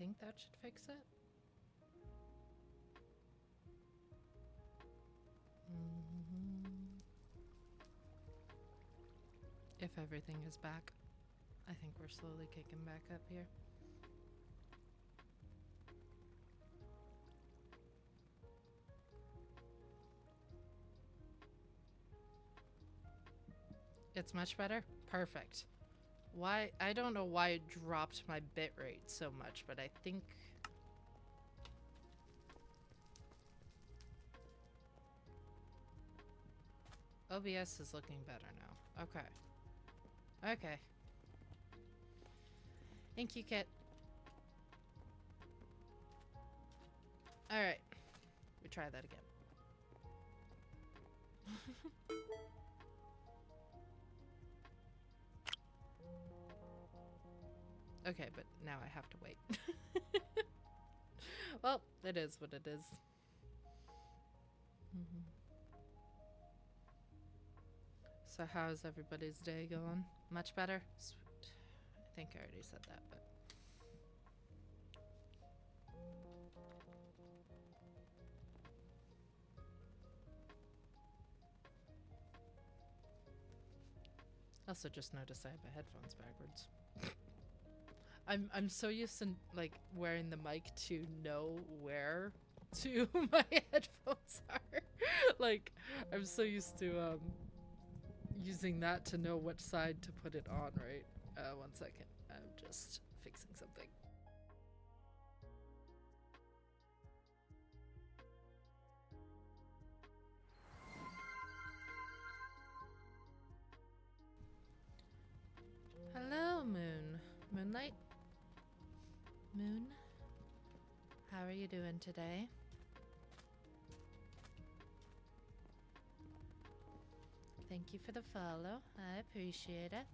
think that should fix it. If everything is back, I think we're slowly kicking back up here. It's much better? Perfect. Why? I don't know why it dropped my bitrate so much, but I think... OBS is looking better now. Okay. Okay. Thank you, Kit. Alright. We try that again. Okay, but now I have to wait. Well, it is what it is. So how's everybody's day going? Much better? Sweet. I think I already said that, but... Also just noticed I have my headphones backwards. I'm so used to like wearing the mic to know where to my headphones are. Like I'm so used to using that to know which side to put it on, right? 1 second. I'm just fixing something. Hello, Moon. Moonlight? Moon? How are you doing today? Thank you for the follow. I appreciate it.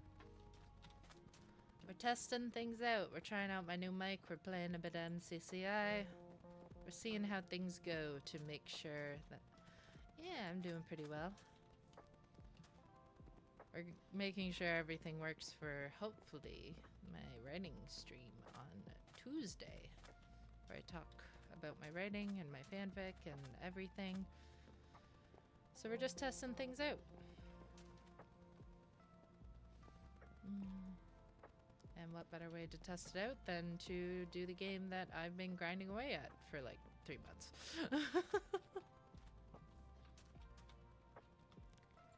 We're testing things out. We're trying out my new mic. We're playing a bit of MCCI. We're seeing how things go to make sure that... Yeah, I'm doing pretty well. We're making sure everything works for, hopefully, my writing stream on Tuesday, where I talk about my writing and my fanfic and everything. So we're just testing things out. And what better way to test it out than to do the game that I've been grinding away at for like 3 months.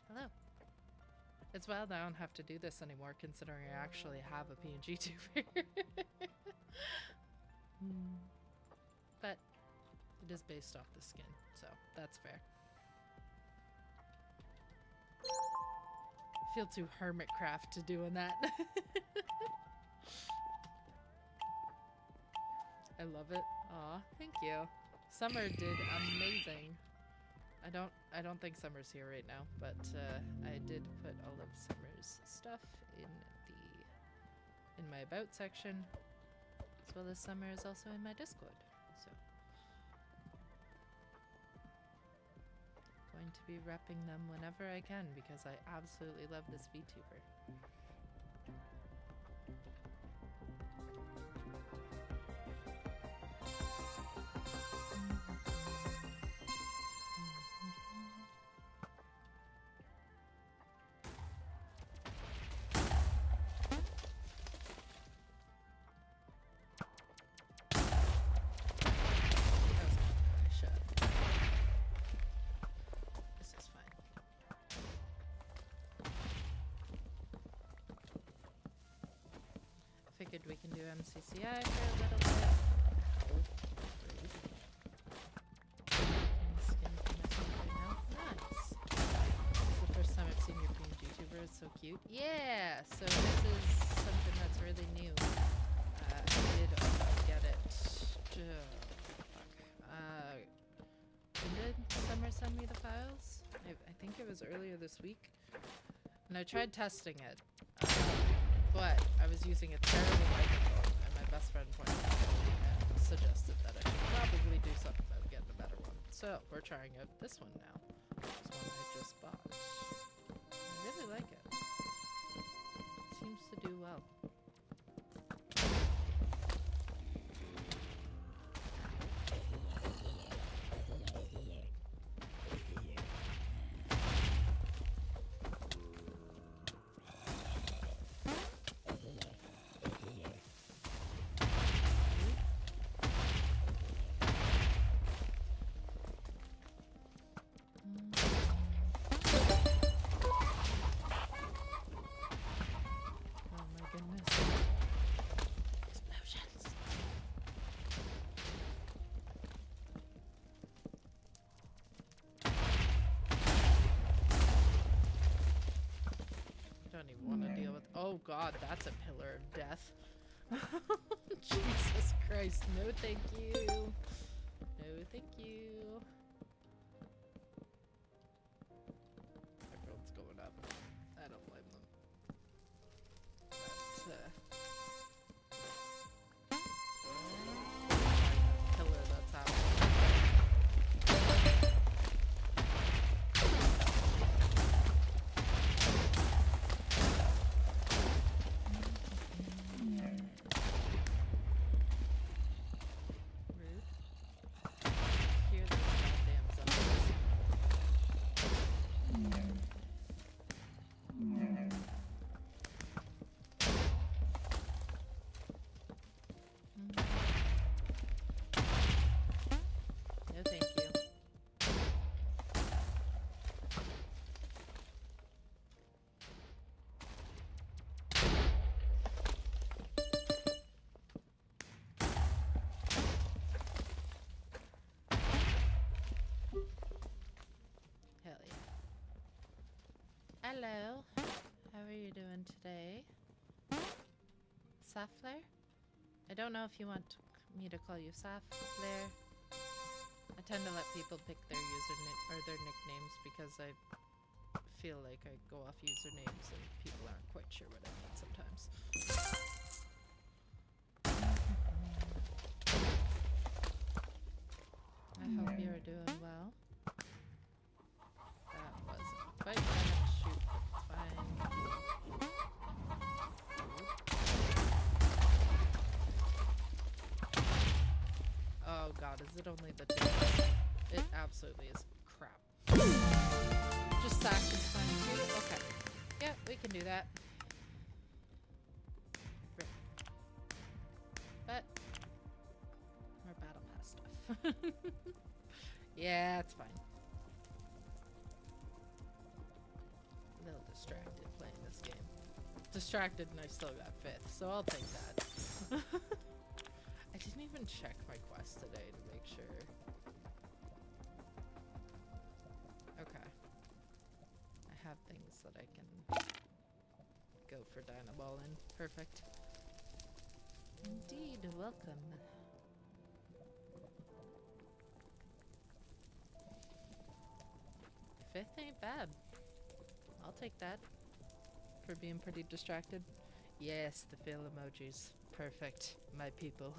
Hello. It's wild I don't have to do this anymore considering I actually have a PNG tuber. But it is based off the skin, so that's fair. I feel too hermitcraft to doing that. I love it. Aw, thank you. Summer did amazing. I don't think Summer's here right now, but I did put all of Summer's stuff in my about section, as well as Summer is also in my Discord. So going to be repping them whenever I can because I absolutely love this VTuber. Figured we can do MCCI for a little bit. Nice. This is the first time I've seen your PNG YouTuber. It's so cute. Yeah, so this is something that's really new. I did get it. When did Summer send me the files? I think it was earlier this week. And I tried testing it. But I was using a terrible microphone, and my best friend pointed out and suggested that I should probably do something about getting a better one. So we're trying out this one now. This one I just bought. I really like it. It seems to do well. god, that's a pillar of death. Jesus Christ, no thank you. No thank you. Everyone's going up. I don't blame them. But, pillar that's happening. No, thank you. Hell yeah. Hello. How are you doing today? Safler? I don't know if you want me to call you Safler. I tend to let people pick their username or their nicknames because I feel like I go off usernames and people aren't quite sure what I mean sometimes. I hope you are doing well. That wasn't quite enough to shoot, but it's fine. Oh god, is it only the two? It absolutely is crap. Just sack is fine too? Okay. Yeah, we can do that. Right. But more battle pass stuff. Yeah, it's fine. A little distracted playing this game. Distracted and I still got 5th, so I'll take that. I didn't even check my quest today to make sure. Okay. I have things that I can go for Dynaball in. Perfect. Indeed, welcome. Fifth ain't bad. I'll take that. For being pretty distracted. Yes, the fail emojis. Perfect, my people.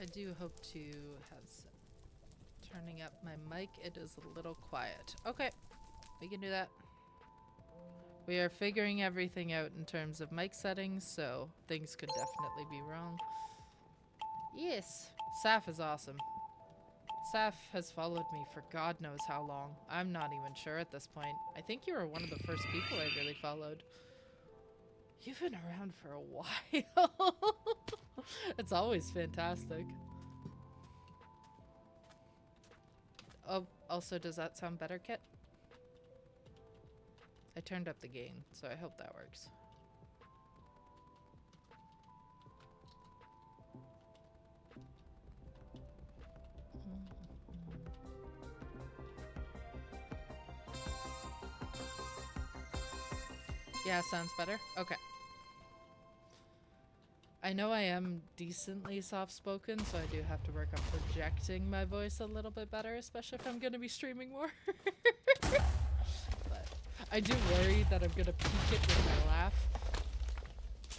I do hope to have turning up my mic. It is a little quiet. Okay, we can do that. We are figuring everything out in terms of mic settings, so things could definitely be wrong. Yes, Saf is awesome. Saf has followed me for God knows how long. I'm not even sure at this point. I think you were one of the first people I really followed. You've been around for a while. It's always fantastic. Oh, also, does that sound better, Kit? I turned up the gain, so I hope that works. Yeah, sounds better? Okay. I know I am decently soft-spoken, so I do have to work on projecting my voice a little bit better, especially if I'm going to be streaming more. But I do worry that I'm going to peak it with my laugh.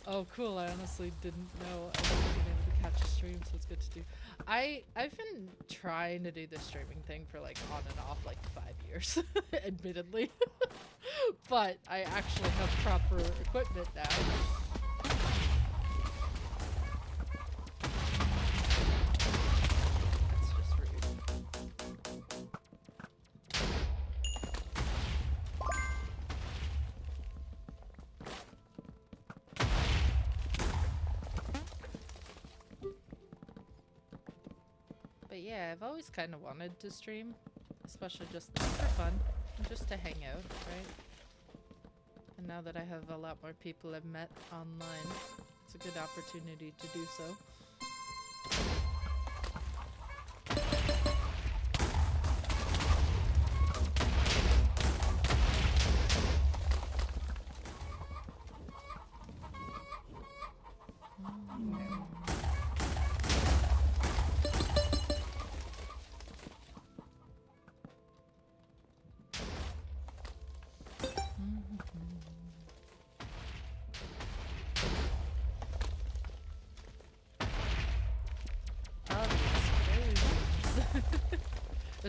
Oh, cool. I honestly didn't know I wasn't being able to catch a stream, so it's good to do. I've been trying to do this streaming thing for like on and off like 5 years, admittedly. But I actually have proper equipment now. That's just rude. But yeah, I've always kind of wanted to stream, especially just for fun, and just to hang out, right? And now that I have a lot more people I've met online, it's a good opportunity to do so.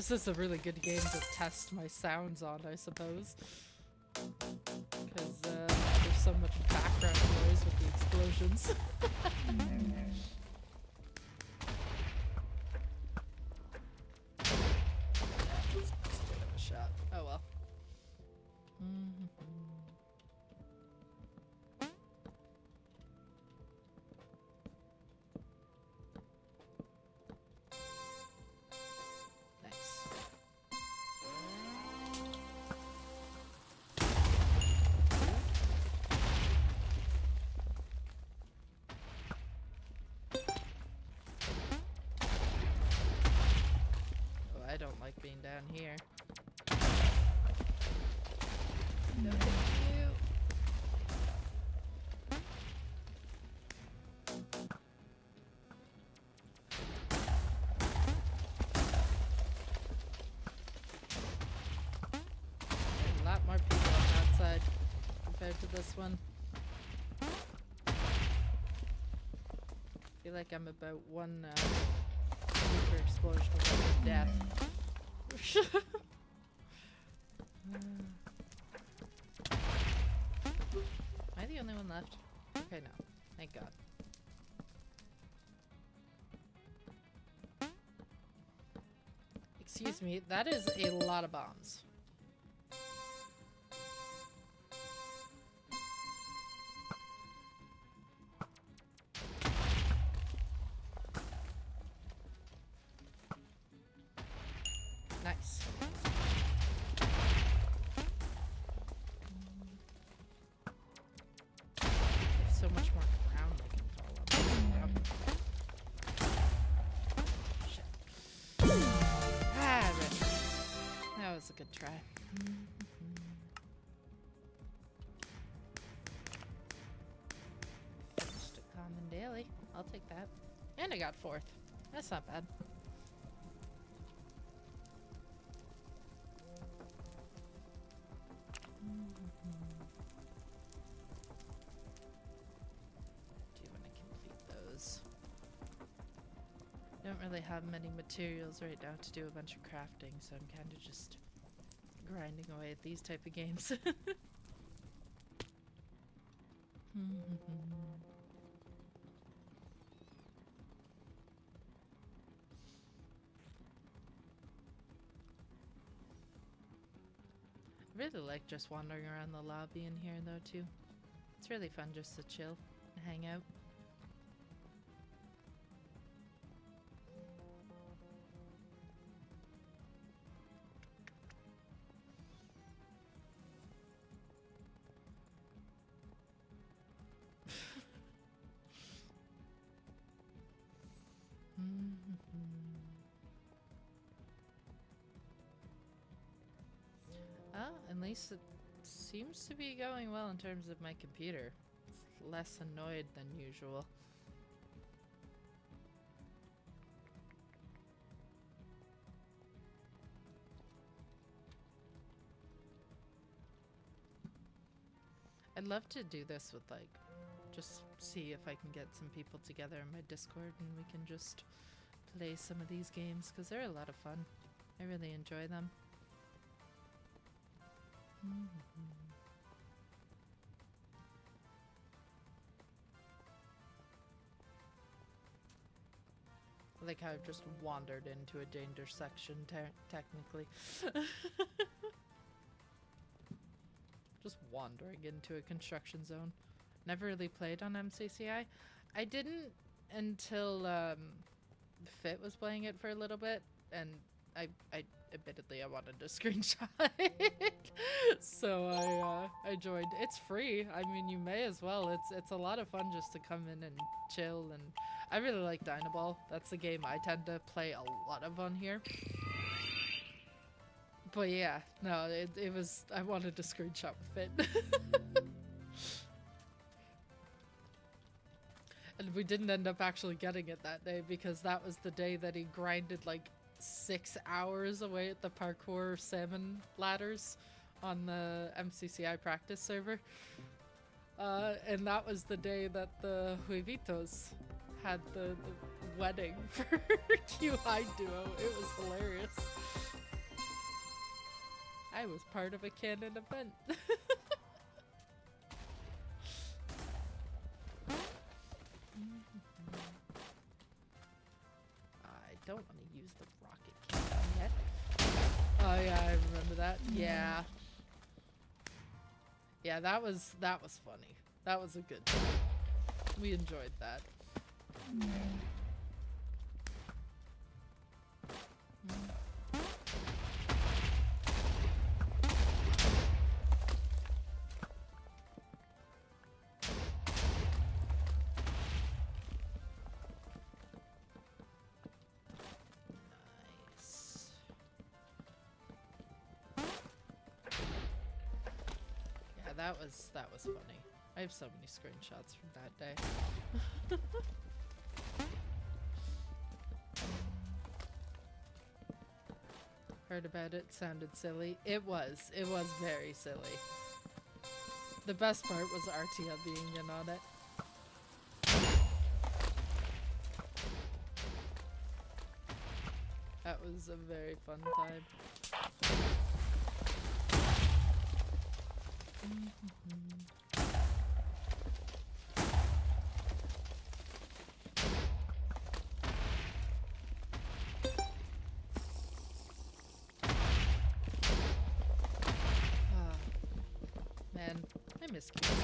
This is a really good game to test my sounds on, I suppose. Because there's so much background noise with the explosions. Let's give it a shot. Oh well. Nice. Oh, I don't like being down here. No, thank you. A lot more people on that side compared to this one. I feel like I'm about one nuclear explosion away from death. Am I the only one left? Okay, no. Thank God. Excuse me, that is a lot of bombs. Nice. There's so much more ground I can fall on. Shit. Ah, right. That was a good try. Finished a common daily. I'll take that. And I got 4th. That's not bad. Do you want to complete those? Don't really have many materials right now to do a bunch of crafting, so I'm kind of just grinding away at these type of games. I really like just wandering around the lobby in here though too. It's really fun just to chill and hang out. At least it seems to be going well in terms of my computer. It's less annoyed than usual. I'd love to do this with like, just see if I can get some people together in my Discord and we can just play some of these games because they're a lot of fun. I really enjoy them. Like how I've just wandered into a danger section technically. Just wandering into a construction zone. Never really played on MCCI. I didn't until Fit was playing it for a little bit, and I admittedly I wanted to screenshot it. So I joined. It's free. I mean, you may as well. It's a lot of fun just to come in and chill, and I really like Dynaball. That's the game I tend to play a lot of on here. But yeah, no, it was, I wanted to screenshot with Fit. And we didn't end up actually getting it that day because that was the day that he grinded like 6 hours away at the parkour salmon ladders on the MCCI practice server. And that was the day that the Huevitos had the wedding for QI Duo. It was hilarious. I was part of a canon event. I don't want to use the rocket cannon yet. Oh yeah, I remember that. Yeah. Yeah, that was funny. That was a good time. We enjoyed that. Nice. Yeah, that was funny. I have so many screenshots from that day. Heard about it, sounded silly. It was very silly. The best part was Artia being in on it. That was a very fun time. Man, I miss QSP.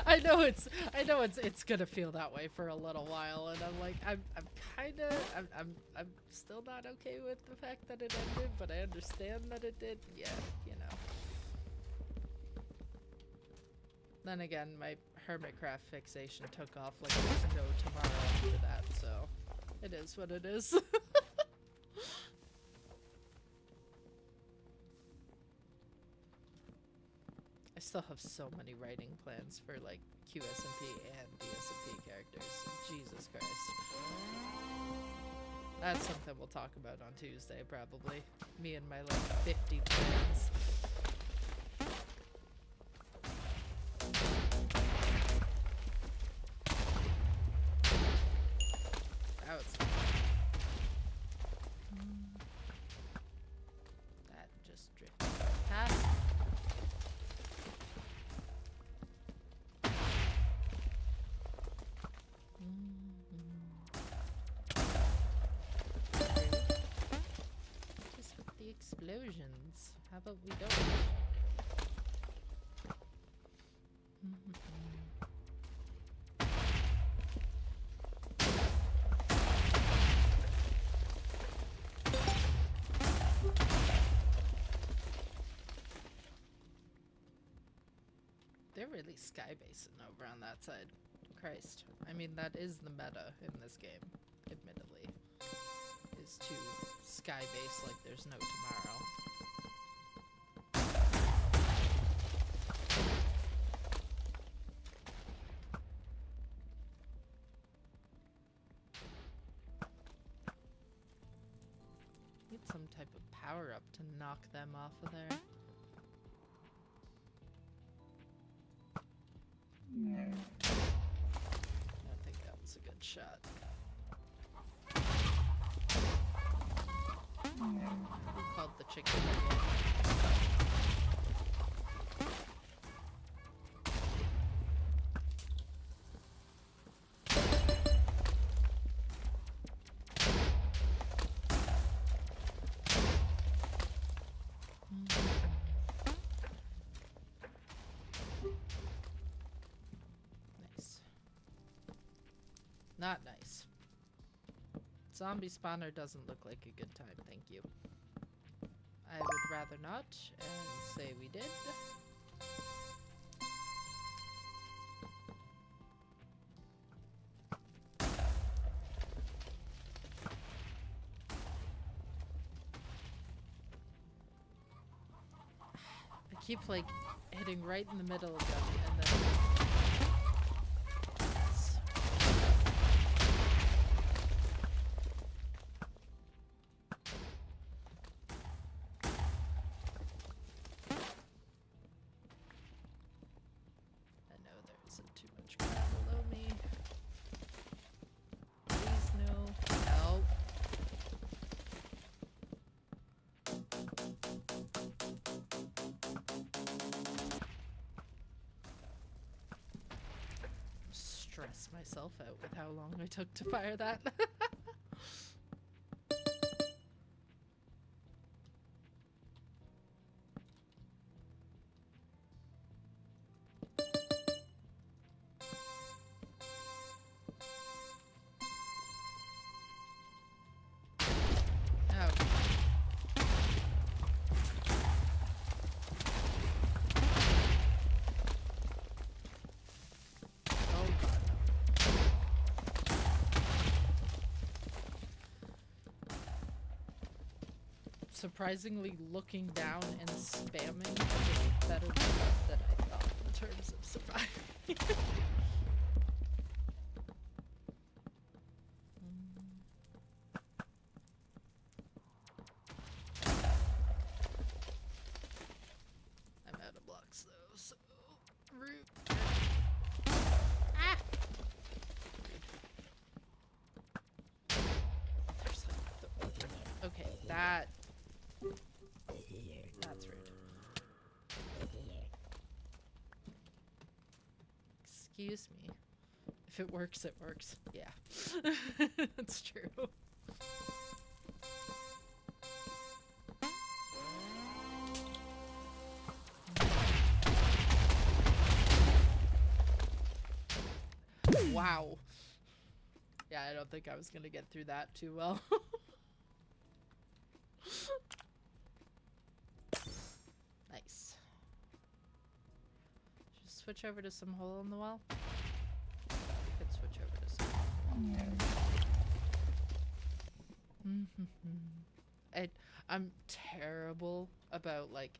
I know it's gonna feel that way for a little while, and I'm like, I'm still not okay with the fact that it ended, but I understand that it did. Yeah, you know. Then again, my Hermitcraft fixation took off like there's no tomorrow after that, so it is what it is. I still have so many writing plans for like QSMP and DSMP characters. Jesus Christ. That's something we'll talk about on Tuesday, probably. Me and my like 50 plans. That was fun. That just drifted past. Just with the explosions. How about we don't? They're really sky basing over on that side. Christ. I mean, that is the meta in this game, admittedly. Is to sky base like there's no tomorrow. Need some type of power up to knock them off of there. I think that was a good shot. Who called the chicken again? Not nice. Zombie spawner doesn't look like a good time, thank you. I would rather not, and say we did. I keep like hitting right in the middle of them, and then stress myself out with how long I took to fire that. Oh. Oh god. Surprisingly, looking down and spamming is a better job than I thought in terms of surviving. I'm out of blocks though, so rude. Ah! There's like okay, that's rude. Excuse me. If it works, it works. Yeah. That's true. Wow. Yeah, I don't think I was gonna get through that too well. Nice. Just switch over to some hole in the wall. Could switch over to some hole in the wall. I'm terrible about like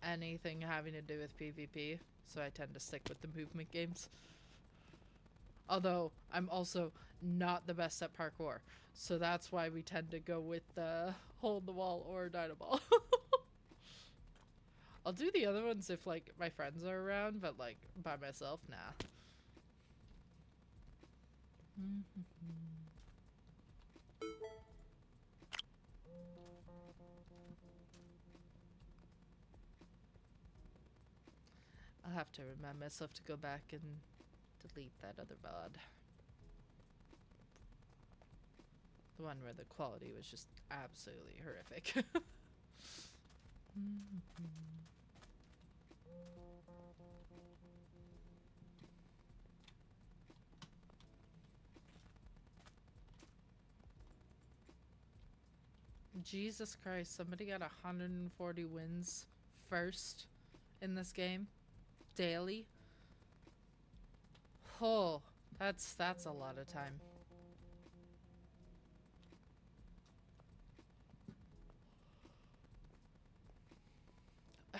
anything having to do with PvP, so I tend to stick with the movement games. Although I'm also not the best at parkour, so that's why we tend to go with the hole in the wall or Dynaball. I'll do the other ones if like my friends are around, but like by myself, nah. I'll have to remind myself to go back and delete that other VOD. The one where the quality was just absolutely horrific. Jesus Christ, somebody got 140 wins first in this game. Daily. Oh, that's a lot of time.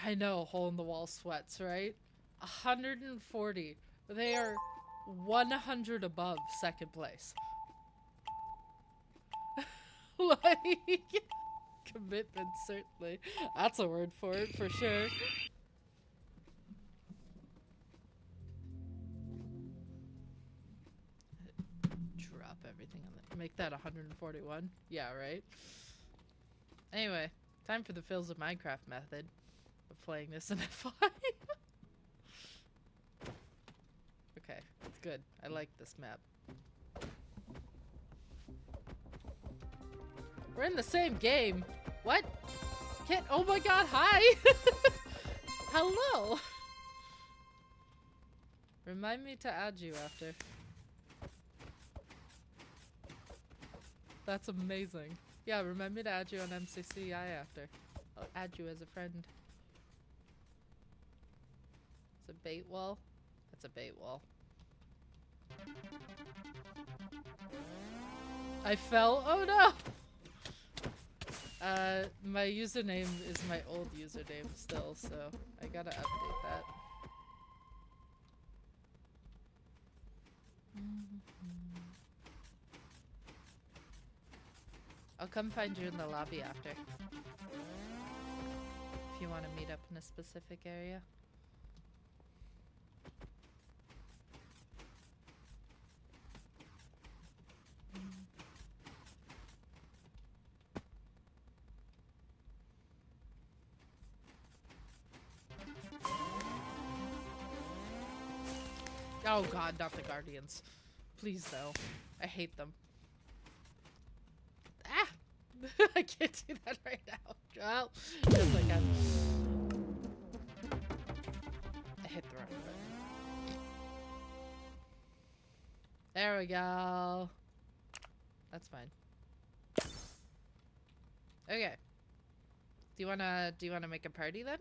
I know, hole in the wall sweats, right? 140. They are 100 above second place. Like, commitment, certainly. That's a word for it, for sure. Drop everything on that. Make that 141. Yeah, right? Anyway, time for the Fills of Minecraft method of playing this in F5. Okay, it's good. I like this map. We're in the same game. What? Can't. Oh my god, hi! Hello! Remind me to add you after. That's amazing. Yeah, remind me to add you on MCCI after. I'll add you as a friend. It's a bait wall? That's a bait wall. I fell. Oh no! My username is my old username still, so I gotta update that. I'll come find you in the lobby after. If you want to meet up in a specific area. Oh god, not the Guardians. Please, though. I hate them. Ah! I can't do that right now. Well, yes I can. I hit the wrong button. There we go. That's fine. Okay. Do you wanna make a party then?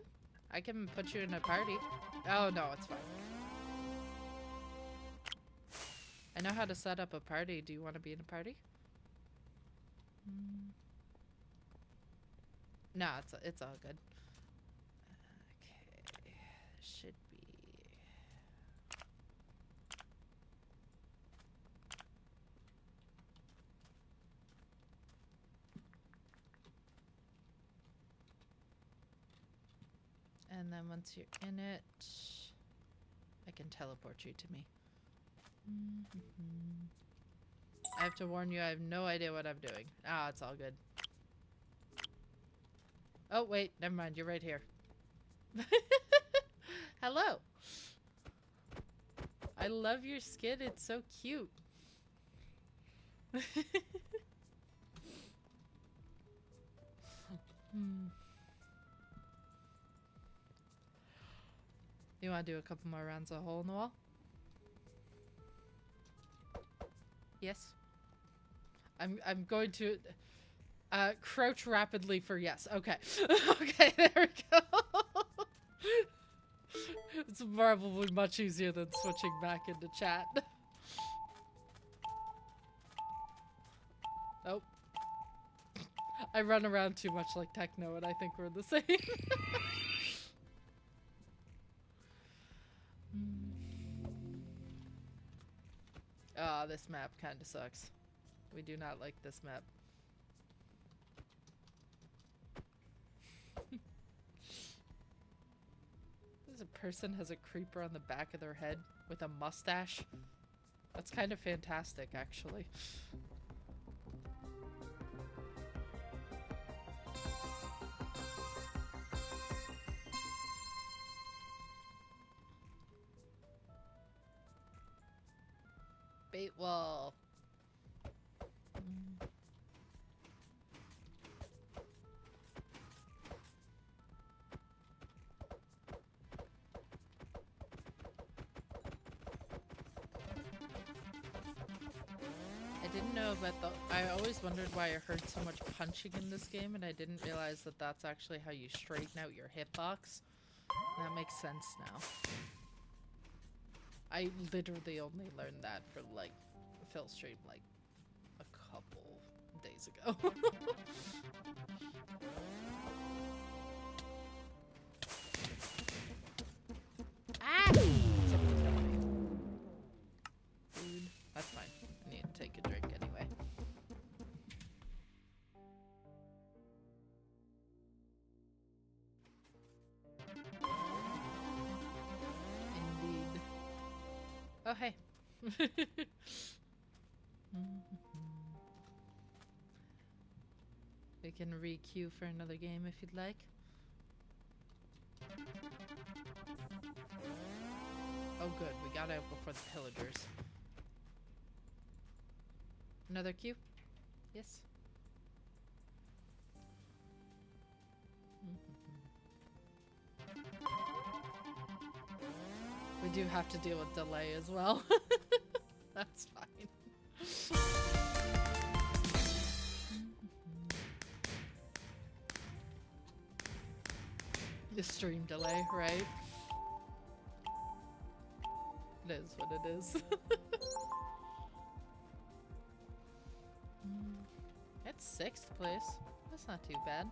I can put you in a party. Oh no, it's fine. I know how to set up a party. Do you want to be in a party? No, it's all good. Okay, should be. And then once you're in it, I can teleport you to me. I have to warn you, I have no idea what I'm doing. Ah, it's all good. Oh, wait, never mind, you're right here. Hello. I love your skin, it's so cute. You want to do a couple more rounds of hole in the wall? Yes. I'm going to crouch rapidly for yes. Okay. Okay, there we go. It's probably much easier than switching back into chat. Oh. I run around too much like Techno and I think we're the same. Ah, this map kind of sucks. We do not like this map. This person has a creeper on the back of their head with a mustache. That's kind of fantastic, actually. Bait wall. I didn't know about the... I always wondered why I heard so much punching in this game, and I didn't realize that that's actually how you straighten out your hitbox. That makes sense now. I literally only learned that for, like, Phil stream, like, a couple days ago. Ah! Something's got me. Dude, that's fine. I need to take a drink anyway. Indeed. Oh, hey. We can re-queue for another game if you'd like. Oh good, we got out before the pillagers. Another queue? Yes. We do have to deal with delay as well. That's fine. The stream delay, right? It is what it is. It's 6th place. That's not too bad.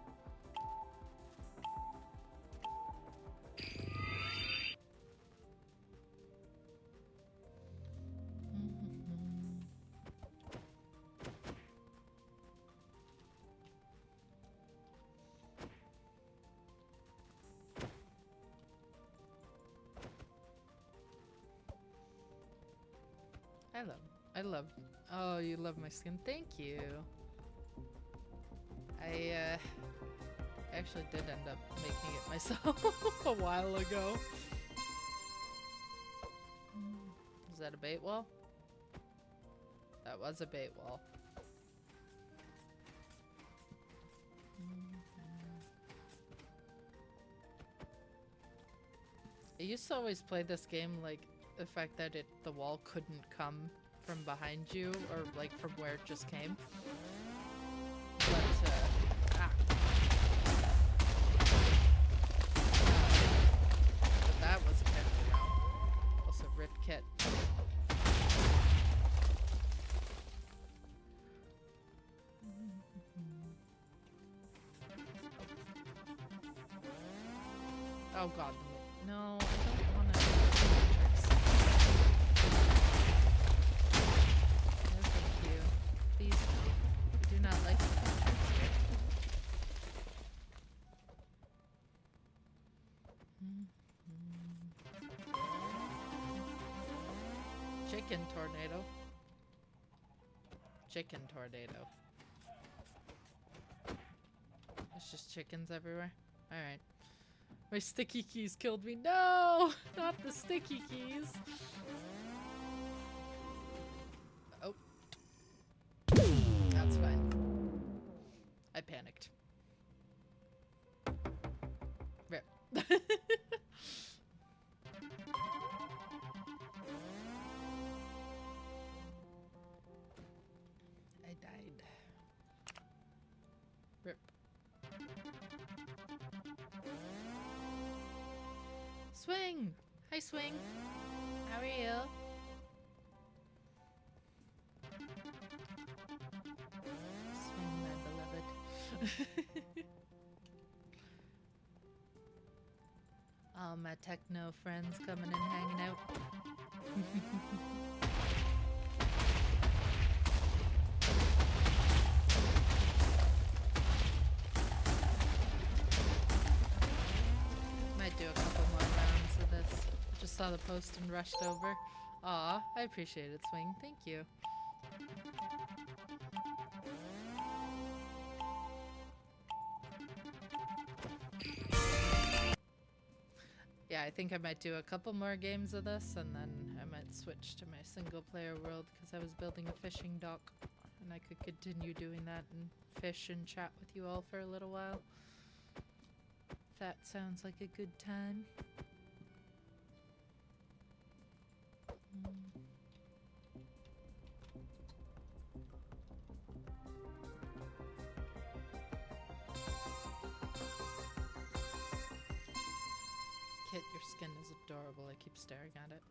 I love, oh, you love my skin. Thank you. I actually did end up making it myself a while ago. that a bait wall? That was a bait wall. I used to always play this game like the fact that the wall couldn't come from behind you or like from where it just came. But that was a bit, you know. Also rip kit. Oh god, no, I don't want to do tricks. No, thank you. Please no. I do not like the tricks here. Chicken tornado. Chicken tornado. There's just chickens everywhere. Alright. My sticky keys killed me. No! Not the sticky keys. Oh. That's fine. I panicked. Rip. I died. Rip. Swing! Hi, Swing. How are you? Swing, my beloved. All my techno friends coming and hanging out. Might do a couple more rounds of this. Just saw the post and rushed over. Aw, I appreciate it, Swing. Thank you. Yeah, I think I might do a couple more games of this, and then I might switch to my single-player world, because I was building a fishing dock, and I could continue doing that and fish and chat with you all for a little while. If that sounds like a good time. Kit, your skin is adorable. I keep staring at it.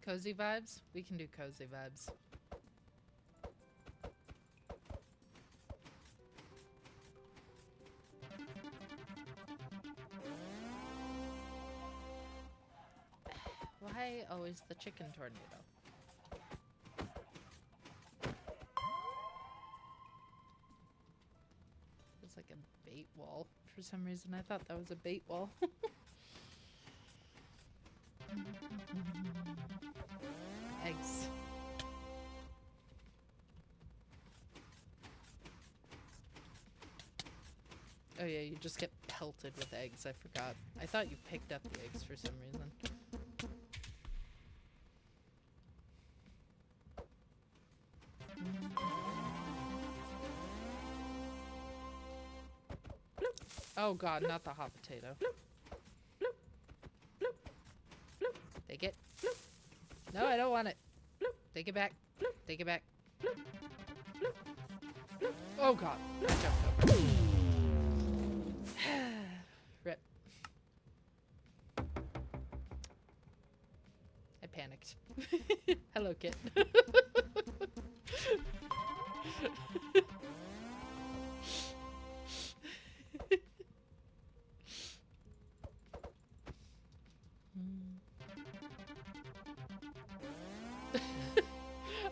Cozy vibes? We can do cozy vibes. Why always the chicken tornado? It's like a bait wall. For some reason I thought that was a bait wall. Eggs. Oh yeah, you just get pelted with eggs, I forgot. I thought you picked up the eggs for some reason. Oh god, not the hot potato. Take it. No, I don't want it. Take it back. Take it back. Oh god, I jumped over. Rip. I panicked. Hello, Kit.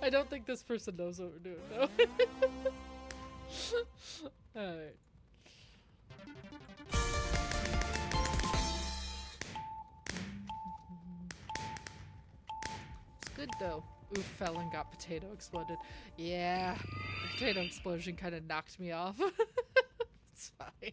I don't think this person knows what we're doing, though. Alright. It's good, though. Ooh, fell and got potato exploded. Yeah, the potato explosion kind of knocked me off. It's fine.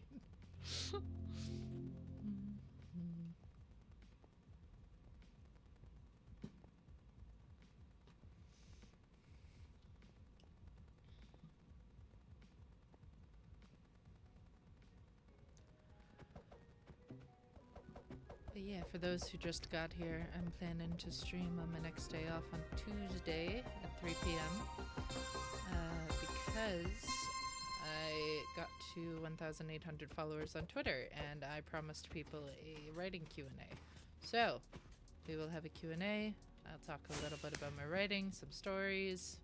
But yeah, for those who just got here, I'm planning to stream on my next day off on Tuesday at 3 p.m. Because I got to 1,800 followers on Twitter, and I promised people a writing Q&A. So, we will have a Q&A. I'll talk a little bit about my writing, some stories.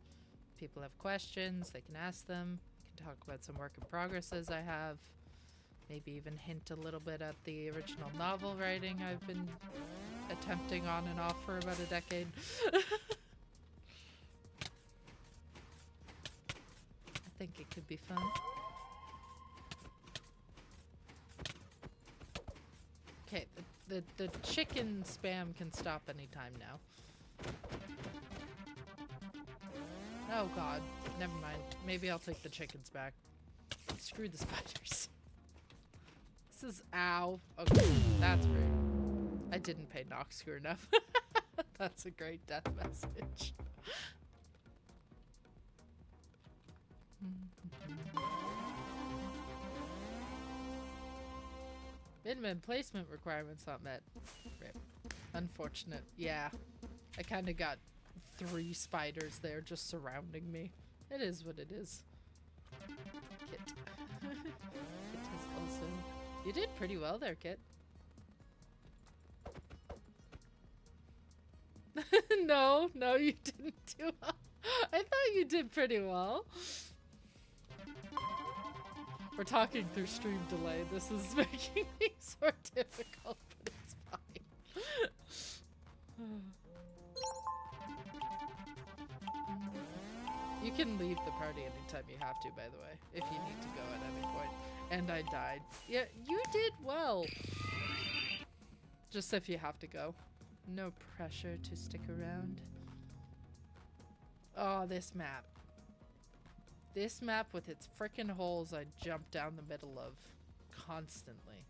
People have questions, they can ask them. I can talk about some work in progresses I have. Maybe even hint a little bit at the original novel writing I've been attempting on and off for about a decade. I think it could be fun. Okay, the chicken spam can stop anytime now. Oh god, never mind. Maybe I'll take the chickens back. Screw the spiders. This is ow. Okay, that's rude. I didn't pay Noxcrew enough. That's a great death message. Minimum placement requirements not met. Rip. Unfortunate. Yeah. I kind of got 3 spiders there just surrounding me. It is what it is. Kit. Kit is also... You did pretty well there, Kit. No, you didn't do well. I thought you did pretty well. We're talking through stream delay. This is making me so difficult, but it's fine. You can leave the party anytime you have to, by the way, if you need to go at any point. And I died. Yeah, you did well. Just if you have to go. No pressure to stick around. Oh, this map. This map with its frickin' holes I jump down the middle of constantly.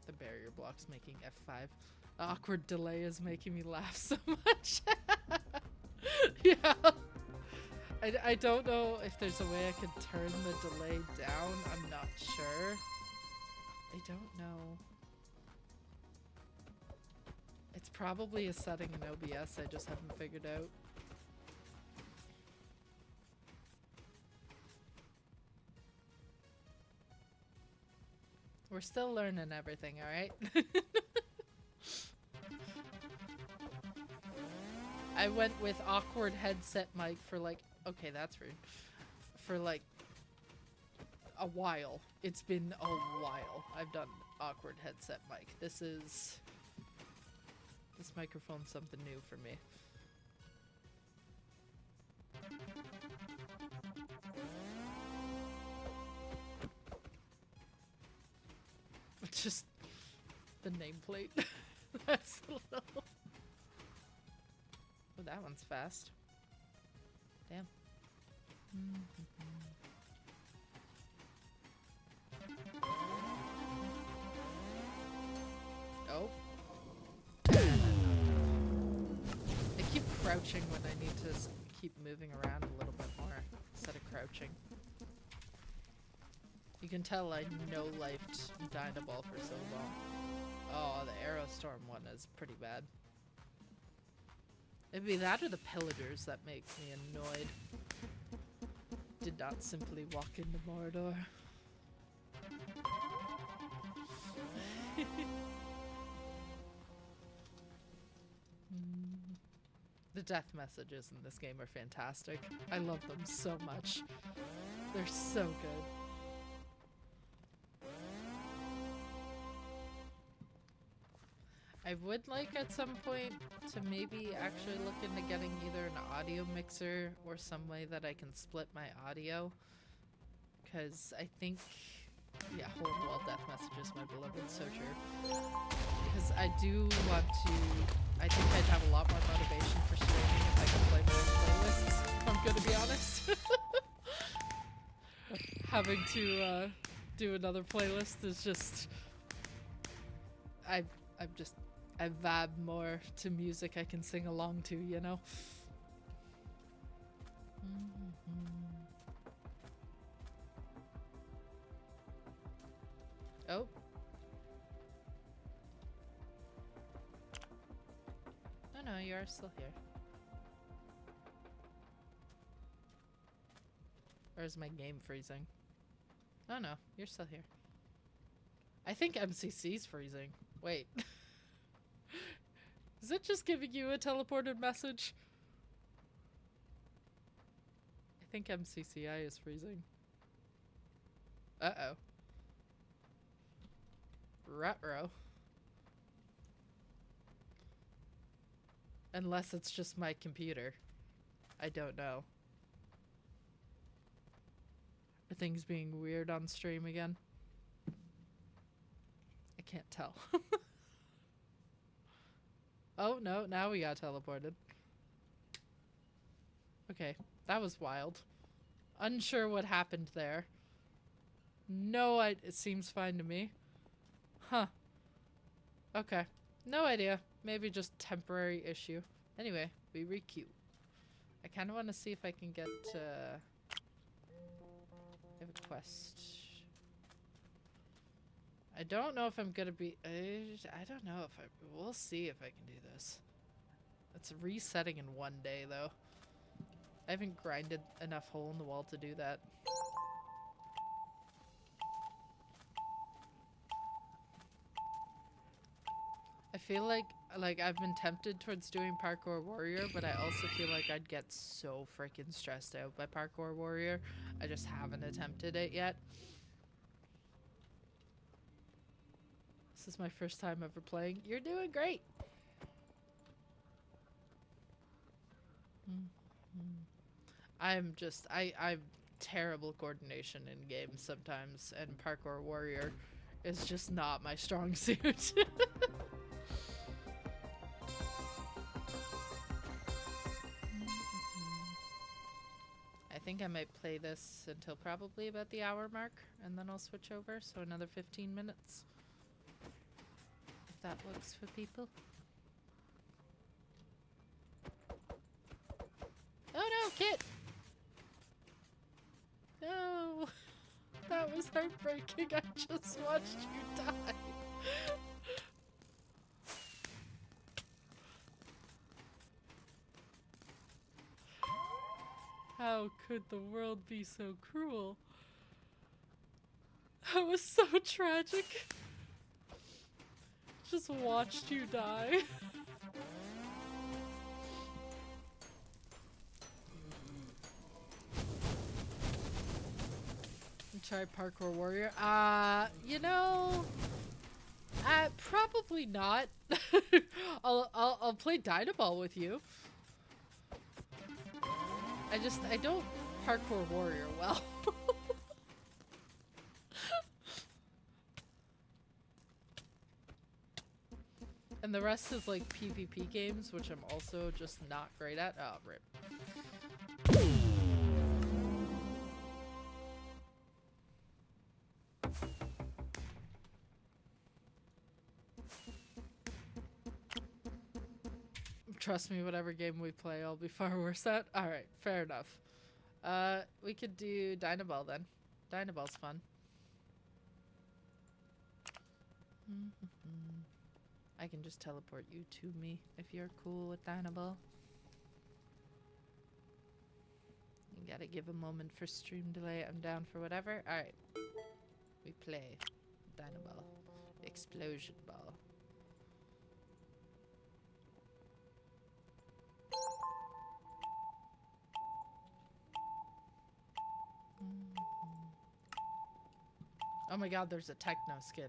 The barrier block's making F5. Awkward delay is making me laugh so much. Yeah. I don't know if there's a way I can turn the delay down. I'm not sure. I don't know. It's probably a setting in OBS I just haven't figured out. We're still learning everything, alright? I went with awkward headset mic for like, okay, that's rude. For like a while. It's been a while. I've done awkward headset mic. This microphone's something new for me. Just the nameplate. That's a little... Oh, that one's fast. Damn. Oh. I keep crouching when I need to keep moving around a little bit more instead of crouching. You can tell I no-lifed Dynaball for so long. Oh, the Aerostorm one is pretty bad. It'd be that or the Pillagers that make me annoyed. Did not simply walk into Mordor. The death messages in this game are fantastic. I love them so much. They're so good. I would like at some point to maybe actually look into getting either an audio mixer or some way that I can split my audio. Because I think, yeah, hole in the wall death messages, my beloved, so true. Because I do want to, I think I'd have a lot more motivation for streaming if I could play my own playlists, if I'm gonna be honest. having to do another playlist is just I vibe more to music I can sing along to, you know. Oh. No, you are still here. Or is my game freezing? Oh no, you're still here. I think MCC's freezing. Wait. Is it just giving you a teleported message? I think MCCI is freezing. Uh-oh. Ruh-roh. Unless it's just my computer. I don't know. Are things being weird on stream again? I can't tell. Oh, no, now we got teleported. Okay, that was wild. Unsure what happened there. No, it seems fine to me. Huh. Okay. No idea. Maybe just temporary issue. Anyway, we re-queue. I kind of want to see if I can get, I have a quest. I don't know if I'm gonna be, I don't know if we'll see if I can do this. It's resetting in one day, though. I haven't grinded enough hole in the wall to do that. I feel like I've been tempted towards doing Parkour Warrior, but I also feel like I'd get so freaking stressed out by Parkour Warrior. I just haven't attempted it yet. This is my first time ever playing. You're doing great. I'm terrible coordination in games sometimes, and Parkour Warrior is just not my strong suit. I think I might play this until probably about the hour mark, and then I'll switch over, so another 15 minutes. If that works for people. Oh no, Kit! No! That was heartbreaking, I just watched you die. How could the world be so cruel? That was so tragic. Just watched you die. Try Parkour Warrior. You know, probably not. I'll play Dynaball with you. I don't Parkour Warrior well. And the rest is like PvP games, which I'm also just not great at. Oh, rip. Trust me, whatever game we play, I'll be far worse at. Alright, fair enough. We could do Dynaball then. Dynaball's fun. I can just teleport you to me if you're cool with Dynaball. You gotta give a moment for stream delay. I'm down for whatever. Alright. We play Dynaball. Explosion Ball. Oh my god, there's a techno skin.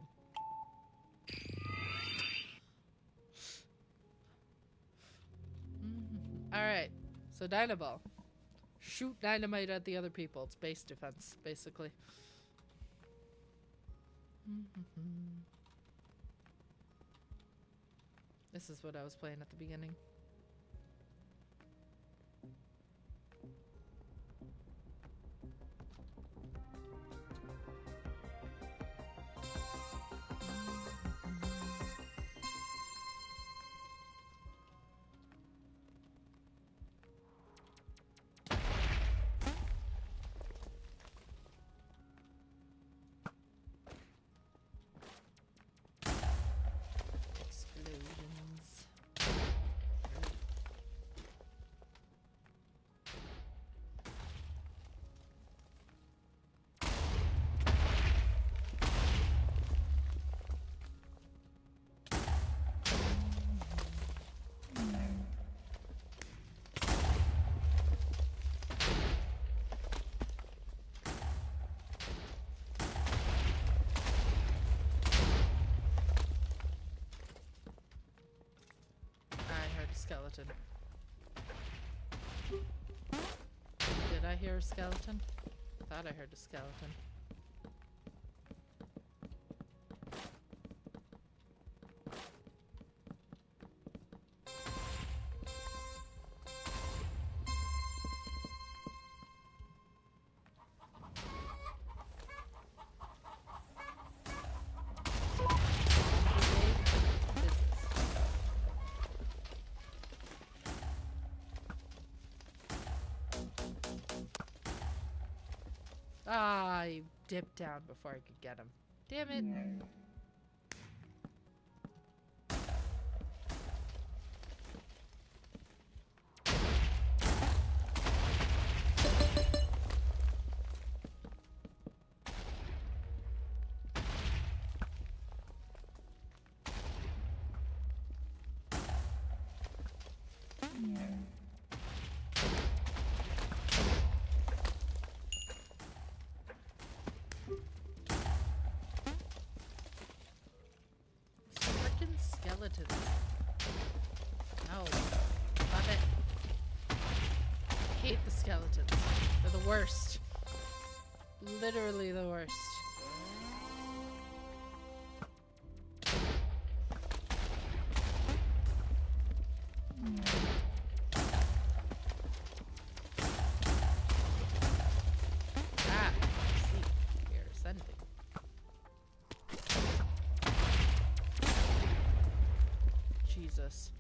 Alright, so Dynaball. Shoot dynamite at the other people. It's base defense, basically. This is what I was playing at the beginning. skeleton. Did I hear a skeleton? I thought I heard a skeleton. Ah, I dipped down before I could get him. Damn it. Frickin' skeletons. No. Stop it. I hate the skeletons. They're the worst. Literally the worst. Ah, see, we're ascending. Jesus.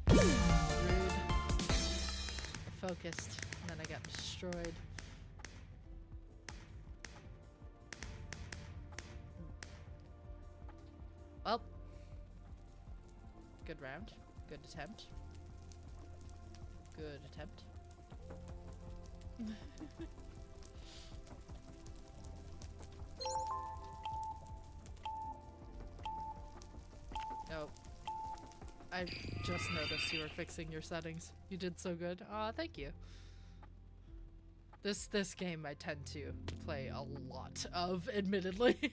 Rude. I focused, and then I got destroyed. Well, good round. Good attempt. Good attempt. Oh. I just noticed you were fixing your settings. You did so good. Aw, thank you. This game I tend to play a lot of, admittedly.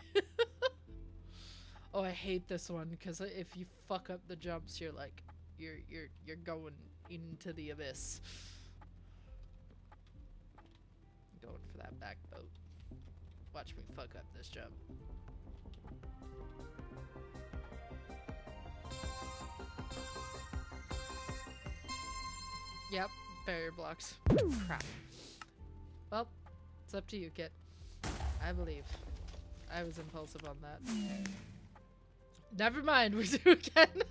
Oh, I hate this one because if you fuck up the jumps, you're like, you're going into the abyss. Going for that back boat. Watch me fuck up this jump. Yep, barrier blocks. Crap. Well, it's up to you, Kit. I believe. I was impulsive on that. Never mind, we do again.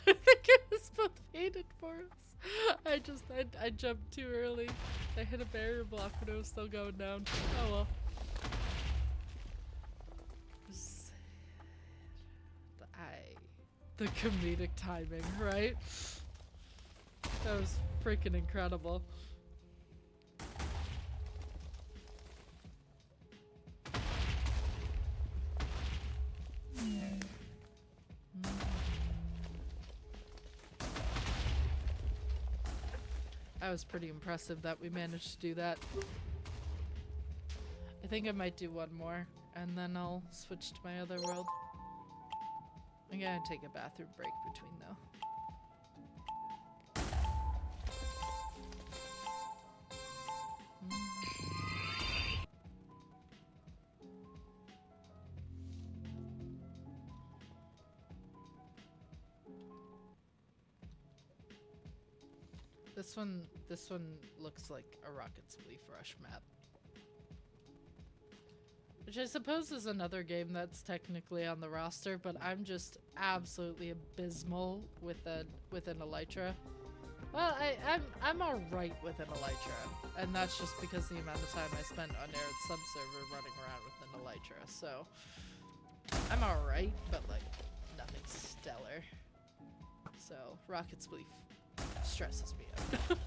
I think it was both painted for us. I jumped too early. I hit a barrier block when it was still going down. Oh well. The comedic timing, right? That was freaking incredible. That was pretty impressive that we managed to do that. I think I might do one more, and then I'll switch to my other world. I'm gonna take a bathroom break between though. This one looks like a Rocket's Leaf Rush map. Which I suppose is another game that's technically on the roster, but I'm just absolutely abysmal with an Elytra. Well, I'm alright with an Elytra, and that's just because the amount of time I spent on Aerith's subserver running around with an Elytra, so I'm alright, but like nothing stellar. So Rocket's Leaf stresses me out.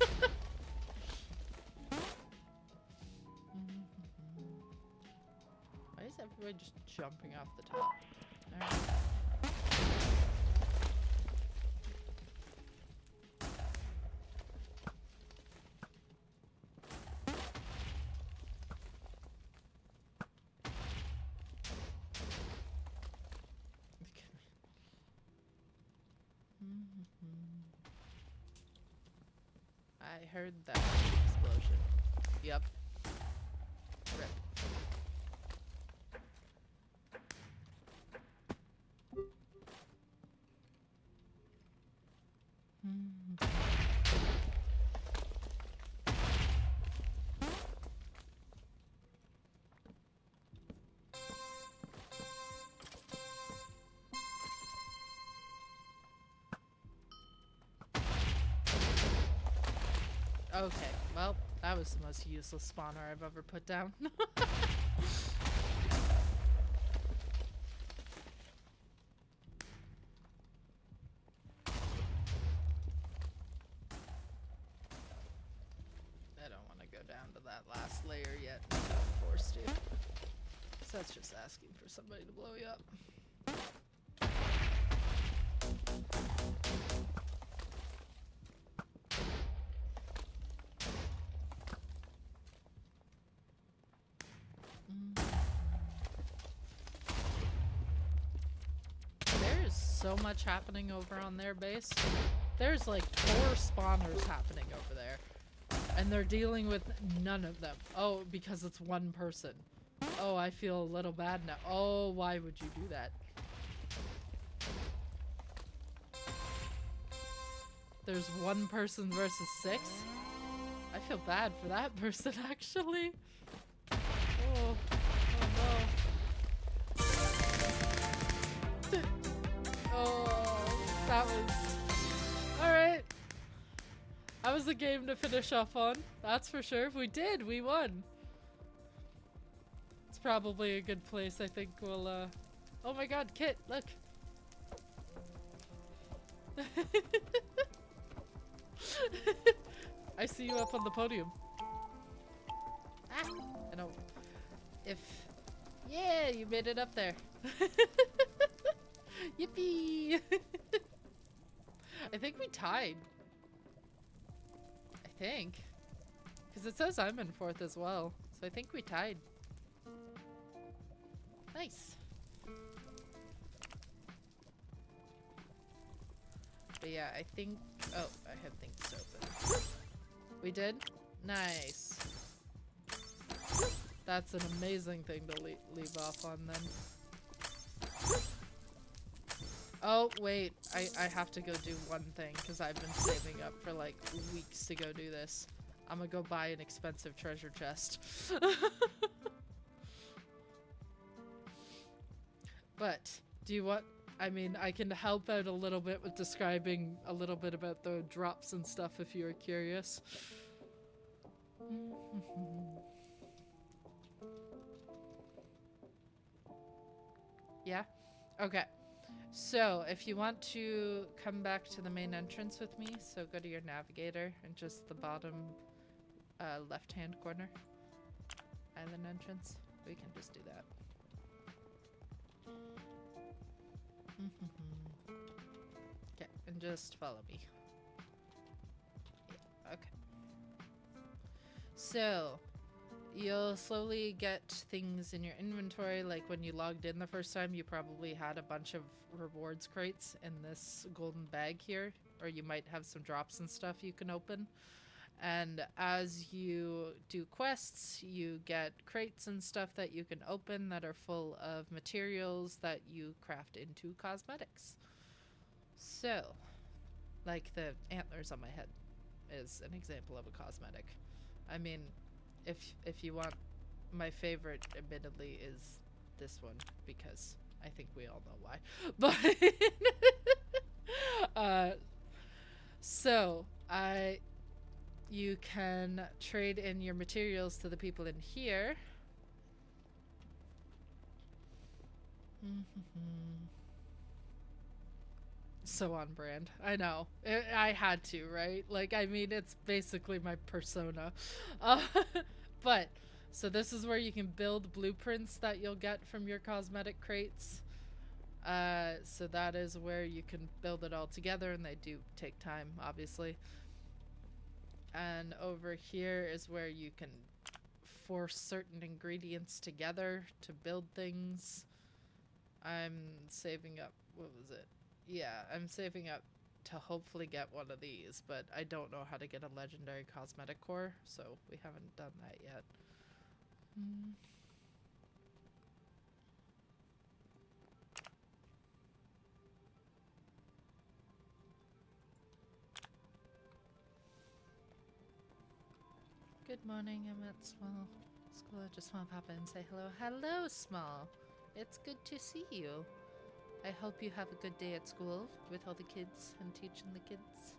Why is everybody just jumping off the top? Alright. I heard that explosion. Yep. Rip. Okay, well, that was the most useless spawner I've ever put down. I don't want to go down to that last layer yet until I'm forced to. So that's just asking for somebody to blow you up. There's so much happening over on their base. There's like 4 spawners happening over there. And they're dealing with none of them. Oh, because it's one person. Oh, I feel a little bad now. Oh, why would you do that? There's 1 person versus 6? I feel bad for that person, actually. Oh, oh no. Oh, that was... Alright. That was a game to finish off on, that's for sure. We did, we won. It's probably a good place, I think we'll, Oh my god, Kit, look. I see you up on the podium. Ah, I know. If... Yeah, you made it up there. Yippee! I think we tied. I think. Because it says I'm in 4th as well. So I think we tied. Nice. But yeah, I think... Oh, I have things open. We did? Nice. That's an amazing thing to leave off on then. Oh, wait. I have to go do one thing because I've been saving up for like weeks to go do this. I'm gonna go buy an expensive treasure chest. But, do you want... I mean, I can help out a little bit with describing a little bit about the drops and stuff if you're curious. Yeah? Okay. So, if you want to come back to the main entrance with me, so go to your navigator and just the bottom left-hand corner. Island entrance. We can just do that. Okay, and just follow me. Yeah, okay. So, you'll slowly get things in your inventory. Like when you logged in the first time, you probably had a bunch of rewards crates in this golden bag here, or you might have some drops and stuff you can open. And as you do quests, you get crates and stuff that you can open that are full of materials that you craft into cosmetics. So, like the antlers on my head is an example of a cosmetic. I mean, if you want, my favorite admittedly is this one because I think we all know why. But you can trade in your materials to the people in here. So on brand. I know. I had to, right? Like, I mean, it's basically my persona. But, so this is where you can build blueprints that you'll get from your cosmetic crates. So that is where you can build it all together, and they do take time, obviously. And over here is where you can force certain ingredients together to build things. I'm saving up, what was it? Yeah, I'm saving up to hopefully get one of these, but I don't know how to get a legendary cosmetic core, so we haven't done that yet. Good morning, I'm at Small School. I just want to pop in and say hello. Hello, Small. It's good to see you. I hope you have a good day at school with all the kids and teaching the kids.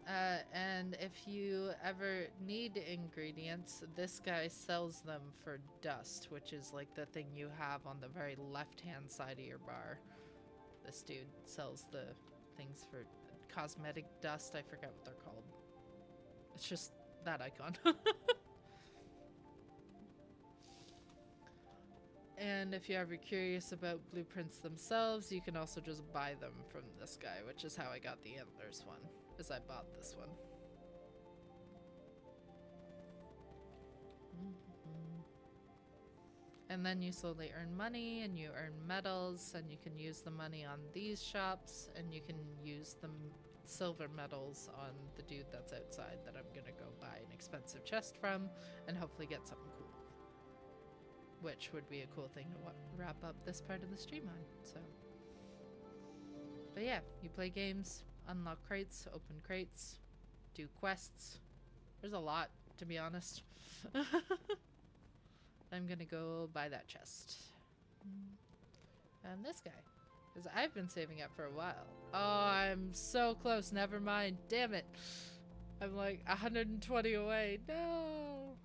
And if you ever need ingredients, this guy sells them for dust, which is like the thing you have on the very left-hand side of your bar. This dude sells the things for cosmetic dust. I forget what they're called. It's just that icon. And if you're ever curious about blueprints themselves, you can also just buy them from this guy, which is how I got the antlers one, is I bought this one. And then you slowly earn money, and you earn medals, and you can use the money on these shops, and you can use the silver medals on the dude that's outside that I'm gonna go buy an expensive chest from, and hopefully get something cool. Which would be a cool thing to wrap up this part of the stream on, so. But yeah, you play games, unlock crates, open crates, do quests. There's a lot, to be honest. I'm gonna go buy that chest. And this guy. Because I've been saving up for a while. Oh, I'm so close, never mind. Damn it. I'm like 120 away. No.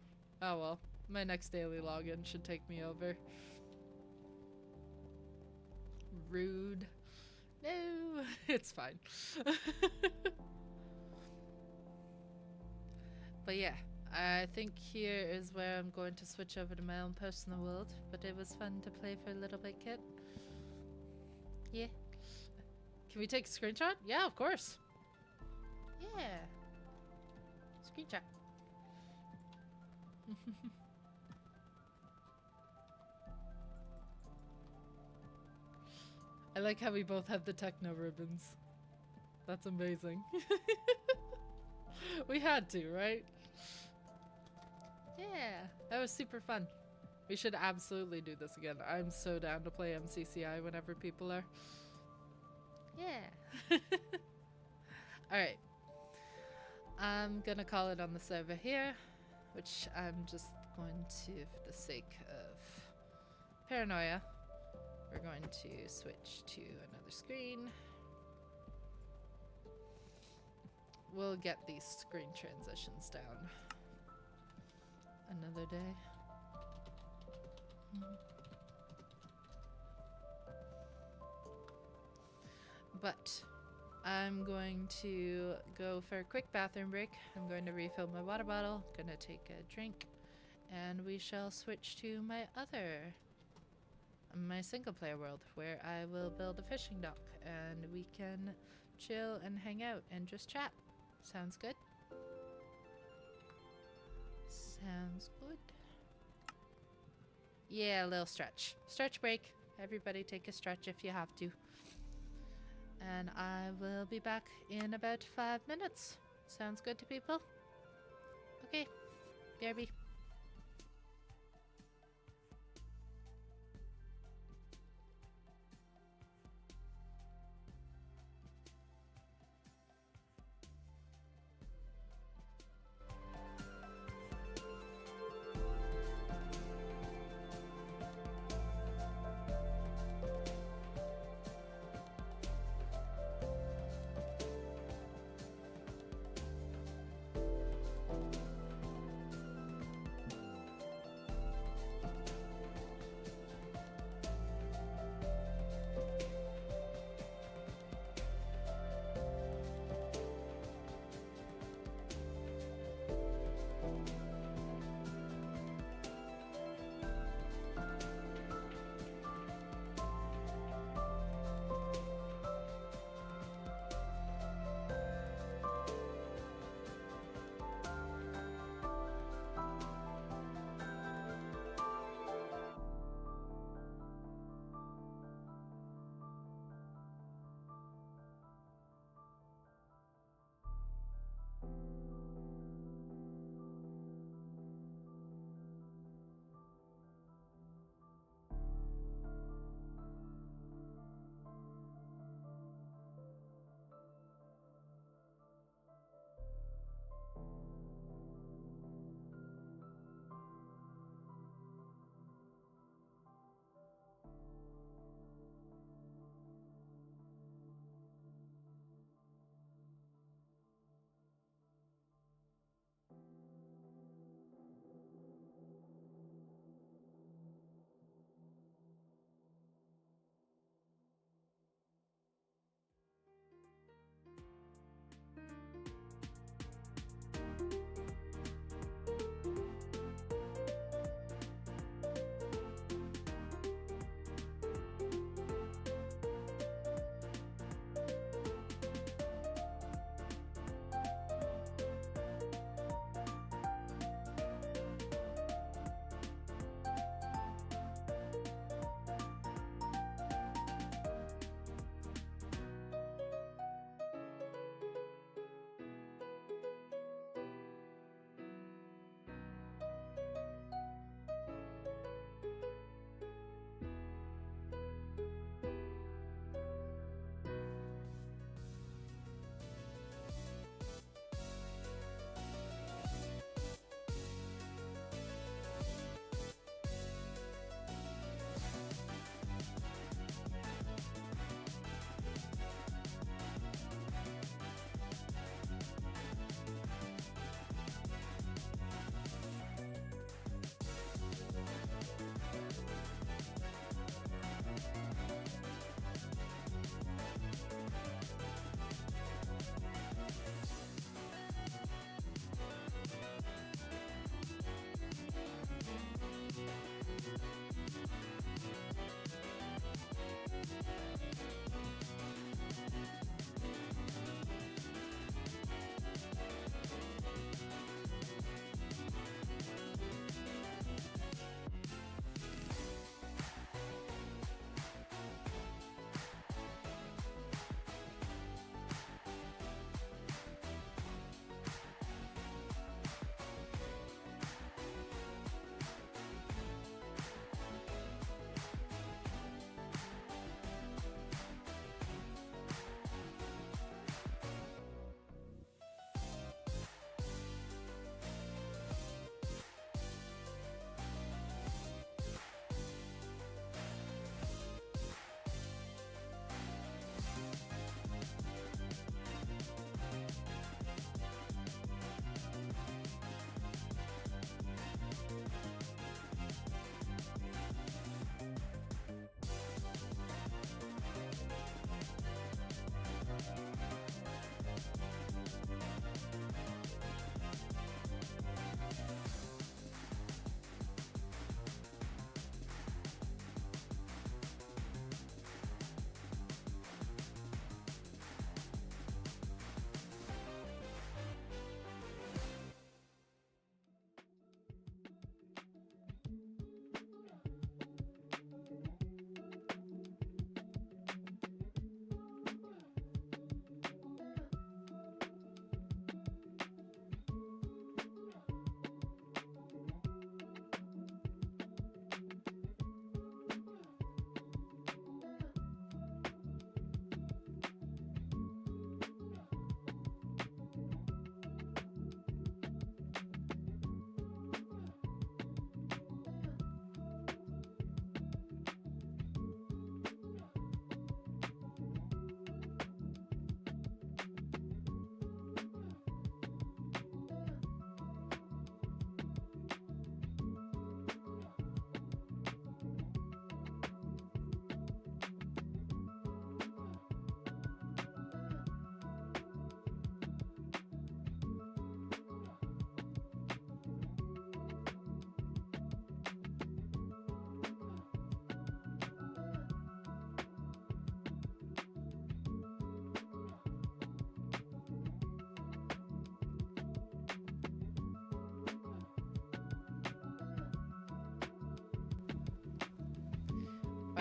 Oh well. My next daily login should take me over. Rude. No, it's fine. But yeah, I think here is where I'm going to switch over to my own personal world. But it was fun to play for a little bit, Kit. Yeah. Can we take a screenshot? Yeah, of course. Yeah. Screenshot. I like how we both have the techno ribbons. That's amazing. We had to, right? Yeah, that was super fun. We should absolutely do this again. I'm so down to play MCCI whenever people are. Yeah. Alright. I'm gonna call it on the server here, which I'm just going to, for the sake of paranoia, we're going to switch to another screen. We'll get these screen transitions down another day. But I'm going to go for a quick bathroom break. I'm going to refill my water bottle, gonna take a drink, and we shall switch to my single player world, where I will build a fishing dock and we can chill and hang out and just chat. Sounds good? Sounds good. Yeah, a little stretch. Stretch break. Everybody take a stretch if you have to. And I will be back in about 5 minutes. Sounds good to people? Okay. BRB.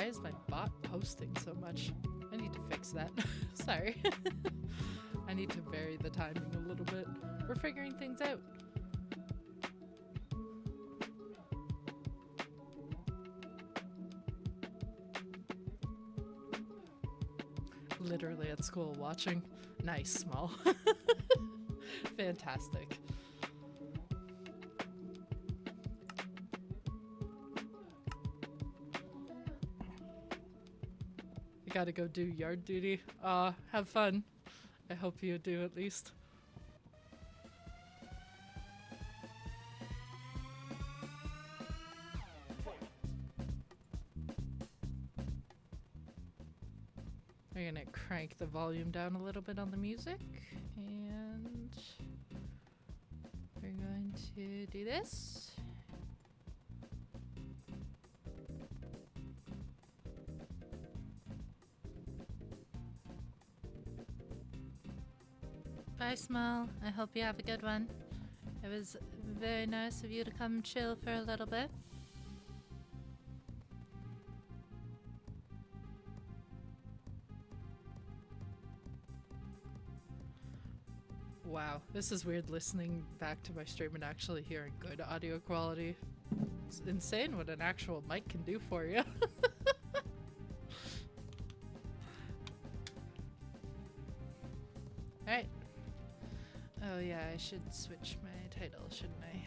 is my bot posting so much? I need to fix that. Sorry. I need to vary the timing a little bit. We're figuring things out. Literally at school watching. Nice, small. Fantastic. I gotta go do yard duty. Have fun. I hope you do at least. We're gonna crank the volume down a little bit on the music, and we're going to do this. Bye, Small. I hope you have a good one. It was very nice of you to come chill for a little bit. Wow, this is weird listening back to my stream and actually hearing good audio quality. It's insane what an actual mic can do for you. Alright. Oh yeah, I should switch my title, shouldn't I?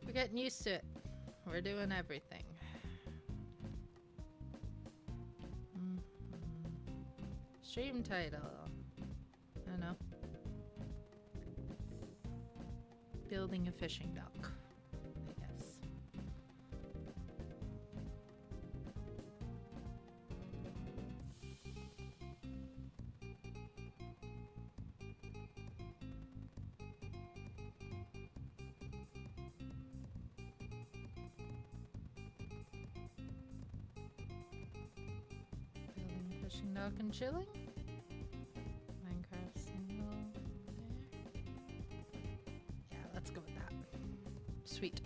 We're getting used to it. We're doing everything. Stream title. I don't know. Building a fishing dock, I guess. Building a fishing dock and chilling. Minecraft single there. Yeah, let's go with that. Sweet.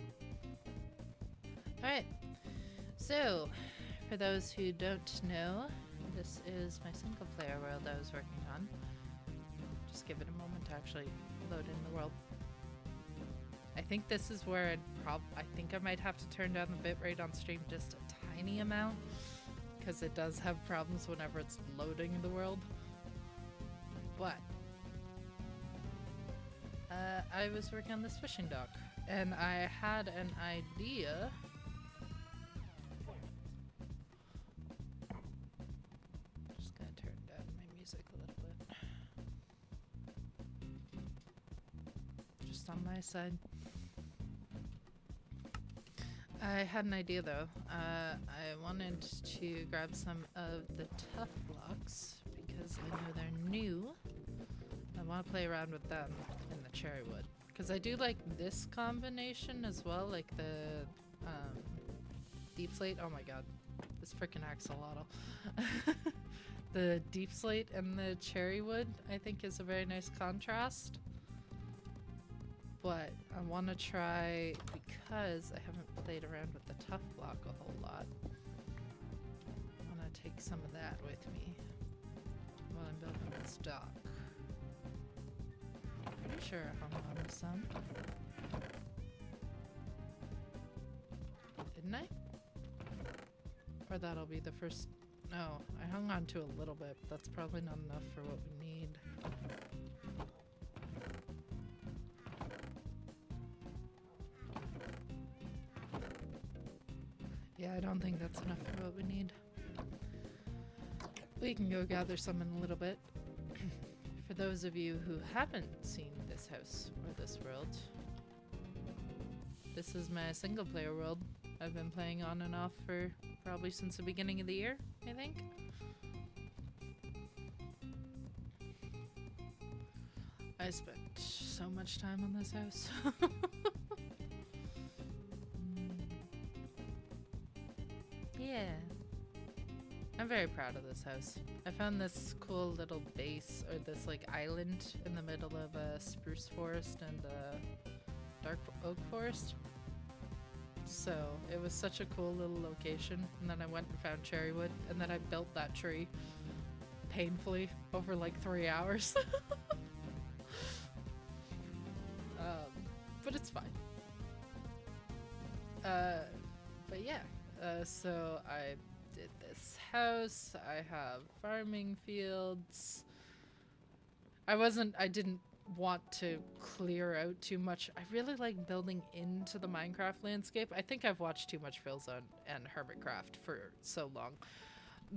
Alright, so for those who don't know, this is my single player world I was working on. Just give it a moment to actually load in the world. I think this is where I think I might have to turn down the bitrate on stream just a tiny amount, because it does have problems whenever it's loading the world. But I was working on this fishing dock, and I had an idea. Just gonna turn down my music a little bit. Just on my side. I had an idea though. I wanted to grab some of the tough blocks because I know they're new. I want to play around with them in the cherry wood. Because I do like this combination as well, like the deep slate. Oh my god, this freaking axolotl. The deep slate and the cherry wood I think is a very nice contrast. But I want to try, because I haven't played around with the tough block a whole lot, I want to take some of that with me while I'm building this dock. Pretty sure I hung on to some. Didn't I? Or that'll be the first... No, I hung on to a little bit, but that's probably not enough for what we need. Yeah, I don't think that's enough for what we need. We can go gather some in a little bit. For those of you who haven't seen this house or this world, this is my single player world. I've been playing on and off for probably since the beginning of the year, I think. I spent so much time on this house. Yeah. I'm very proud of this house. I found this cool little base, or this like island in the middle of a spruce forest and a dark oak forest. So it was such a cool little location. And then I went and found cherry wood, and then I built that tree painfully over like 3 hours. But it's fine. But yeah, so I did this house. I have farming fields. I didn't want to clear out too much. I really like building into the Minecraft landscape. I think I've watched too much Philzone and Hermitcraft for so long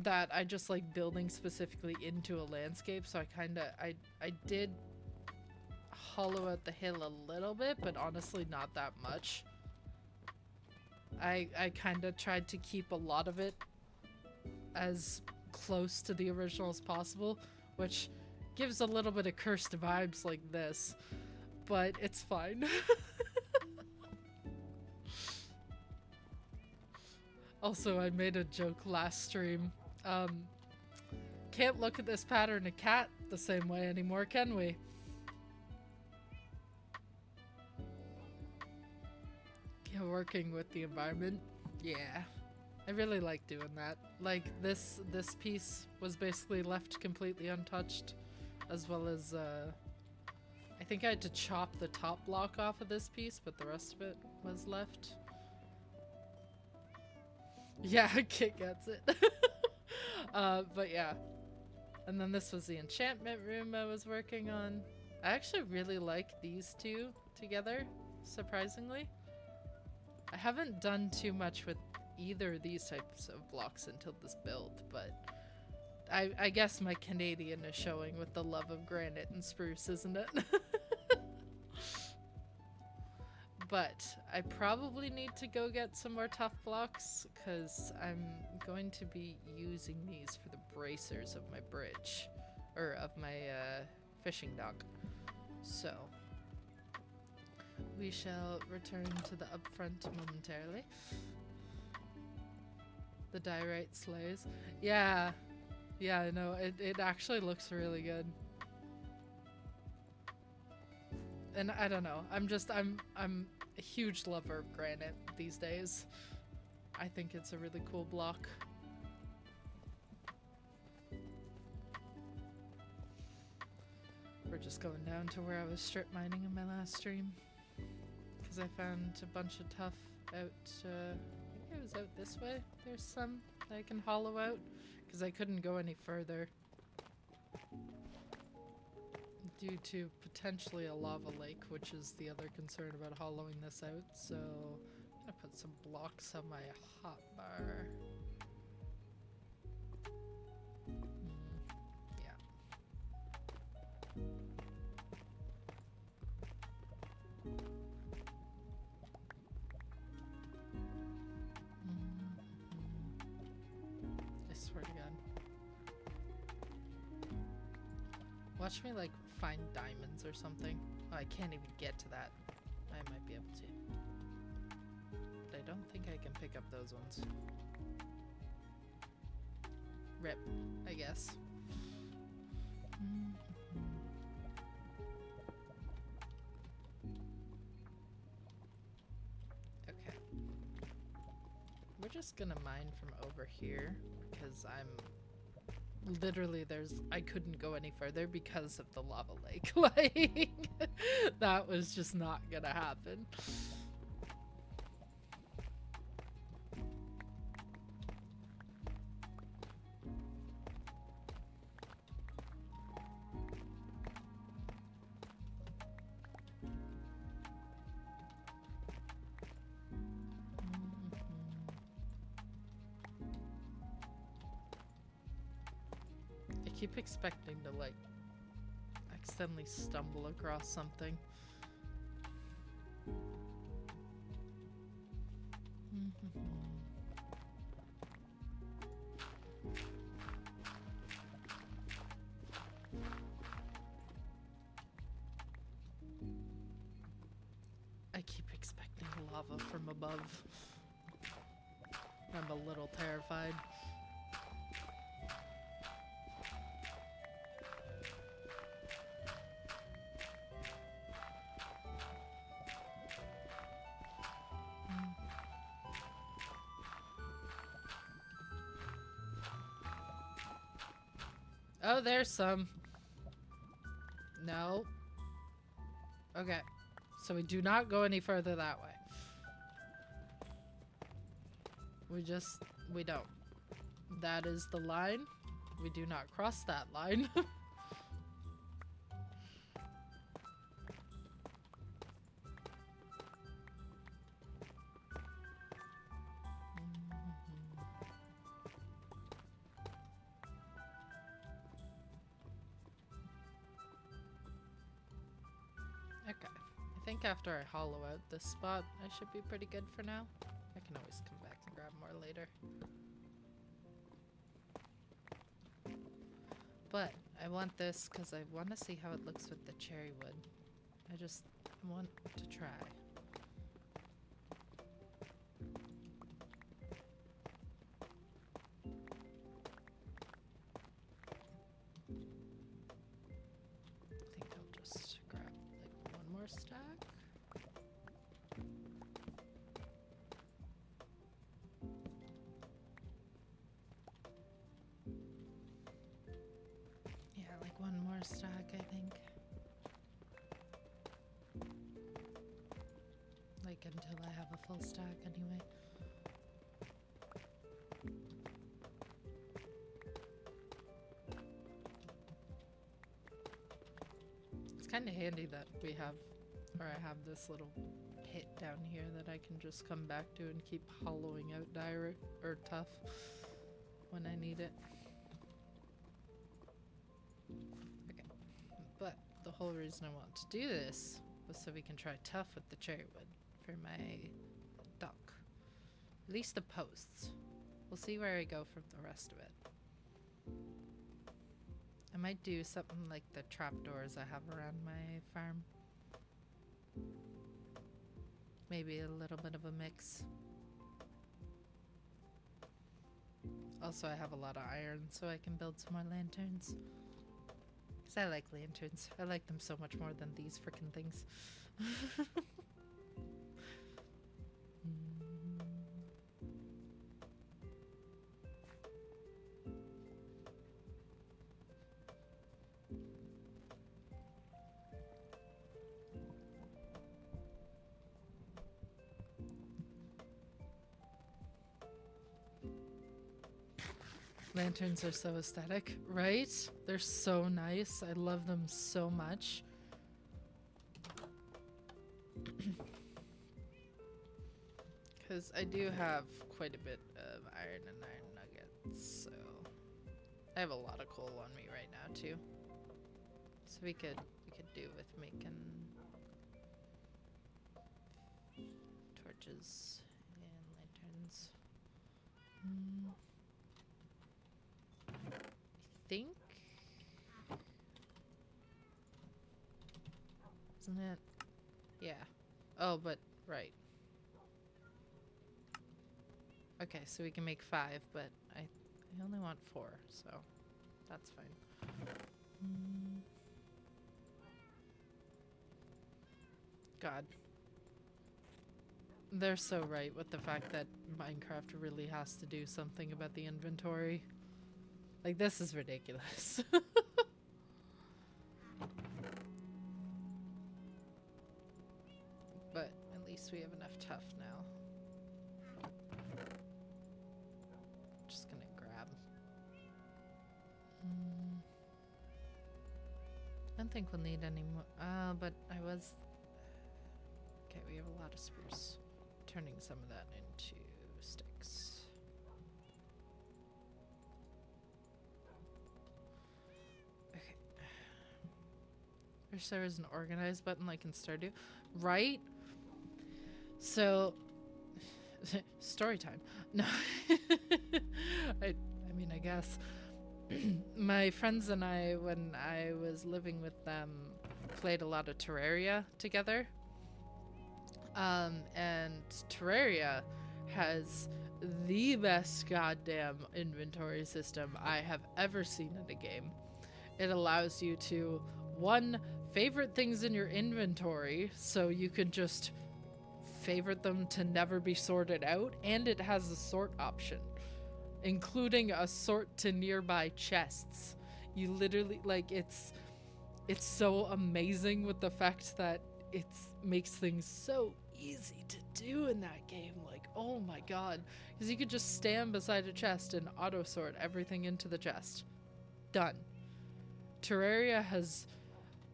that I just like building specifically into a landscape. So I did hollow out the hill a little bit, but honestly not that much. I kind of tried to keep a lot of it as close to the original as possible, which gives a little bit of cursed vibes like this, but it's fine. Also, I made a joke last stream. Can't look at this pattern of cat the same way anymore, can we? Yeah, working with the environment. Yeah. I really like doing that. Like this piece was basically left completely untouched, as well as I think I had to chop the top block off of this piece, but the rest of it was left. Yeah, Kit gets it. But yeah. And then this was the enchantment room I was working on. I actually really like these two together, surprisingly. I haven't done too much with either of these types of blocks until this build, but I guess my Canadian is showing with the love of granite and spruce, isn't it? But I probably need to go get some more tough blocks, because I'm going to be using these for the bracers of my bridge, or of my fishing dock. So we shall return to the upfront momentarily. The diorite slays. Yeah. Yeah, I know. It actually looks really good. And I don't know. I'm a huge lover of granite these days. I think it's a really cool block. We're just going down to where I was strip mining in my last stream, because I found a bunch of tough out, I think it was out this way. There's some that I can hollow out, because I couldn't go any further due to potentially a lava lake, which is the other concern about hollowing this out. So I'm gonna put some blocks on my hotbar. Yeah. I swear to God. Watch me like find diamonds or something. Oh, I can't even get to that. I might be able to. But I don't think I can pick up those ones. Rip, I guess. Okay. We're just gonna mine from over here, because I'm literally I couldn't go any further because of the lava lake. Like, that was just not gonna happen. I keep expecting to like accidentally stumble across something. I keep expecting lava from above. I'm a little terrified. Oh, there's some. No. Okay. So we do not go any further that way. We don't. That is the line. We do not cross that line. Okay. I think after I hollow out this spot, I should be pretty good for now. I can always come back and grab more later. But I want this because I want to see how it looks with the cherry wood. I just want to try. I think I'll just grab like one more stack. Yeah, like one more stack, I think. Like until I have a full stack anyway. It's kind of handy that we have, or I have this little pit down here that I can just come back to and keep hollowing out dire or tough when I need it. Okay, but the whole reason I want to do this was so we can try tough with the cherry wood for my dock. At least the posts. We'll see where I go from the rest of it. I might do something like the trapdoors I have around my farm. Maybe a little bit of a mix. Also, I have a lot of iron, so I can build some more lanterns. Because I like lanterns. I like them so much more than these frickin' things. Lanterns are so aesthetic, right? They're so nice. I love them so much. Because I do have quite a bit of iron and iron nuggets, so I have a lot of coal on me right now too. So we could do with making torches and lanterns. I think, isn't it? Yeah. Oh, but right. Okay, so we can make 5, but I only want 4, so that's fine. God. They're so right with the fact that Minecraft really has to do something about the inventory. Like, this is ridiculous. But at least we have enough tough now. Just gonna grab. I don't think we'll need any more. But I was... Okay, we have a lot of spruce. Turning some of that into sticks. Wish there was an organize button like in Stardew. Right? So, story time. No. I mean, I guess. My friends and I, when I was living with them, played a lot of Terraria together. And Terraria has the best goddamn inventory system I have ever seen in a game. It allows you to, one, favorite things in your inventory so you can just favorite them to never be sorted out, and it has a sort option, including a sort to nearby chests. You literally, like, it's so amazing with the fact that it makes things so easy to do in that game. Like, oh my god. Because you could just stand beside a chest and auto sort everything into the chest. Done. Terraria has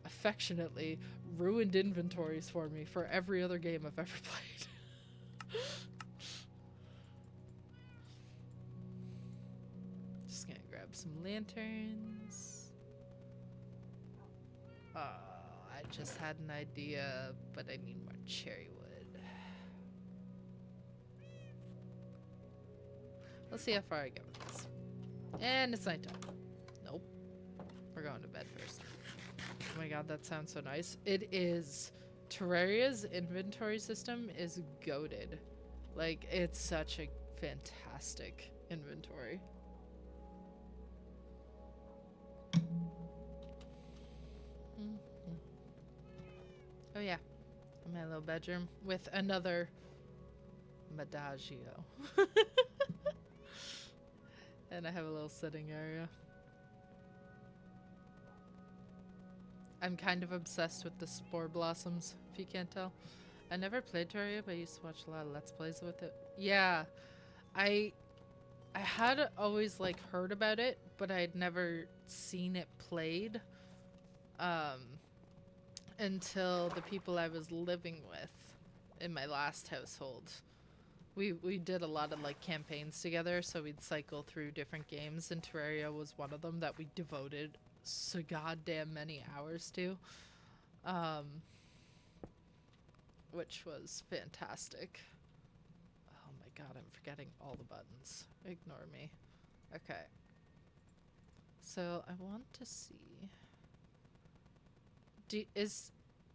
affectionately ruined inventories for me for every other game I've ever played. Just gonna grab some lanterns. Oh, I just had an idea, but I need more cherry wood. Let's see how far I get with this. And it's nighttime. Nope. We're going to bed first. Oh my god, that sounds so nice. It is. Terraria's inventory system is goated. Like, it's such a fantastic inventory. Oh yeah, in my little bedroom with another Medagio. And I have a little sitting area. I'm kind of obsessed with the spore blossoms, if you can't tell. I never played Terraria, but I used to watch a lot of Let's Plays with it. Yeah, I had always like heard about it, but I had never seen it played. Until the people I was living with in my last household. We did a lot of like campaigns together, so we'd cycle through different games, and Terraria was one of them that we devoted so goddamn many hours to. Which was fantastic. Oh my god, I'm forgetting all the buttons. Ignore me. Okay. So I want to see.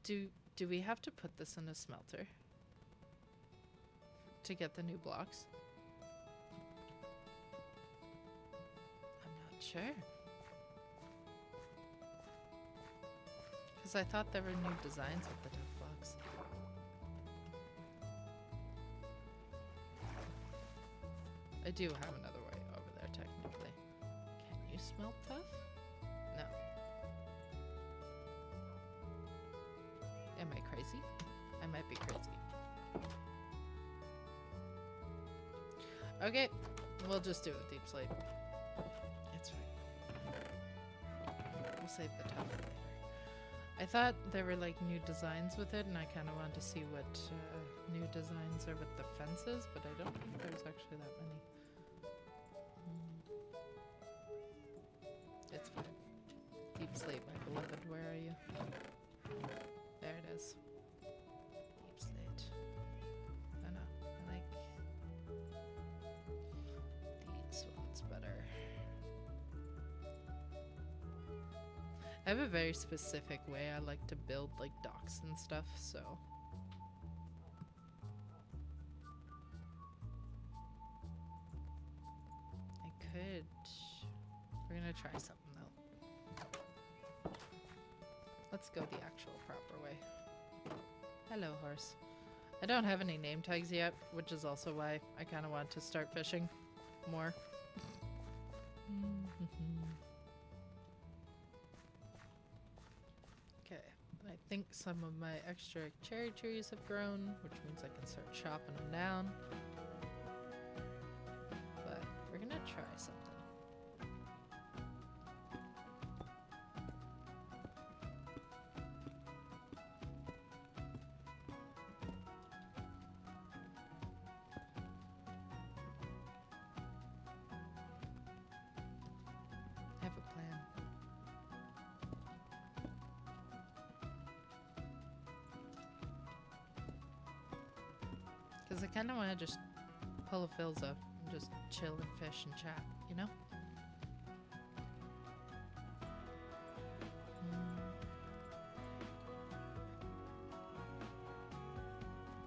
Do we have to put this in a smelter to get the new blocks? I'm not sure. Because I thought there were new designs with the tough blocks. I do have another way over there technically. Can you smelt tough? No. Am I crazy? I might be crazy. Okay, we'll just do it with deep sleep. It's fine. We'll save the tough for later. I thought there were like new designs with it, and I kind of wanted to see what new designs are with the fences, but I don't think there's actually that many. It's fine. Deep sleep, my beloved. Where are you? There it is. Deep slate. Oh no, I like these ones better. I have a very specific way I like to build like docks and stuff, so. I could. We're gonna try something though. Let's go the actual proper way. Hello, horse. I don't have any name tags yet, which is also why I kind of want to start fishing more. Okay, I think some of my extra cherry trees have grown, which means I can start chopping them down. But we're gonna try something. I have a plan. Because I kind of want to just pull a Philza and just chill and fish and chat, you know?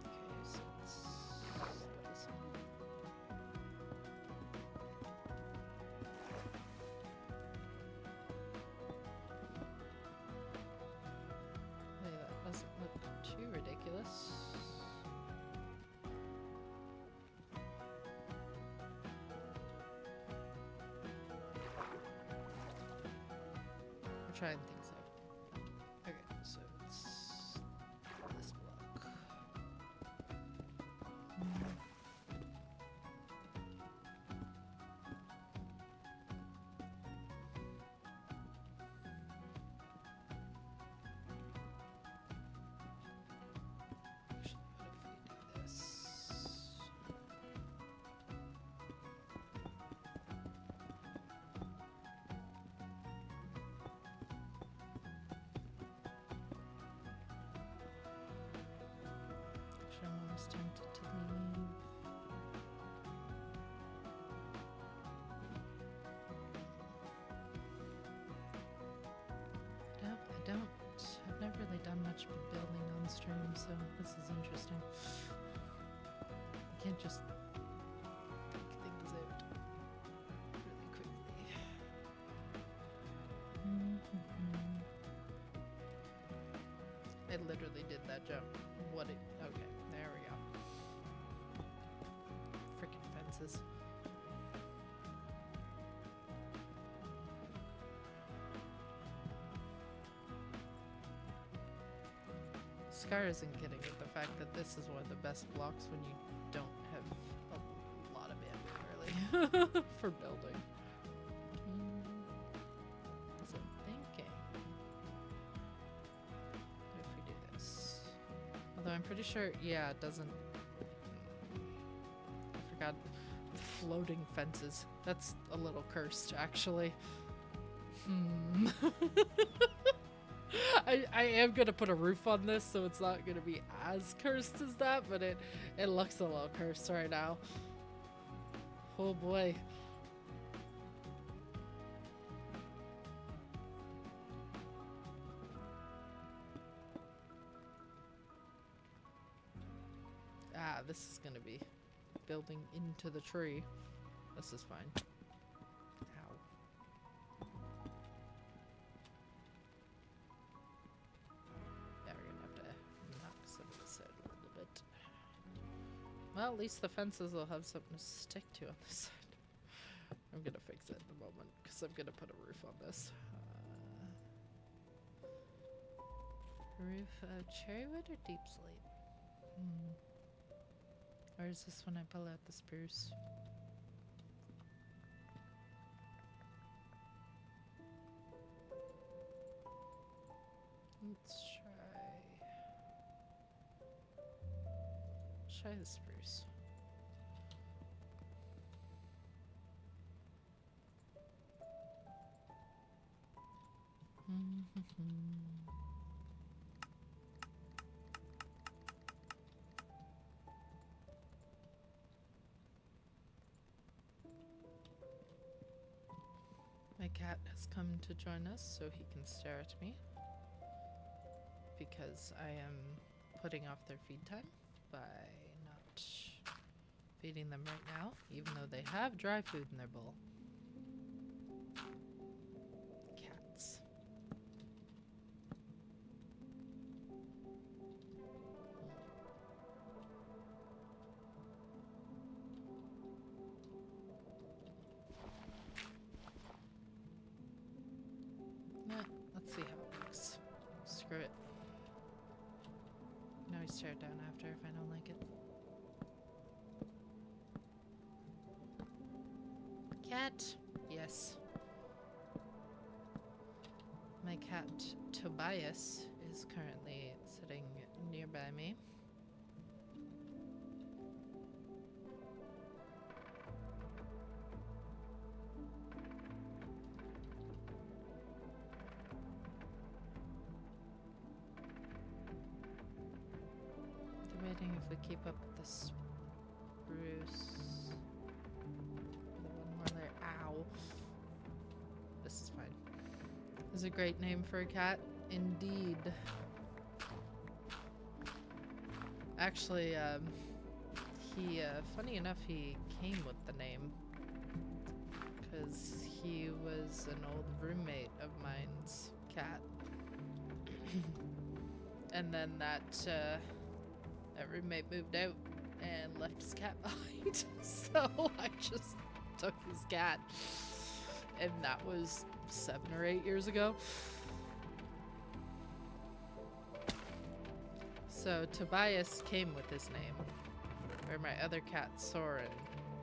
Okay, so it's this one. Hey, that doesn't look too ridiculous. try and think so. Okay, so it's this block. Actually, what if we do this? Actually, I'm almost tempted to leave. I don't. I've never really done much building on stream, so this is interesting. I can't just think things out really quickly. I literally did that jump. What it? Okay, there we go. Freaking fences. Scar isn't kidding with the fact that this is one of the best blocks when you don't have a lot of bamboo early for building. So I'm thinking if we do this. Although I'm pretty sure, yeah, it doesn't. I forgot floating fences. That's a little cursed, actually. I am gonna put a roof on this, so it's not gonna be as cursed as that, but it looks a little cursed right now. Oh boy. Ah, this is gonna be building into the tree. This is fine. Well, at least the fences will have something to stick to on this side. I'm gonna fix it in a moment, because I'm gonna put a roof on this. Roof of cherry wood or deep slate? Or is this when I pull out the spruce? Let's try the spruce. My cat has come to join us so he can stare at me because I am putting off their feed time by not feeding them right now, even though they have dry food in their bowl. Cats. Let's see how it works. Screw it. I can always tear it down after if I don't like it. Cat. Yes. My cat Tobias is currently sitting nearby me. Debating if we keep up with the spruce. Ow. This is fine. This is a great name for a cat. Indeed. Actually, funny enough, he came with the name. Because he was an old roommate of mine's cat. And then that roommate moved out and left his cat behind. So I just took his cat, and that was 7 or 8 years ago. So Tobias came with his name, where my other cat Soren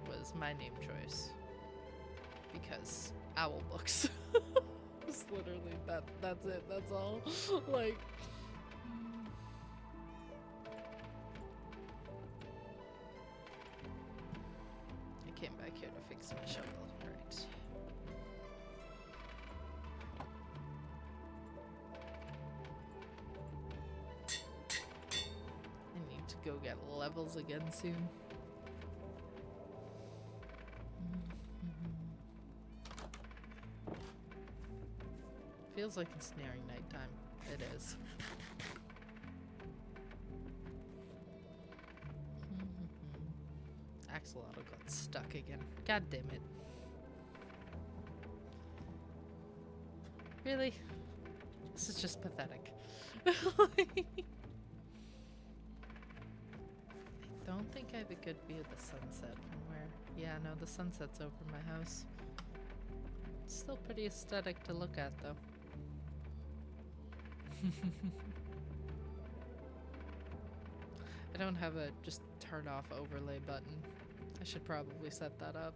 was my name choice. Because owl books. It's literally that's it, that's all. Like I came back here to fix my shovel, right. I need to go get levels again soon. Feels like it's nearing nighttime. It is. Axolotl got stuck again. God damn it. Really? This is just pathetic. I don't think I have a good view of the sunset from where... Yeah, no, the sunset's over my house. It's still pretty aesthetic to look at, though. I don't have a just turn off overlay button. I should probably set that up.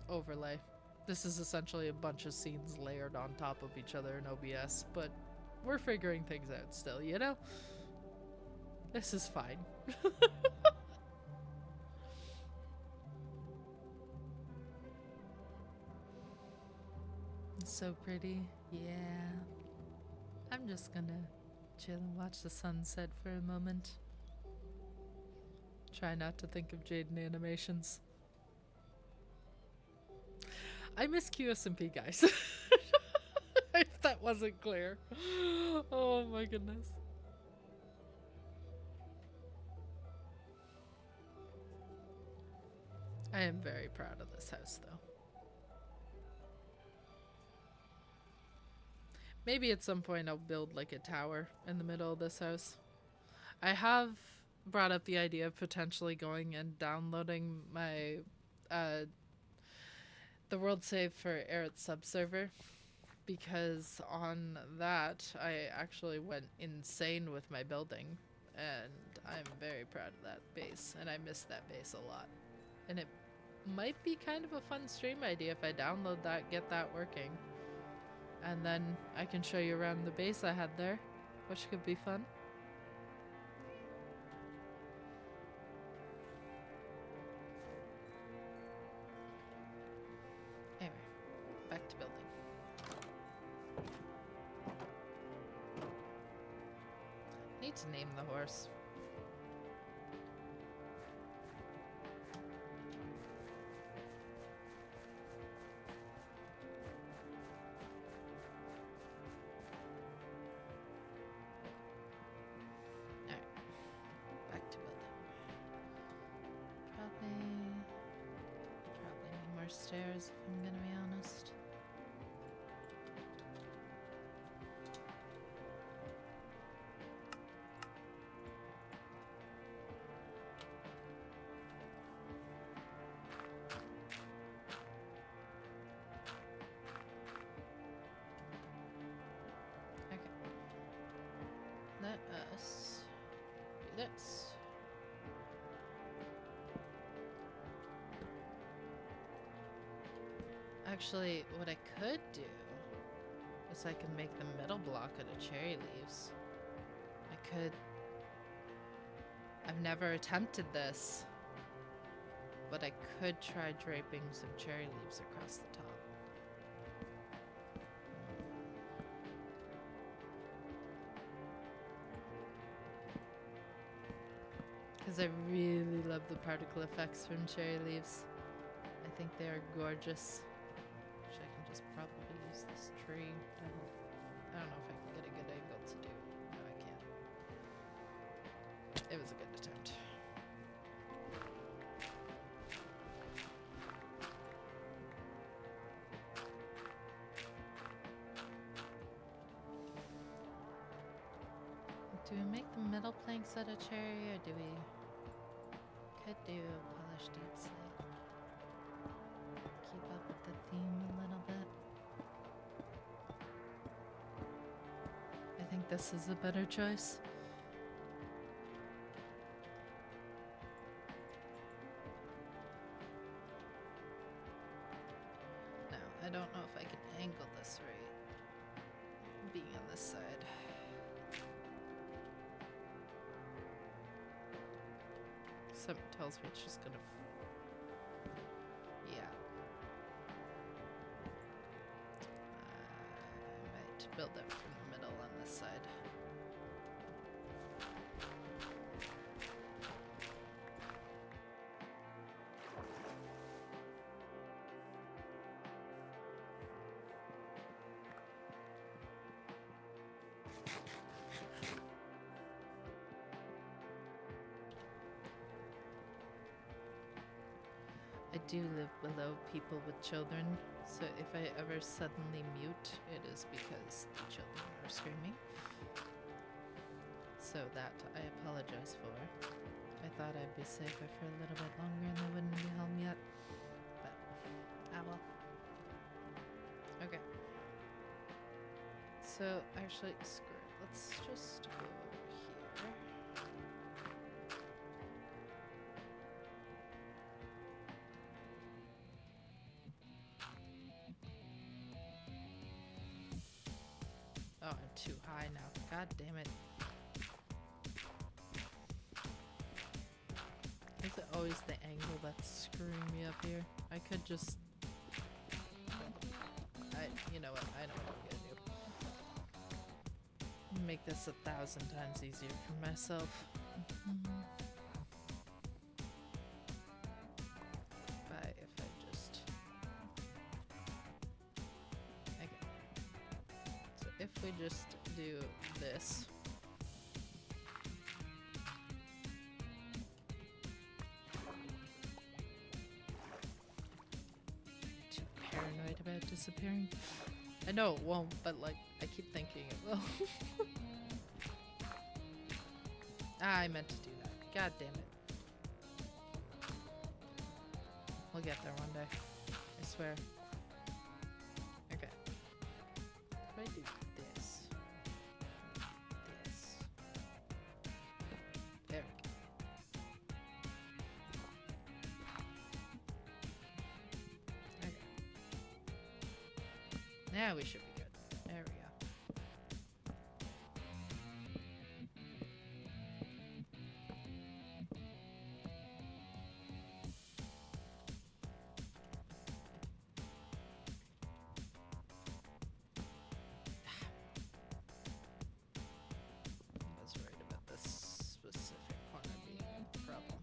Overlay. This is essentially a bunch of scenes layered on top of each other in OBS, but we're figuring things out still, you know? This is fine. It's so pretty. Yeah. I'm just gonna chill and watch the sunset for a moment. Try not to think of Jaden animations. I miss QSMP, guys. If that wasn't clear. Oh my goodness. I am very proud of this house, though. Maybe at some point I'll build like a tower in the middle of this house. I have brought up the idea of potentially going and downloading my the world save for Eric's subserver, because on that I actually went insane with my building, and I'm very proud of that base, and I miss that base a lot. And it might be kind of a fun stream idea if I download that, get that working. And then I can show you around the base I had there, which could be fun. Anyway, back to building. Need to name the horse. Stairs, if I'm gonna be honest. Okay. Let us do this. Actually, what I could do is I can make the middle block out of cherry leaves. I've never attempted this, but I could try draping some cherry leaves across the top. Because I really love the particle effects from cherry leaves. I think they are gorgeous. Just probably use this tree to help. I don't know if I can get a good angle to do. No, I can't. It was a good attempt. Do we make the middle planks out of cherry, or do we could do polished deep slate? Keep up with the theme a little bit. I think this is a better choice. I don't know if I can angle this right. Being on this side. Something tells me it's just gonna. Yeah. I might build it from the middle on this side. I do live below people with children, so if I ever suddenly mute, it is because the children are screaming. So that I apologize for. I thought I'd be safer for a little bit longer and they wouldn't be home yet. But, well. Okay. So, actually, screw it. Let's just go over here. Oh, I'm too high now. God damn it. Is it always the angle that's screwing me up here? I could just... you know what? I know what I'm gonna do. Make this 1,000 times easier for myself. But if I just... Okay. So if we just do this... Paranoid about disappearing. I know it won't, but like, I keep thinking it will. I meant to do that. God damn it. We'll get there one day. I swear. Okay. If I do this. This. There we go. Now we should be good. There we go. I was worried about this specific corner being a problem.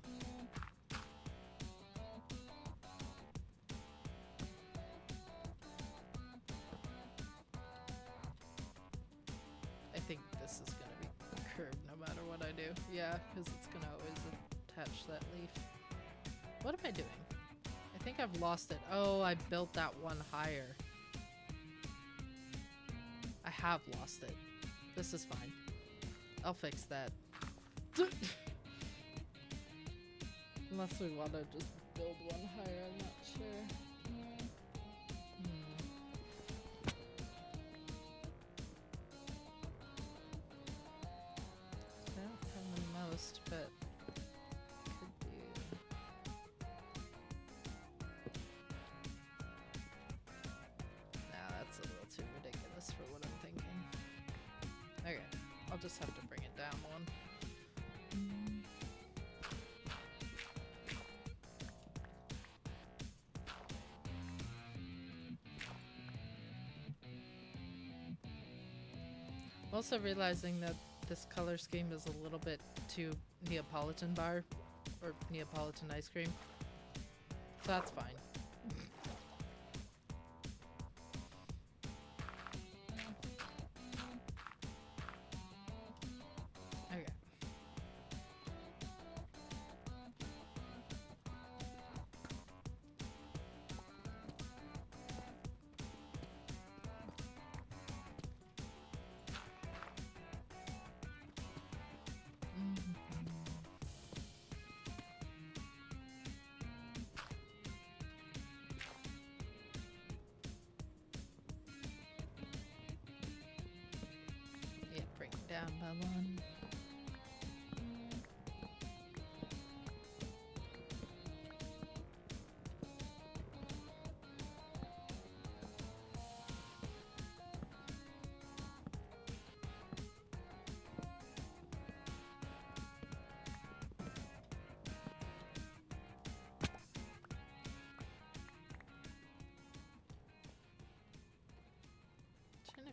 I think this is gonna be curved no matter what I do. Yeah, because it's gonna always attach that leaf. What am I doing? I think I've lost it. Oh, I built that one higher. I have lost it. This is fine. I'll fix that. Unless we want to just build one higher, I'm not sure. But could do. Nah, that's a little too ridiculous for what I'm thinking. Okay, I'll just have to bring it down one. Also realizing that this color scheme is a little bit too Neapolitan bar or Neapolitan ice cream, so that's fine. Okay. Yeah, bring it down by one.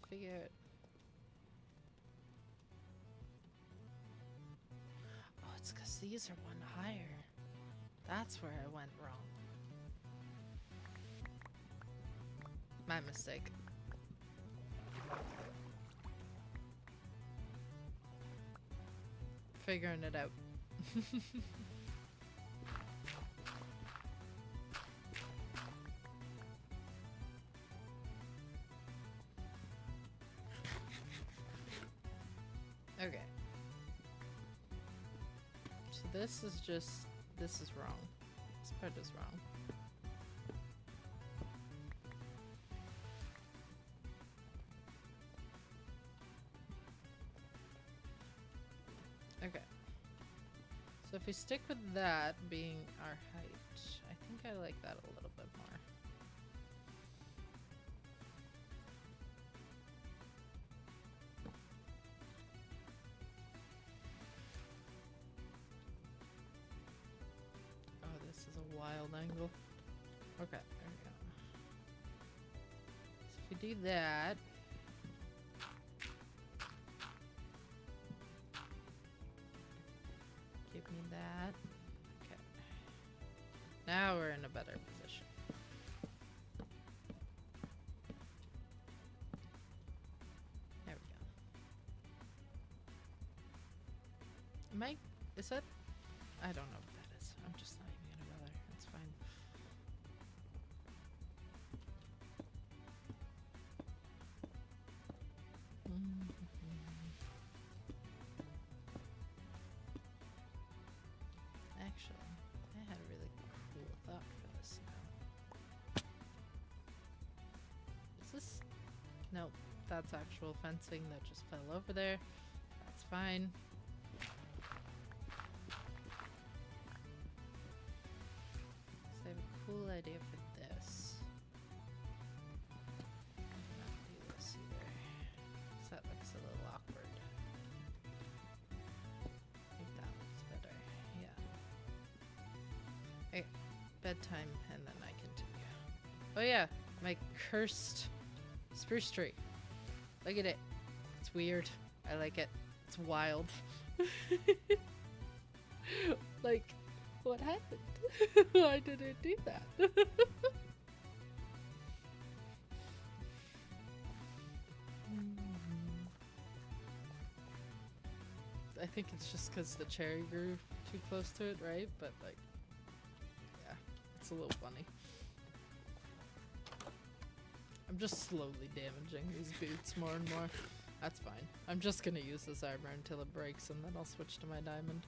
figure out. Oh, it's because these are one higher. That's where I went wrong. My mistake. Figuring it out. Okay. So this is wrong. This part is wrong. Okay. So if we stick with that being our height, I think I like that a little bit more. Oh, this is a wild angle. Okay, there we go. So if we do that, give me that. Okay. Now we're in a better position. There we go. Is that? I don't know what that is. I'm just not even gonna bother. It's fine. Actually, I had a really cool thought for this now. Is this? Nope, that's actual fencing that just fell over there. That's fine. So I have a cool idea for this. Not do this either. 'Cause that looks a little awkward. I think that looks better. Yeah. Okay, bedtime, and then I continue. Oh yeah, my cursed spruce tree. Look at it. It's weird. I like it. It's wild. Like, what happened? Why did it do that? I think it's just because the cherry grew too close to it, right? But like, yeah, it's a little funny. I'm just slowly damaging these boots more and more. That's fine. I'm just gonna use this armor until it breaks, and then I'll switch to my diamond.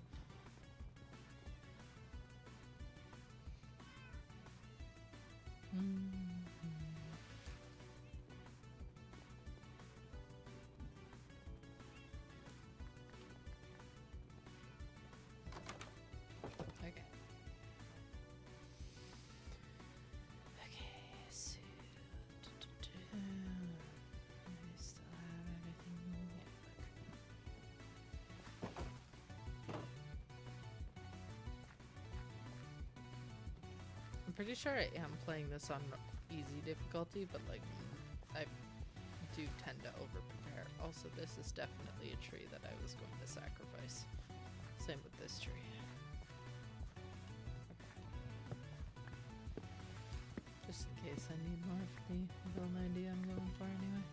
Okay. Okay, so I still have everything. I'm pretty sure I am playing this on easy difficulty, but like I do tend to over prepare. Also, this is definitely a tree that I was going to sacrifice. Same with this tree. Just in case I need more for the build idea I'm going for anyway.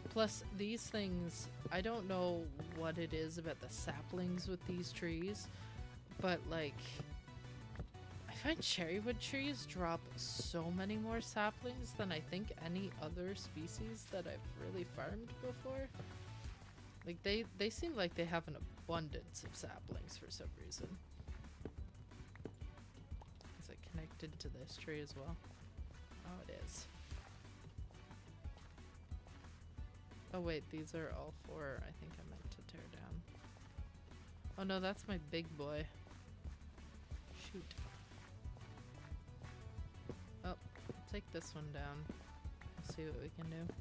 Plus, these things, I don't know what it is about the saplings with these trees, but like, I find cherrywood trees drop so many more saplings than I think any other species that I've really farmed before. Like, they seem like they have an abundance of saplings for some reason. Is it connected to this tree as well? Oh, it is. Oh wait, these are all four I think I meant to tear down. Oh no, that's my big boy. Shoot. Oh, take this one down. Let's see what we can do.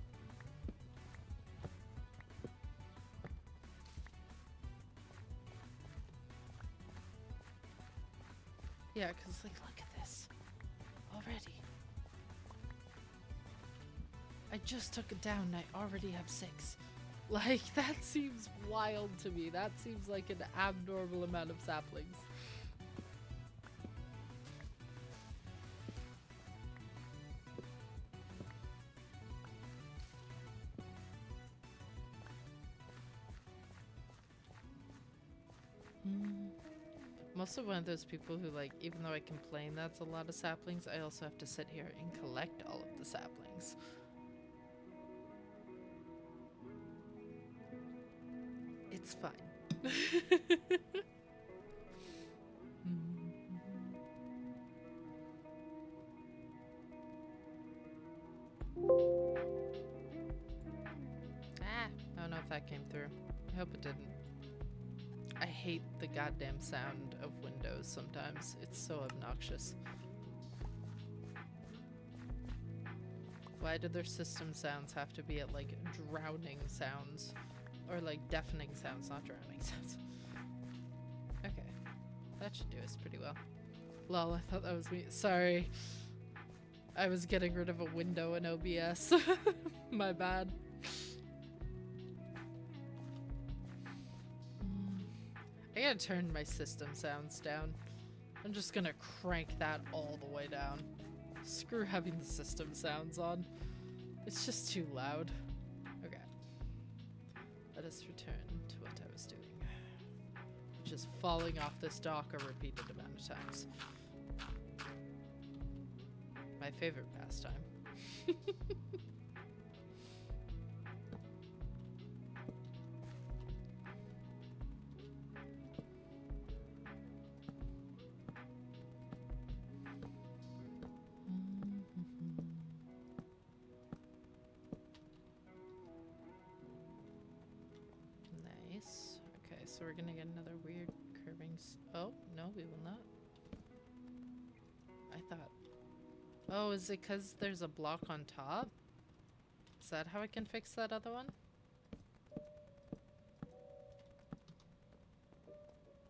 Yeah, because like, look at this. Already. I just took it down and I already have 6. Like, that seems wild to me. That seems like an abnormal amount of saplings. I'm also one of those people who, like, even though I complain that's a lot of saplings, I also have to sit here and collect all of the saplings. It's fine. Ah, I don't know if that came through. I hope it didn't. I hate the goddamn sound of windows sometimes. It's so obnoxious. Why do their system sounds have to be at, like, drowning sounds? Or, like, deafening sounds, not drowning sounds. Okay. That should do us pretty well. Lol, I thought that was me. Sorry. I was getting rid of a window in OBS. My bad. I gotta turn my system sounds down. I'm just gonna crank that all the way down. Screw having the system sounds on. It's just too loud. Okay. Let us return to what I was doing. Which is falling off this dock a repeated amount of times. My favorite pastime. Nice. Okay, so we're gonna get another weird curving. Oh, no, we will not. I thought. Oh, is it because there's a block on top? Is that how I can fix that other one?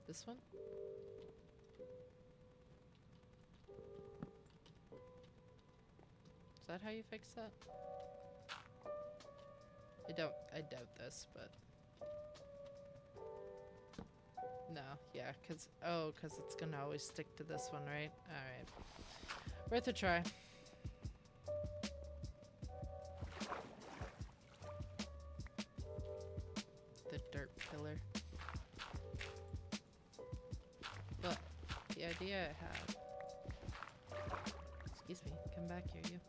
This one? Is that how you fix that? I doubt this, but... No, yeah, cause it's gonna always stick to this one, right? Alright. Worth a try. The dirt pillar. But the idea I had... Excuse me, come back here, you.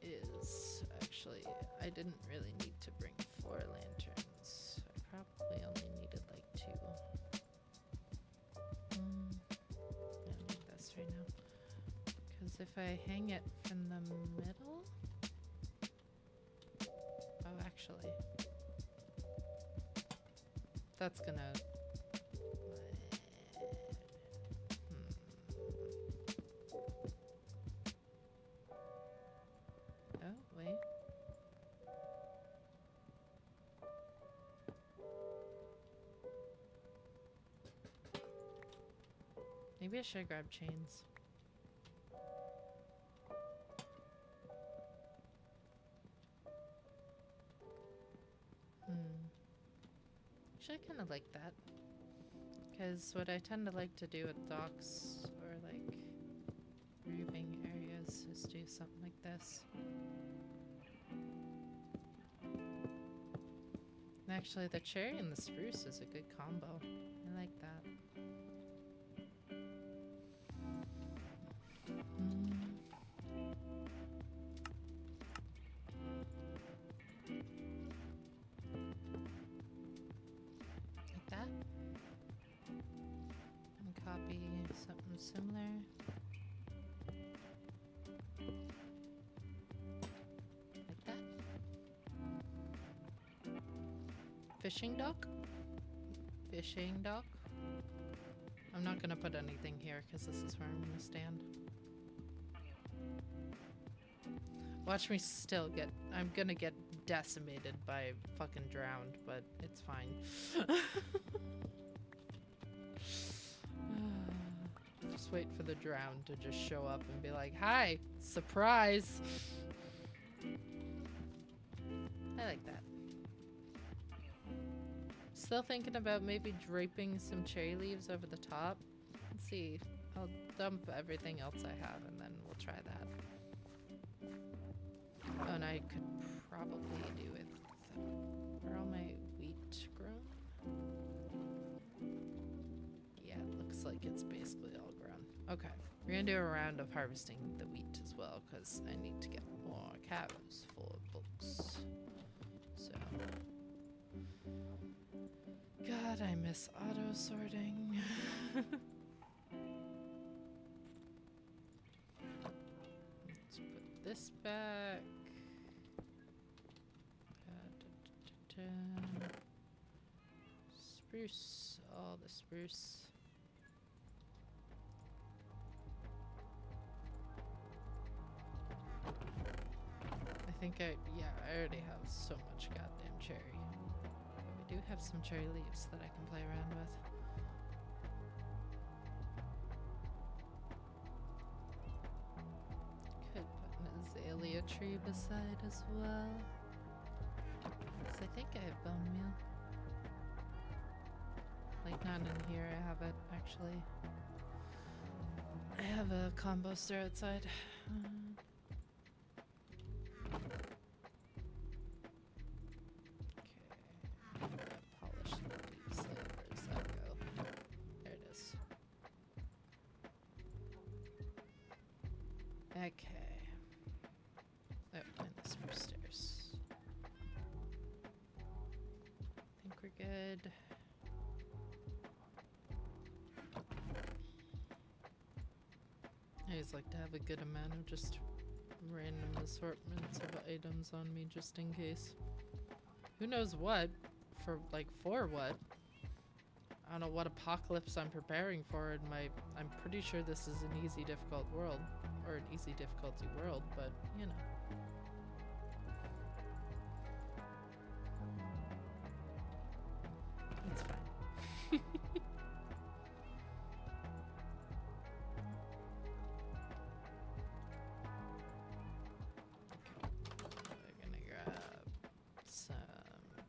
Is actually, I didn't really need to bring 4 lanterns. I probably only needed like 2. I don't need this right now. Because if I hang it from the middle... Oh, actually. That's gonna... Oh, wait. Maybe I should grab chains. Actually, I kind of like that. Because what I tend to like to do with docks or like reaping areas is do something like this. And actually, the cherry and the spruce is a good combo. I like that. Like that. And copy something similar. Like that. Fishing dock? Fishing dock? I'm not gonna put anything here because this is where I'm gonna stand. Watch me still get... I'm gonna get decimated by fucking drowned, but it's fine. Just just wait for the drown to just show up and be like, hi, surprise. I like that. Still thinking about maybe draping some cherry leaves over the top. Let's see. I'll dump everything else I have and then we'll try that. Oh, and I could probably do it. Are all my wheat grown? Yeah, it looks like it's basically all grown. Okay, we're gonna do a round of harvesting the wheat as well because I need to get more cows full of books. So, God, I miss auto sorting. Let's put this back. Spruce, all the spruce. I think I already have so much goddamn cherry. But we do have some cherry leaves that I can play around with. Could put an azalea tree beside as well. I think I have bone meal. Like, not in here, I have it, actually. I have a composter outside. Okay. Polish the deep slate. Where does that go? There it is. Okay. Oh, and the spruce stairs. We're good. I always like to have a good amount of just random assortments of items on me just in case. Who knows what? For what? I don't know what apocalypse I'm preparing for in my... I'm pretty sure this is an easy difficult world. Or an easy difficulty world, but you know. It's fine. Okay. We're gonna grab some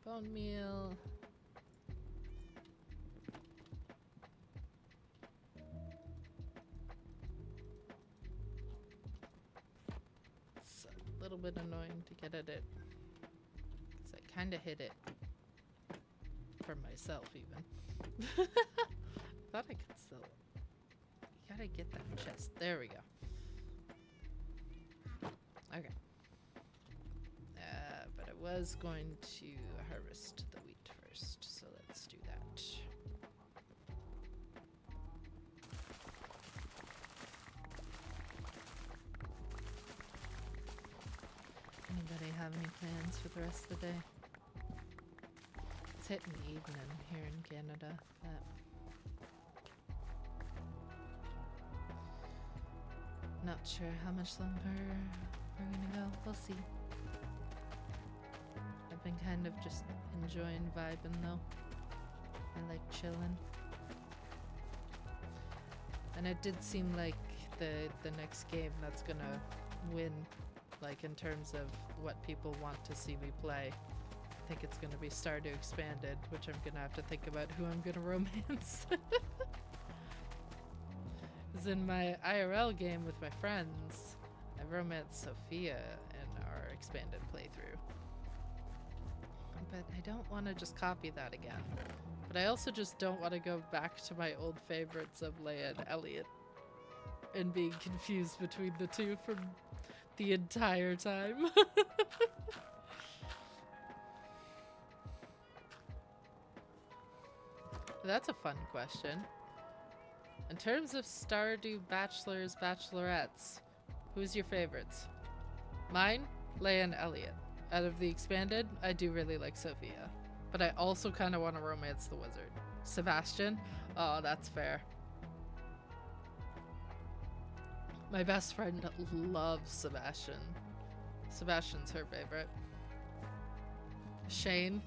bone meal. It's a little bit annoying to get at it. Because I kind of hit it. For myself, even. Thought I could still. You gotta get that chest. There we go. Okay. But I was going to harvest the wheat first, so let's do that. Anybody have any plans for the rest of the day? It's hitting evening here in Canada. Not sure how much longer we're gonna go. We'll see. I've been kind of just enjoying vibing though. I like chilling. And it did seem like the next game that's gonna win, like in terms of what people want to see me play. I think it's gonna be Stardew Expanded, which I'm gonna have to think about who I'm gonna romance. Because in my IRL game with my friends, I romanced Sophia in our expanded playthrough. But I don't want to just copy that again. But I also just don't want to go back to my old favorites of Leia and Elliot and being confused between the two for the entire time. That's a fun question. In terms of Stardew Bachelors, Bachelorettes, who's your favorites? Mine, Leia and Elliot. Out of the expanded, I do really like Sophia. But I also kind of want to romance the wizard. Sebastian? Oh, that's fair. My best friend loves Sebastian. Sebastian's her favorite. Shane?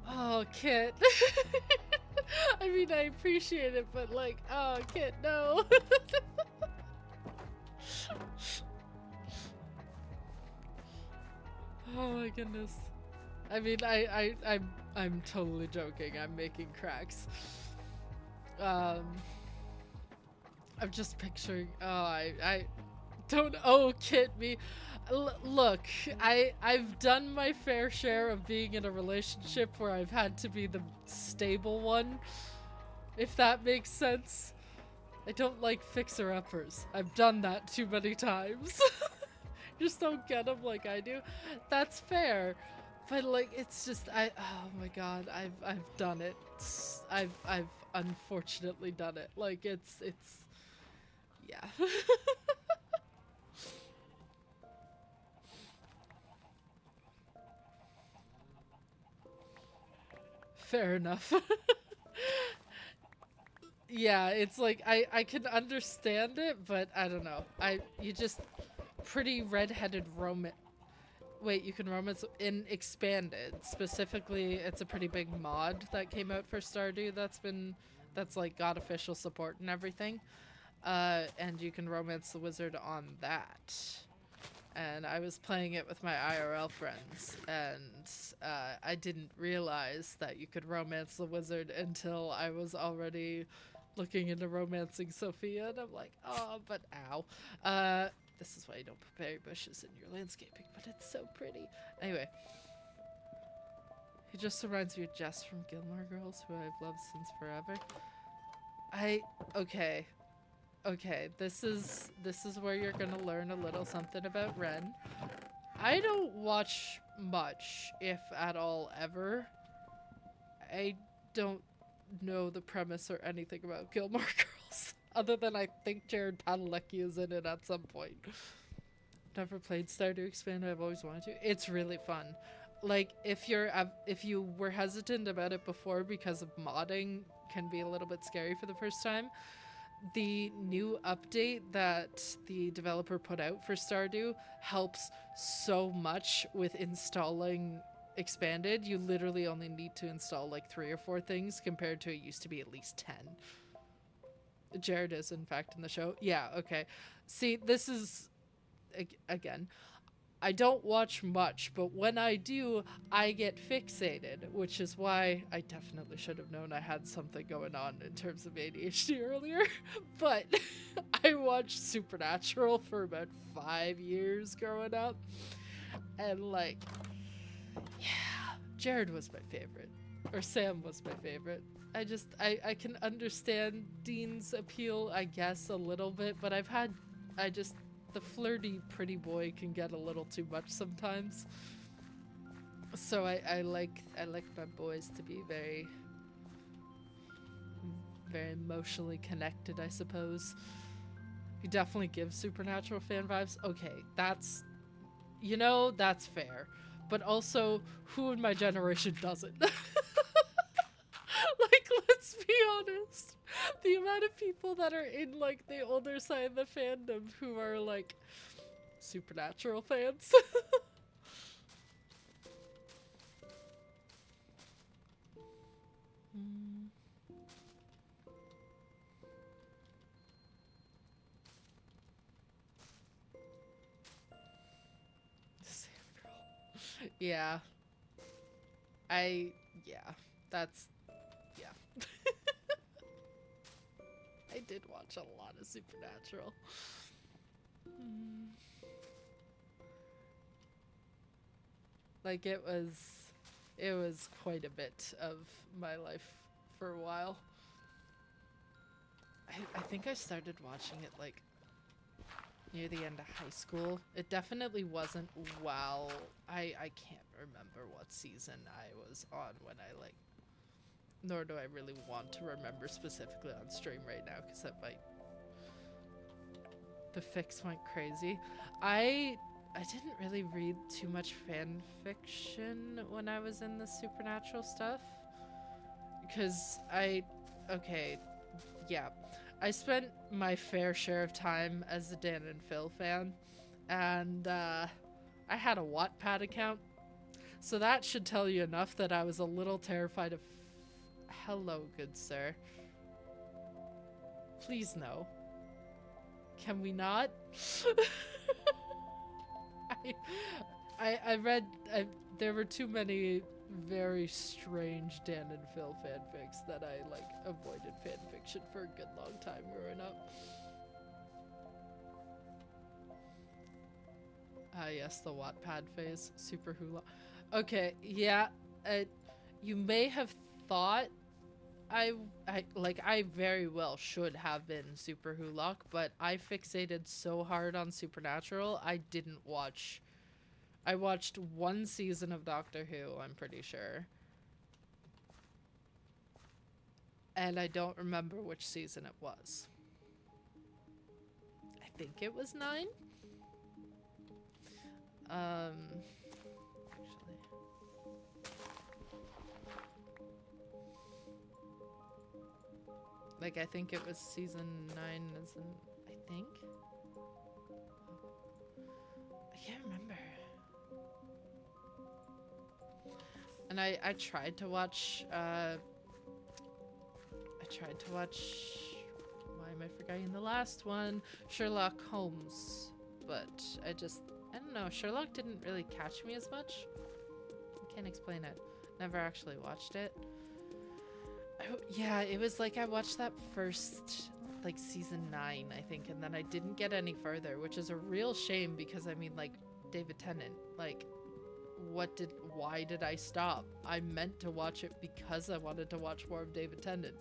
Oh, Kit. I mean, I appreciate it, but like, oh, Kit, no. Oh my goodness. I mean, I'm totally joking. I'm making cracks. I'm just picturing. Oh, I don't. Oh, Kit, me. Look, I've done my fair share of being in a relationship where I've had to be the stable one, if that makes sense. I don't like fixer-uppers. I've done that too many times. Just don't get them like I do. That's fair. But like it's just oh my god, I've done it. I've unfortunately done it. Like it's yeah. Fair enough. Yeah, it's like I can understand it, but I don't know. You just pretty redheaded romance. Wait, you can romance in expanded. Specifically, it's a pretty big mod that came out for Stardew that's like got official support and everything. And you can romance the wizard on that. And I was playing it with my IRL friends, and I didn't realize that you could romance the wizard until I was already looking into romancing Sophia, and I'm like, oh, but ow. This is why you don't put berry bushes in your landscaping, but it's so pretty. Anyway. He just reminds me of Jess from Gilmore Girls, who I've loved since forever. Okay. Okay, this is where you're gonna learn a little something about Ren. I don't watch much, if at all, ever. I don't know the premise or anything about Gilmore Girls, other than I think Jared Padalecki is in it at some point. Never played Stardew Expand. I've always wanted to. It's really fun. Like if you were hesitant about it before because of modding can be a little bit scary for the first time, the new update that the developer put out for Stardew helps so much with installing Expanded. You literally only need to install like 3 or 4 things compared to it used to be at least 10. Jared is in fact in the show. Yeah, okay. See, this is again, I don't watch much, but when I do, I get fixated, which is why I definitely should have known I had something going on in terms of ADHD earlier. But I watched Supernatural for about 5 years growing up. And like, yeah, Jared was my favorite. Or Sam was my favorite. I can understand Dean's appeal, I guess, a little bit, but the flirty pretty boy can get a little too much sometimes. So I like my boys to be very, very emotionally connected, I suppose. You definitely give Supernatural fan vibes. Okay, that's fair. But also, who in my generation doesn't? Like, let's be honest. The amount of people that are in, like, the older side of the fandom who are, like, Supernatural fans. Sam girl. Yeah. That's, yeah. I did watch a lot of Supernatural. Like it was quite a bit of my life for a while. I think I started watching it like near the end of high school. It definitely wasn't while I can't remember what season I was on when I like, nor do I really want to remember specifically on stream right now because that might, the fix went crazy. I didn't really read too much fan fiction when I was in the Supernatural stuff because I spent my fair share of time as a Dan and Phil fan, and I had a Wattpad account, so that should tell you enough that I was a little terrified of Hello, good sir. Please no. Can we not? I read there were too many very strange Dan and Phil fanfics that I like avoided fanfiction for a good long time growing up. Ah yes, the Wattpad phase, super hula. Okay, yeah, you may have thought I very well should have been Super Hulock, but I fixated so hard on Supernatural, I didn't watch. I watched one season of Doctor Who, I'm pretty sure. And I don't remember which season it was. I think it was 9? Actually. Like, I think it was season 9 as in, I think? I can't remember. And I tried to watch, why am I forgetting the last one? Sherlock Holmes. But I don't know, Sherlock didn't really catch me as much. I can't explain it. Never actually watched it. Yeah, it was like I watched that first, like, season 9, I think, and then I didn't get any further, which is a real shame because, I mean, like, David Tennant, like, why did I stop? I meant to watch it because I wanted to watch more of David Tennant.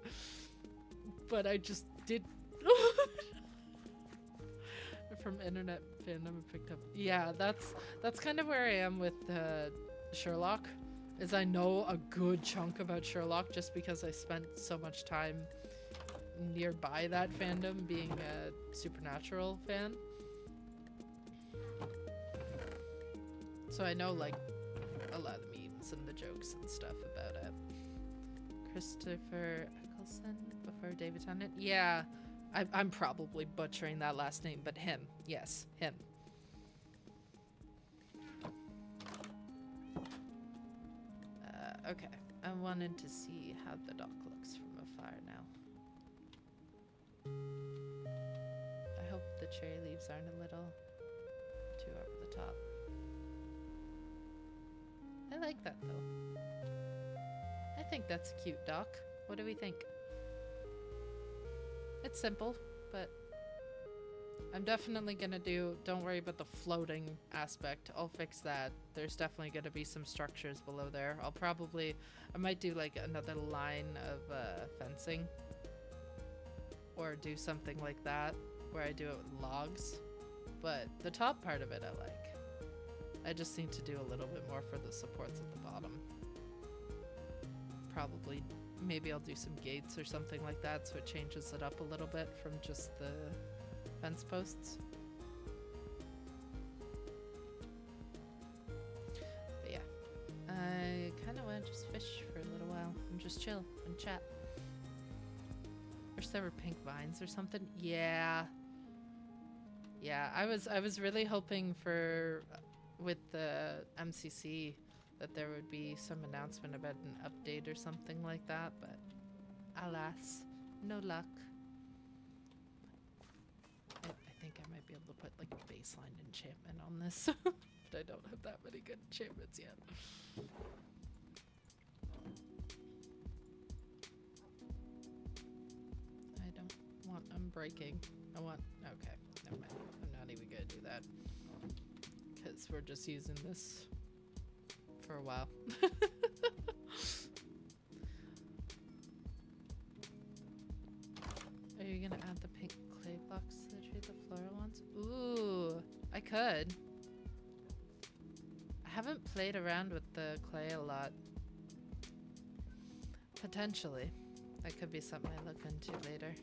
But I just did. From internet fandom I picked up. Yeah, that's kind of where I am with Sherlock. Is I know a good chunk about Sherlock just because I spent so much time nearby that fandom being a Supernatural fan. So I know, like, a lot of the memes and the jokes and stuff about it. Christopher Eccleston before David Tennant? Yeah, I'm probably butchering that last name, but him. Yes, him. Okay, I'm wanting to see how the dock looks from afar now. I hope the cherry leaves aren't a little too over the top. I like that though. I think that's a cute dock. What do we think? It's simple, but I'm definitely gonna don't worry about the floating aspect. I'll fix that. There's definitely gonna be some structures below there. I might do like another line of fencing. Or do something like that, where I do it with logs. But the top part of it I like. I just need to do a little bit more for the supports at the bottom. Probably, maybe I'll do some gates or something like that so it changes it up a little bit from just the fence posts. But yeah, I kind of want to just fish for a little while and just chill and chat. Wish there were pink vines or something. Yeah, I was really hoping for with the MCC that there would be some announcement about an update or something like that, but alas, no luck. I think I might be able to put like a baseline enchantment on this, but I don't have that many good enchantments yet. I don't want unbreaking. Okay, never mind. I'm not even gonna do that because we're just using this for a while. Are you gonna add the pink clay blocks to the tree, the floral ones? Ooh, I could. I haven't played around with the clay a lot. Potentially. That could be something I look into later.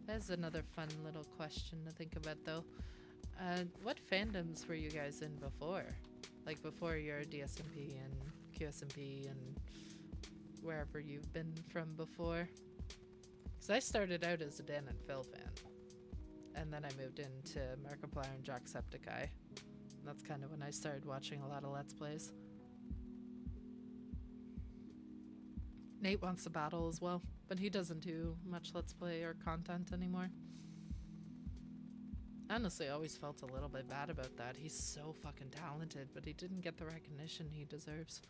That's another fun little question to think about, though. What fandoms were you guys in before? Like before your DSMP and QSMP and wherever you've been from before? Because I started out as a Dan and Phil fan. And then I moved into Markiplier and Jacksepticeye. That's kind of when I started watching a lot of Let's Plays. Nate wants to battle as well, but he doesn't do much Let's Play or content anymore. Honestly, I always felt a little bit bad about that. He's so fucking talented, but he didn't get the recognition he deserves.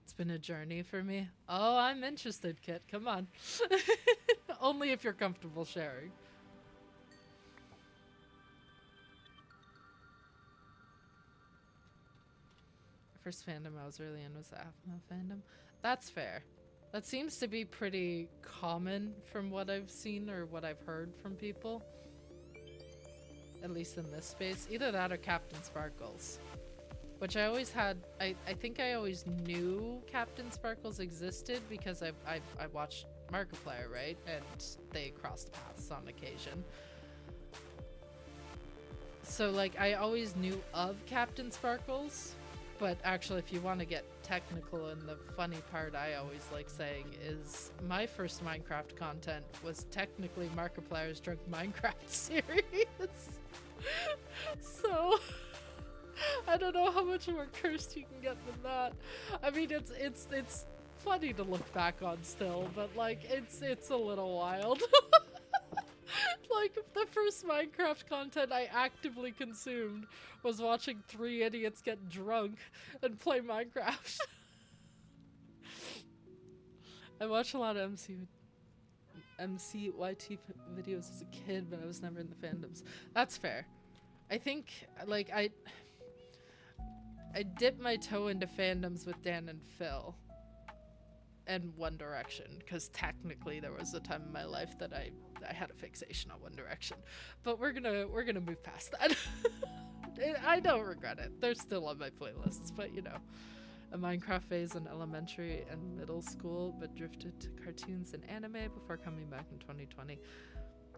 It's been a journey for me. Oh, I'm interested, Kit. Come on. Only if you're comfortable sharing. First fandom I was really in was the Aphmau fandom. That's fair. That seems to be pretty common from what I've seen or what I've heard from people. At least in this space. Either that or Captain Sparkles. Which I always had... I think I always knew Captain Sparkles existed because I watched Markiplier, right? And they crossed paths on occasion. So, like, I always knew of Captain Sparkles. But actually, if you want to get technical, and the funny part I always like saying is my first Minecraft content was technically Markiplier's Drunk Minecraft series. So I don't know how much more cursed you can get than that. I mean, it's funny to look back on still, but like it's a little wild. Like, the first Minecraft content I actively consumed was watching 3 idiots get drunk and play Minecraft. I watched a lot of MCYT videos as a kid, but I was never in the fandoms. That's fair. I think, like, I dipped my toe into fandoms with Dan and Phil. And One Direction, because technically there was a time in my life that I had a fixation on One Direction, but we're gonna move past that. I don't regret it. They're still on my playlists, but you know, a Minecraft phase in elementary and middle school, but drifted to cartoons and anime before coming back in 2020.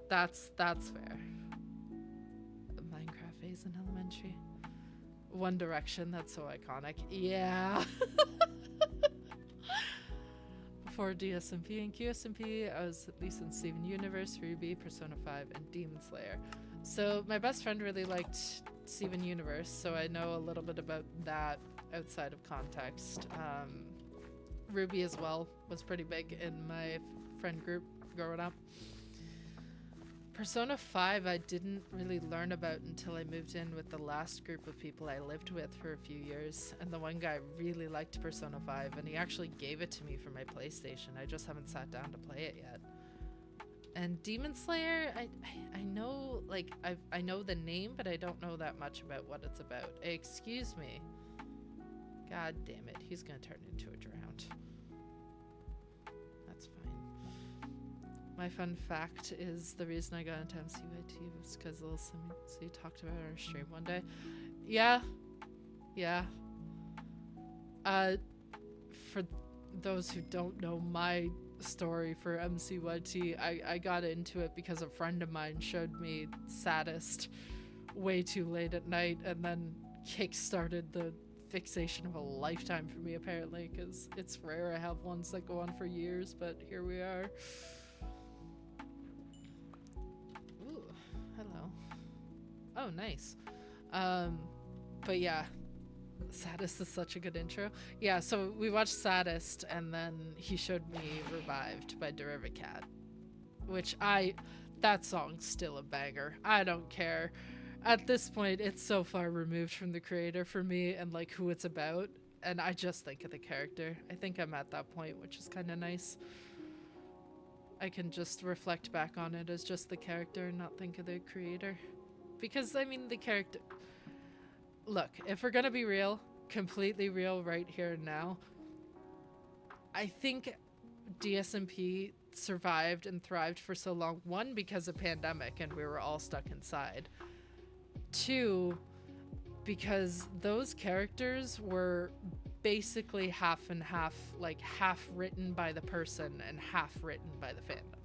That's fair. A Minecraft phase in elementary. One Direction, that's so iconic. Yeah. For DSMP and QSMP, I was at least in Steven Universe, Ruby, Persona 5, and Demon Slayer. So my best friend really liked Steven Universe, so I know a little bit about that outside of context. Ruby as well was pretty big in my friend group growing up. Persona 5 I didn't really learn about until I moved in with the last group of people I lived with for a few years, and the one guy really liked Persona 5 and he actually gave it to me for my PlayStation. I just haven't sat down to play it yet. And Demon Slayer, I know, like, I know the name, but I don't know that much about what it's about. Excuse me. God damn it, he's gonna turn into a drowned. That's fine. My fun fact is the reason I got into MCYT was because little Simmy talked about it on our stream one day. Yeah. For those who don't know my story for MCYT, I got into it because a friend of mine showed me Saddest way too late at night, and then kick-started the fixation of a lifetime for me, apparently, because it's rare I have ones that go on for years, but here we are. Hello. Oh, nice. But yeah, Saddest is such a good intro. Yeah, so we watched Saddest, and then he showed me Revived by Derivacat, which that song's still a banger. I don't care. At this point, it's so far removed from the creator for me and like who it's about, and I just think of the character. I think I'm at that point, which is kind of nice. I can just reflect back on it as just the character and not think of the creator. Because, I mean, the character... Look, if we're gonna be real, completely real right here and now, I think DSMP survived and thrived for so long. 1, because of pandemic and we were all stuck inside. 2, because those characters were basically half and half, like half written by the person and half written by the fandom.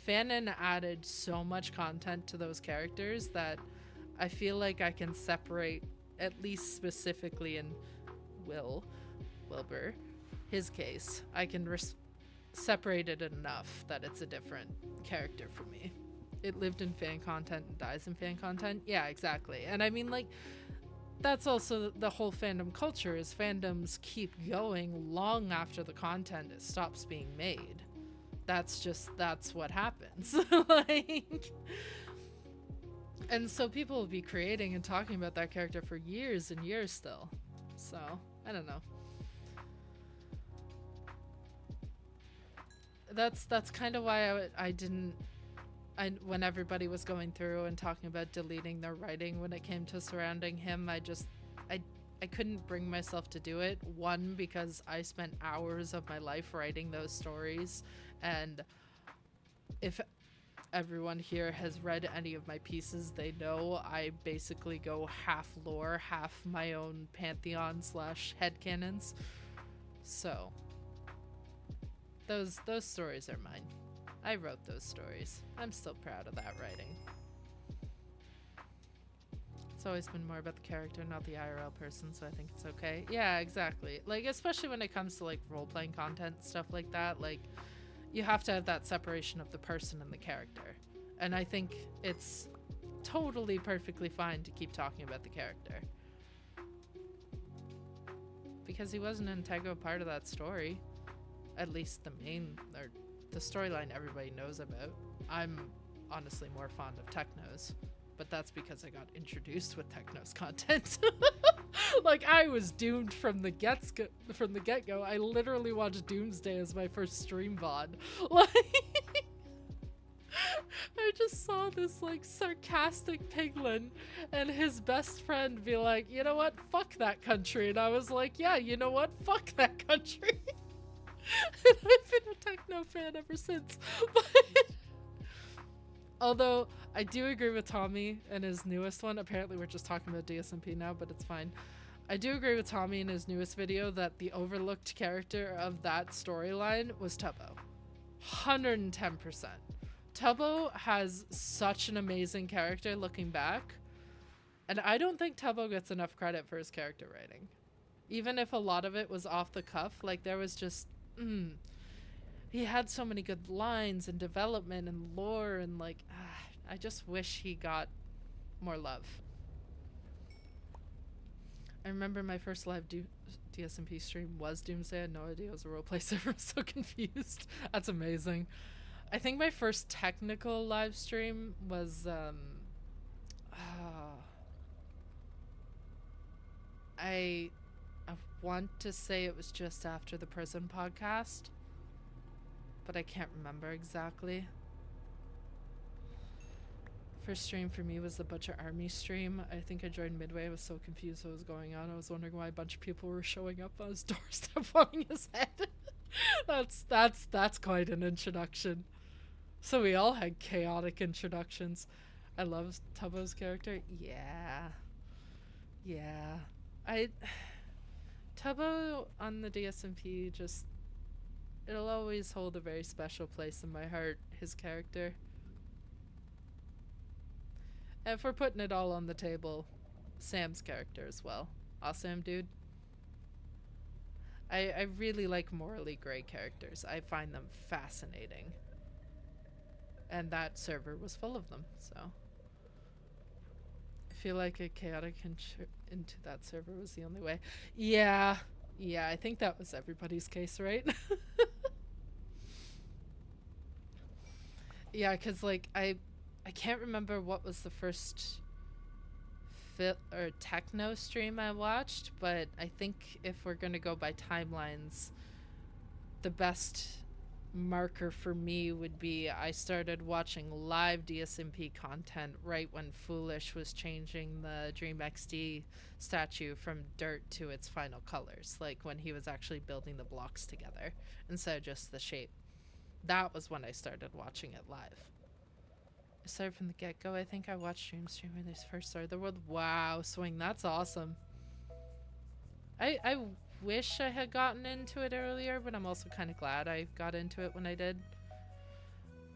Fanon added so much content to those characters that I feel like I can separate, at least specifically in Wilbur, his case, I can separate it enough that it's a different character for me. It lived in fan content and dies in fan content. Yeah, exactly. And I mean, like, that's also the whole fandom culture, is fandoms keep going long after the content stops being made. That's what happens. Like, and so people will be creating and talking about that character for years and years still. So I don't know. That's kind of why when everybody was going through and talking about deleting their writing when it came to surrounding him, I couldn't bring myself to do it. One, because I spent hours of my life writing those stories, and if everyone here has read any of my pieces, they know I basically go half lore, half my own pantheon / headcanons. So those stories are mine. I wrote those stories. I'm still proud of that writing. It's always been more about the character, not the IRL person, so I think it's okay. Yeah, exactly. Like, especially when it comes to, like, role-playing content, stuff like that, like, you have to have that separation of the person and the character. And I think it's totally perfectly fine to keep talking about the character. Because he was an integral part of that story. At least the main, or the storyline everybody knows about. I'm honestly more fond of Techno's, but that's because I got introduced with Techno's content. Like, I was doomed from the get-go. I literally watched Doomsday as my first stream VOD. Like, I just saw this, like, sarcastic piglin and his best friend be like, you know what, fuck that country. And I was like, yeah, you know what, fuck that country. And I've been a Techno fan ever since. But although I do agree with Tommy and his newest one. Apparently we're just talking about DSMP now, but it's fine. I do agree with Tommy in his newest video that the overlooked character of that storyline was Tubbo. 110%. Tubbo has such an amazing character looking back. And I don't think Tubbo gets enough credit for his character writing. Even if a lot of it was off the cuff, like there was just... he had so many good lines and development and lore, and like, I just wish he got more love. I remember my first live DSMP stream was Doomsday. I had no idea it was a roleplay server. I was so confused. That's amazing. I think my first technical live stream was I want to say it was just after the prison podcast, but I can't remember exactly. First stream for me was the Butcher Army stream. I think I joined midway. I was so confused what was going on. I was wondering why a bunch of people were showing up on his doorstep wanting his head. That's quite an introduction. So we all had chaotic introductions. I love Tubbo's character. Yeah. Tubbo on the DSMP, just, it'll always hold a very special place in my heart, his character. And if we're putting it all on the table, Sam's character as well. Awesome, dude. I really like morally gray characters. I find them fascinating. And that server was full of them, so. I feel like a chaotic into that server was the only way. Yeah, I think that was everybody's case, right? Yeah, because like I can't remember what was the first techno stream I watched, but I think if we're gonna go by timelines, the best marker for me would be I started watching live DSMP content right when Foolish was changing the Dream XD statue from dirt to its final colors, like when he was actually building the blocks together instead of just the shape. That was when I started watching it live. I started from the get-go. I think I watched stream when they first started the world. Wow, Swing, that's awesome. I wish I had gotten into it earlier, but I'm also kind of glad I got into it when I did.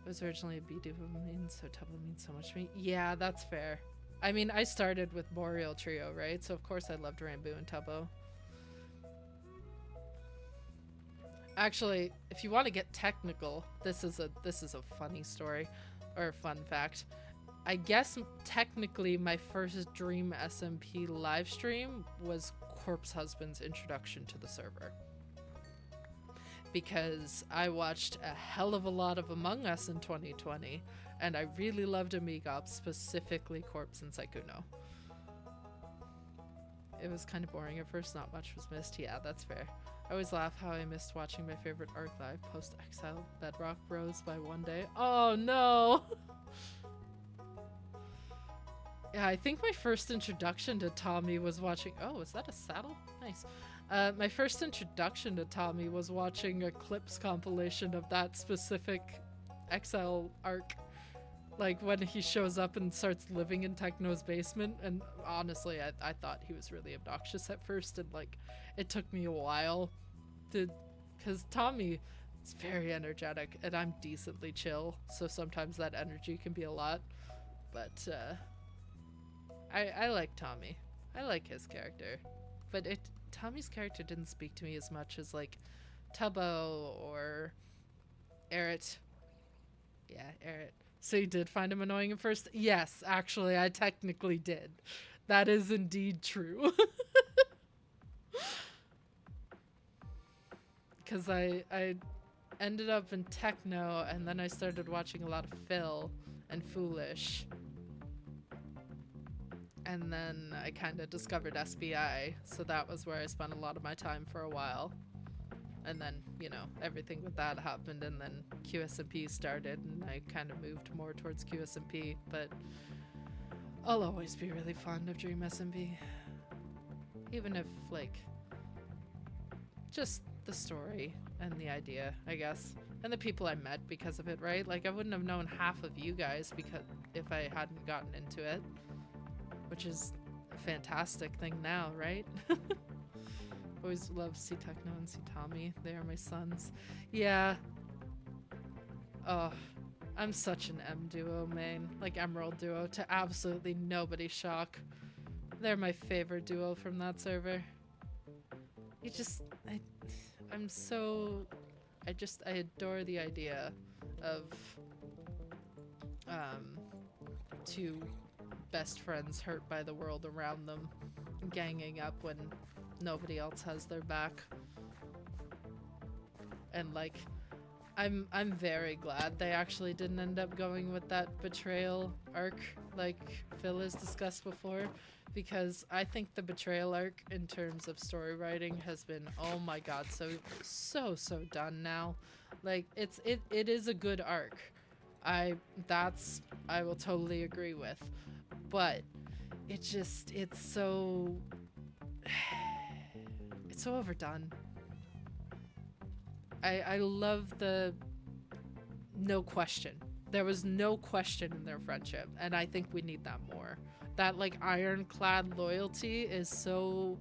It was originally a B-Doomine, so Tubbo means so much to me. Yeah, that's fair. I mean, I started with Boreal Trio, right? So of course I loved Rambu and Tubbo. Actually, if you want to get technical, this is a funny story, or a fun fact. I guess technically my first Dream SMP live stream was Corpse Husband's introduction to the server. Because I watched a hell of a lot of Among Us in 2020, and I really loved Amigops, specifically Corpse and Saikuno. It was kind of boring at first, not much was missed. Yeah, that's fair. I always laugh how I missed watching my favorite arc live, post-exile Bedrock Bros by one day. Oh no! Yeah, I think my first introduction to Tommy was watching... Oh, is that a saddle? Nice. My first introduction to Tommy was watching a Clips compilation of that specific Exile arc. Like, when he shows up and starts living in Techno's basement, and honestly, I thought he was really obnoxious at first, and, like, it took me a while to... Because Tommy is very energetic, and I'm decently chill, so sometimes that energy can be a lot. But, I like Tommy. I like his character. But Tommy's character didn't speak to me as much as, like, Tubbo or Eret. Yeah, Eret. So you did find him annoying at first? Yes, actually, I technically did. That is indeed true. Because I ended up in Techno, and then I started watching a lot of Phil and Foolish. And then I kind of discovered SBI, so that was where I spent a lot of my time for a while. And then, you know, everything with that happened, and then QSMP started, and I kind of moved more towards QSMP, but I'll always be really fond of Dream SMP. Even if, like, just the story and the idea, I guess. And the people I met because of it, right? Like, I wouldn't have known half of you guys because if I hadn't gotten into it. Which is a fantastic thing now, right? Always love see Techno and see Tommy. They are my sons. Yeah. Oh, I'm such an M duo main. Like Emerald duo, to absolutely nobody's shock. They're my favorite duo from that server. You just... I adore the idea of two best friends hurt by the world around them, ganging up when nobody else has their back. And like, I'm very glad they actually didn't end up going with that betrayal arc like Phil has discussed before, because I think the betrayal arc in terms of story writing has been, oh my god, so done now. Like, it is a good arc. I will totally agree with. But it's so overdone. I love the no question. There was no question in their friendship, and I think we need that more. That like ironclad loyalty is so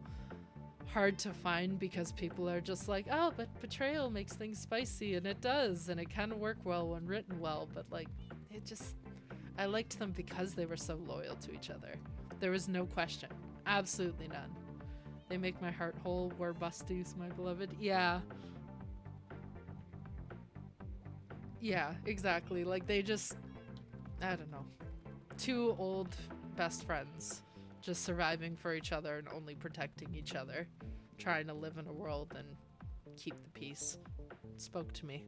hard to find because people are just like, oh, but betrayal makes things spicy, and it does, and it can work well when written well, but like I liked them because they were so loyal to each other. There was no question. Absolutely none. They make my heart whole. We're busties, my beloved. Yeah. Yeah, exactly. Like, they just... I don't know. Two old best friends just surviving for each other and only protecting each other. Trying to live in a world and keep the peace. Spoke to me.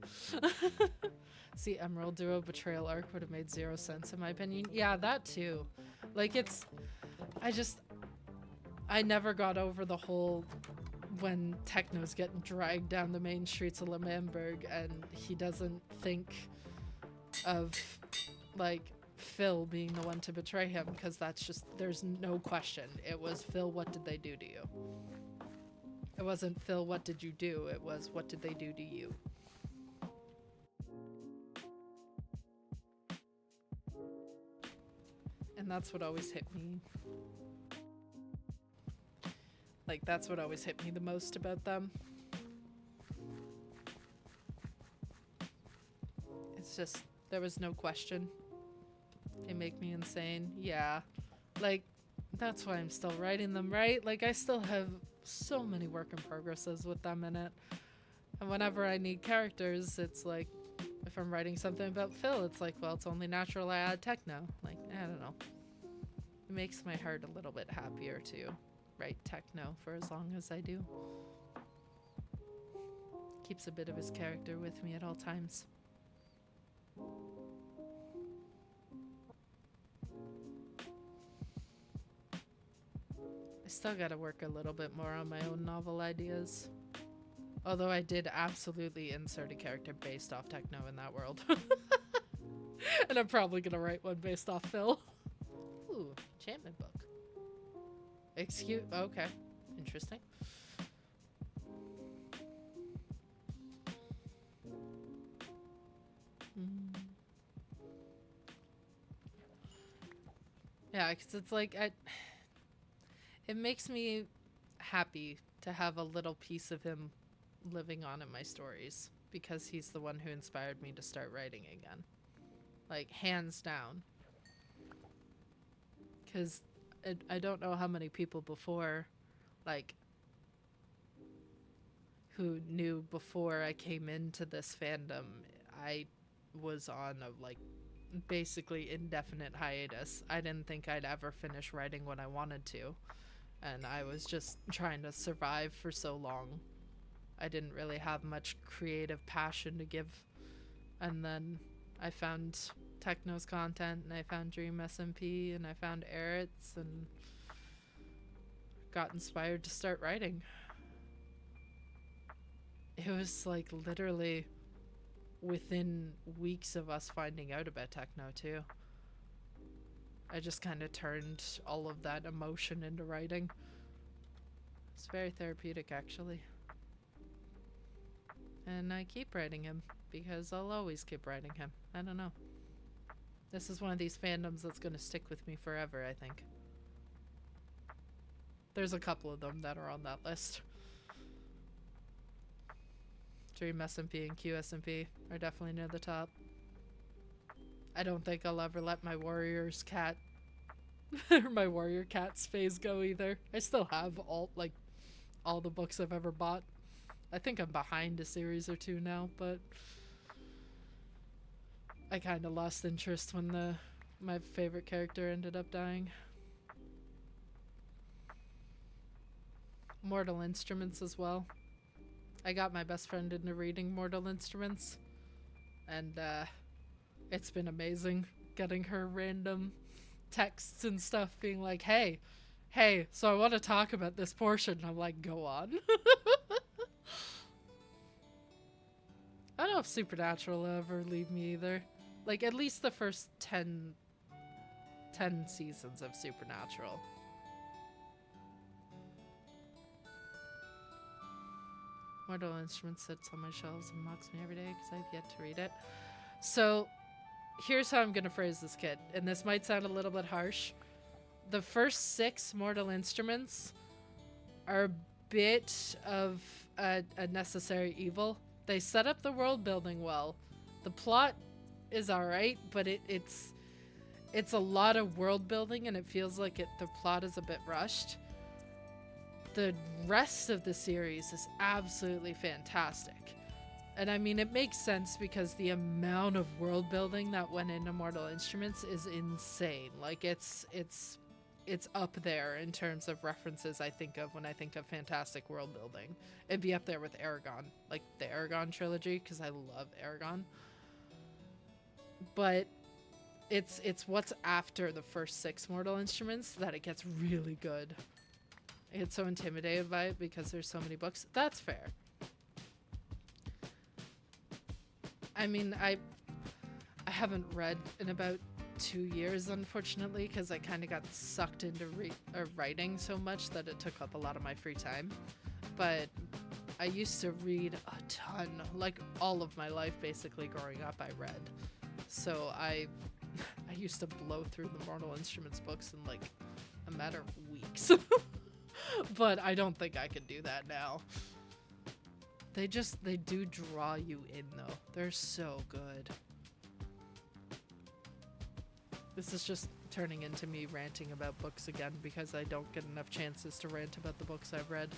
See, Emerald Duo betrayal arc would have made 0 sense in my opinion. Yeah, that too. Like, I never got over the whole when Techno's getting dragged down the main streets of Lemberg and he doesn't think of, like, Phil being the one to betray him, because that's just, there's no question. It was, Phil, what did they do to you? It wasn't, Phil, what did you do? It was, what did they do to you? And that's what always hit me. Like, that's what always hit me the most about them. It's just, there was no question. They make me insane. Yeah. Like, that's why I'm still writing them, right? Like, I still have so many work in progresses with them in it. And whenever I need characters, it's like, if I'm writing something about Phil, it's like, well, it's only natural I add Techno. Like, I don't know. It makes my heart a little bit happier to write techno for as long as I do. Keeps a bit of his character with me at all times. I still gotta work a little bit more on my own novel ideas. Although I did absolutely insert a character based off techno in that world. And I'm probably gonna write one based off Phil. Ooh, enchantment book. Okay. Interesting. Yeah, because it's like, it makes me happy to have a little piece of him living on in my stories, because he's the one who inspired me to start writing again. Like, hands down. Because I don't know how many people before, like, who knew before I came into this fandom, I was on a, like, basically indefinite hiatus. I didn't think I'd ever finish writing what I wanted to, and I was just trying to survive for so long. I didn't really have much creative passion to give, and then I found Techno's content, and I found Dream SMP, and I found Eretz, and got inspired to start writing. It was like literally within weeks of us finding out about techno too. I just kind of turned all of that emotion into writing. It's very therapeutic, actually. And I keep writing him because I'll always keep writing him. I don't know. This is one of these fandoms that's going to stick with me forever, I think. There's a couple of them that are on that list. Dream SMP and QSMP are definitely near the top. I don't think I'll ever let my Warrior's Cat or my Warrior Cat's phase go either. I still have all the books I've ever bought. I think I'm behind a series or two now, but I kind of lost interest when my favorite character ended up dying. Mortal Instruments as well. I got my best friend into reading Mortal Instruments, and it's been amazing getting her random texts and stuff being like, hey, so I want to talk about this portion. And I'm like, go on. I don't know if Supernatural will ever leave me either. Like, at least the first 10 seasons of Supernatural. Mortal Instruments sits on my shelves and mocks me every day because I've yet to read it. So, here's how I'm going to phrase this, kid. And this might sound a little bit harsh. The first 6 Mortal Instruments are a bit of a necessary evil. They set up the world building well. The plot is alright, but it's a lot of world building, and it feels like the plot is a bit rushed. The rest of the series is absolutely fantastic. And I mean, it makes sense because the amount of world building that went into Mortal Instruments is insane. Like, it's up there in terms of references I think of when I think of fantastic world building. It'd be up there with Aragon, like the Aragon trilogy, because I love Aragon. But it's what's after the first 6 Mortal Instruments that it gets really good. I get so intimidated by it because there's so many books. That's fair. I mean, I haven't read in about 2 years, unfortunately, because I kind of got sucked into writing so much that it took up a lot of my free time. But I used to read a ton, like all of my life, basically growing up, I read. So I used to blow through the Mortal Instruments books in like a matter of weeks. But I don't think I could do that now. They do draw you in, though. They're so good. This is just turning into me ranting about books again because I don't get enough chances to rant about the books I've read.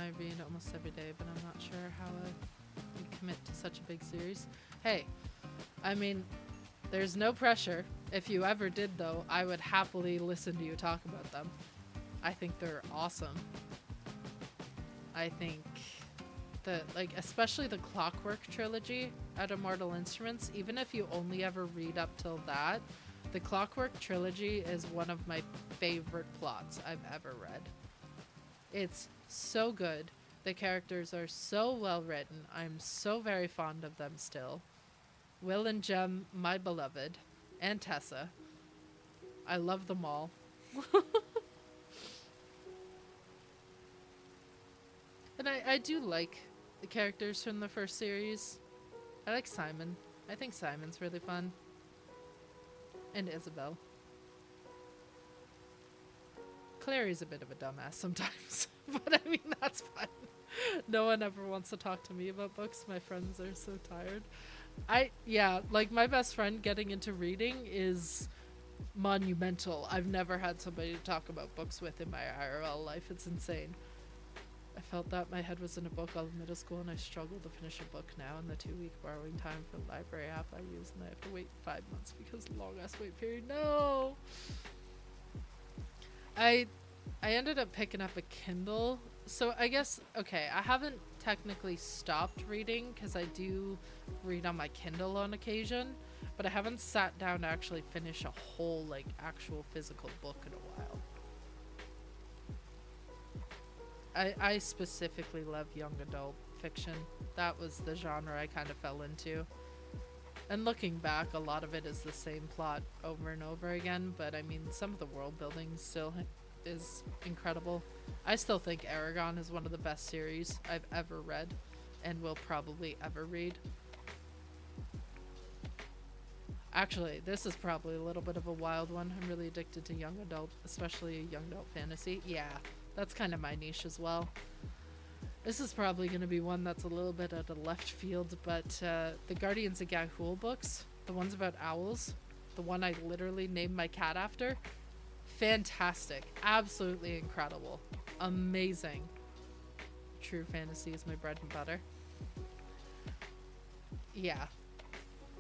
I read almost every day, but I'm not sure how I would commit to such a big series. Hey, I mean, there's no pressure. If you ever did, though, I would happily listen to you talk about them. I think they're awesome. I think that, like, especially the Clockwork trilogy at Immortal Instruments, even if you only ever read up till that, the Clockwork trilogy is one of my favorite plots I've ever read. It's so good. The characters are so well written. I'm so very fond of them still. Will and Jem, my beloved, and Tessa. I love them all. And I do like the characters from the first series. I like Simon. I think Simon's really fun. And Isabel. Clary's a bit of a dumbass sometimes, but I mean, that's fine. No one ever wants to talk to me about books. My friends are so tired. Yeah, like my best friend getting into reading is monumental. I've never had somebody to talk about books with in my IRL life. It's insane. I felt that my head was in a book all of middle school, and I struggle to finish a book now in the 2-week borrowing time for the library app I use, and I have to wait 5 months because of the long ass wait period. No! I ended up picking up a Kindle. So I guess, okay, I haven't technically stopped reading because I do read on my Kindle on occasion, but I haven't sat down to actually finish a whole, like, actual physical book in a while. I specifically love young adult fiction. That was the genre I kind of fell into. And looking back, a lot of it is the same plot over and over again, but I mean, some of the world building still is incredible. I still think Aragon is one of the best series I've ever read and will probably ever read. Actually, this is probably a little bit of a wild one. I'm really addicted to young adult, especially young adult fantasy. Yeah, that's kind of my niche as well. This is probably going to be one that's a little bit out of left field, but the Guardians of Ga'Hoole books, the ones about owls, the one I literally named my cat after, fantastic. Absolutely incredible. Amazing. True fantasy is my bread and butter. Yeah.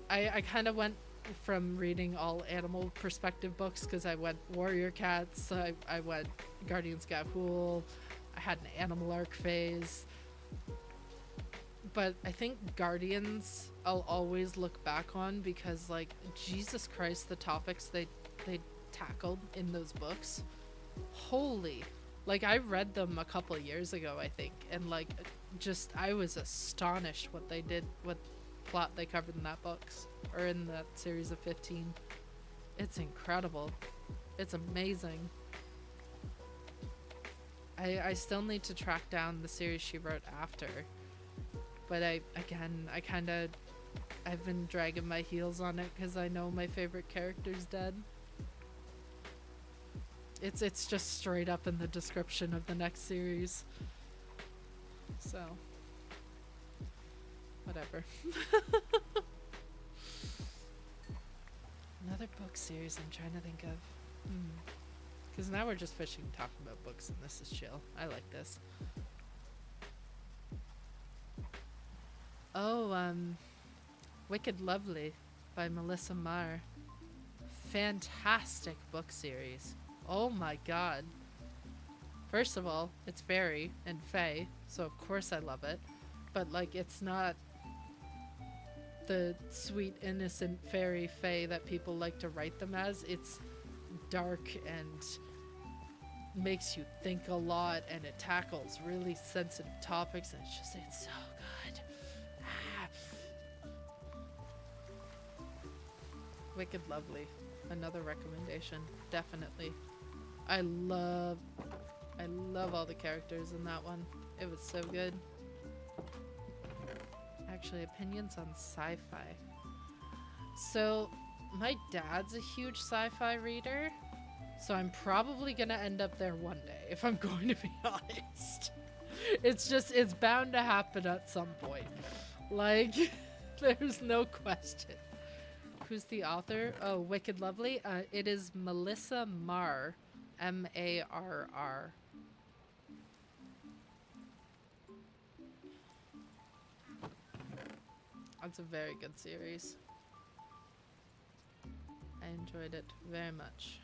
I kind of went from reading all animal perspective books because I went Warrior Cats, I went Guardians of Ga'Hoole, I had an animal arc phase. But I think Guardians I'll always look back on because, like, Jesus Christ, the topics they tackled in those books. Holy. Like, I read them a couple years ago, I think, and, like, just, I was astonished what they did, what plot they covered in that books, or in that series of 15. It's incredible. It's amazing. I still need to track down the series she wrote after, but I've been dragging my heels on it because I know my favorite character's dead. It's just straight up in the description of the next series. So, whatever. Another book series I'm trying to think of. Because now we're just fishing, talking about books, and this is chill. I like this. Oh, Wicked Lovely by Melissa Marr. Fantastic book series. Oh my god. First of all, it's fairy and fae, so of course I love it. But, like, it's not the sweet, innocent fairy fae that people like to write them as. It's dark and makes you think a lot, and it tackles really sensitive topics, and it's so good. Wicked Lovely. Another recommendation. Definitely. I love all the characters in that one. It was so good. Actually, opinions on sci-fi. So, my dad's a huge sci-fi reader, so I'm probably gonna end up there one day, if I'm going to be honest. It's bound to happen at some point. Like, there's no question. Who's the author? Oh, Wicked Lovely. It is Melissa Marr. Marr. That's a very good series. I enjoyed it very much.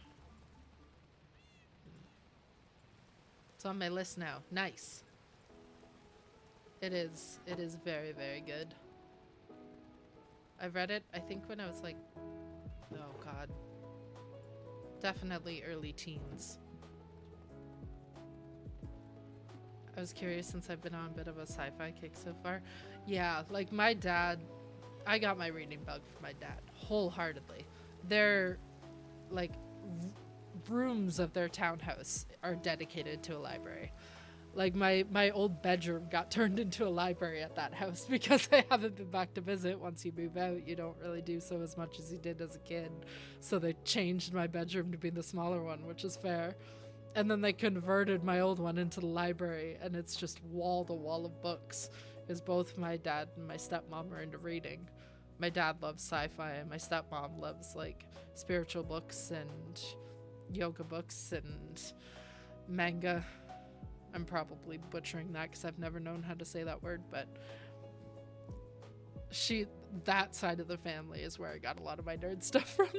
It's on my list now. Nice. It is very, very good. I read it, I think when I was like, oh god. Definitely early teens. I was curious since I've been on a bit of a sci-fi kick so far. Yeah, like my dad, I got my reading bug from my dad, wholeheartedly. Their, like, rooms of their townhouse are dedicated to a library. Like my old bedroom got turned into a library at that house because I haven't been back to visit. Once you move out, you don't really do so as much as you did as a kid. So they changed my bedroom to be the smaller one, which is fair. And then they converted my old one into the library, and it's just wall to wall of books. Because both my dad and my stepmom are into reading. My dad loves sci-fi, and my stepmom loves like spiritual books and yoga books and manga. I'm probably butchering that because I've never known how to say that word, but that side of the family is where I got a lot of my nerd stuff from.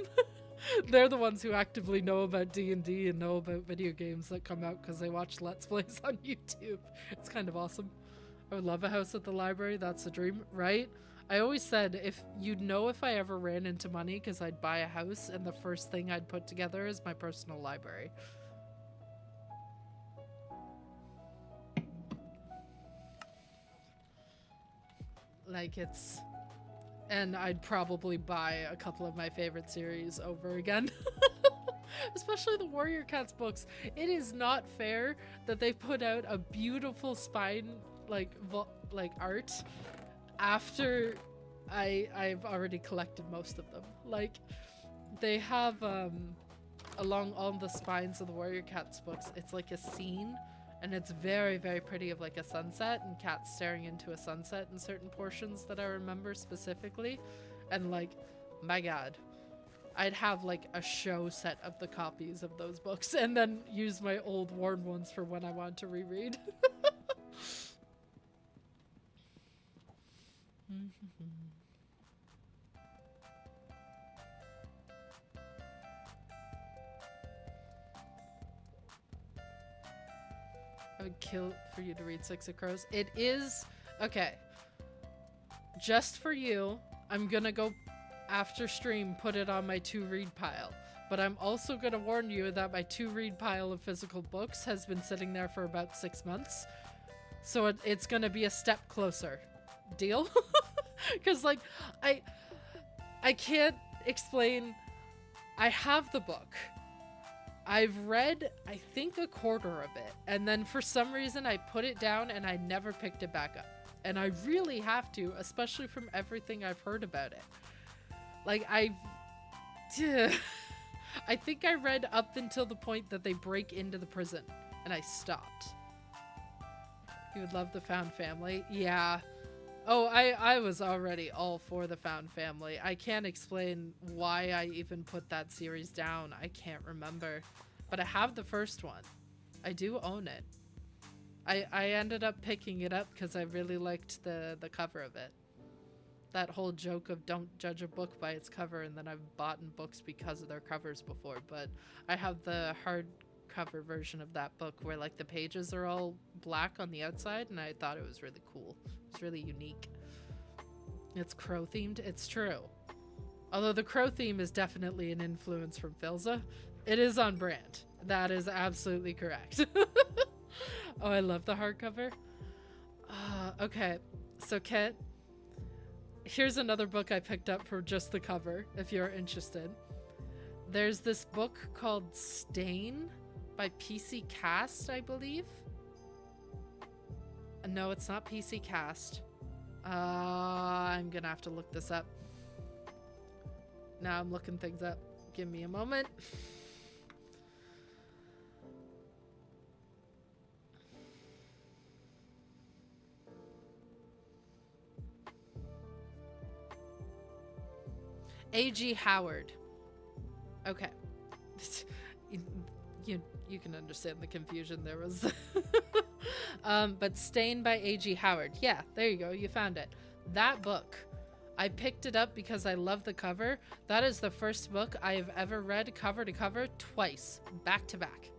They're the ones who actively know about D&D and know about video games that come out because they watch Let's Plays on YouTube. It's kind of awesome. I would love a house at the library. That's the dream, right? I always said if I ever ran into money because I'd buy a house and the first thing I'd put together is my personal library. Like and I'd probably buy a couple of my favorite series over again. Especially the Warrior Cats books. It is not fair that they put out a beautiful spine like art after I've already collected most of them. Like they have along all the spines of the Warrior Cats books, it's like a scene. And it's very, very pretty of like a sunset and cats staring into a sunset in certain portions that I remember specifically. And like, my god, I'd have like a show set of the copies of those books and then use my old worn ones for when I want to reread. I would kill for you to read Six of Crows. It is... Okay. Just for you, I'm gonna go after stream put it on my to-read pile. But I'm also gonna warn you that my to-read pile of physical books has been sitting there for about 6 months. So it's gonna be a step closer. Deal? Because, like, I can't explain... I have the book. I've read, I think, a quarter of it, and then for some reason I put it down and I never picked it back up. And I really have to, especially from everything I've heard about it. Like, I think I read up until the point that they break into the prison, and I stopped. You would love the Found Family? Yeah. Oh, I was already all for the Found Family. I can't explain why I even put that series down. I can't remember. But I have the first one. I do own it. I ended up picking it up because I really liked the cover of it. That whole joke of don't judge a book by its cover, and then I've bought books because of their covers before. But I have the hardcover version of that book where like the pages are all black on the outside, and I thought it was really cool. It's really unique. It's crow themed. It's true. Although the crow theme is definitely an influence from Filza. It is on brand. That is absolutely correct. Oh, I love the hardcover. Okay. So Kit, here's another book I picked up for just the cover, if you're interested. There's this book called Stain by PC Cast, I believe. No, it's not PC Cast. I'm gonna have to look this up. Now I'm looking things up. Give me a moment. A.G. Howard. Okay. You can understand the confusion there was. But Stain by A.G. Howard. Yeah, there you go. You found it. That book I picked it up because I love the cover. That is the first book I have ever read cover to cover twice, back to back.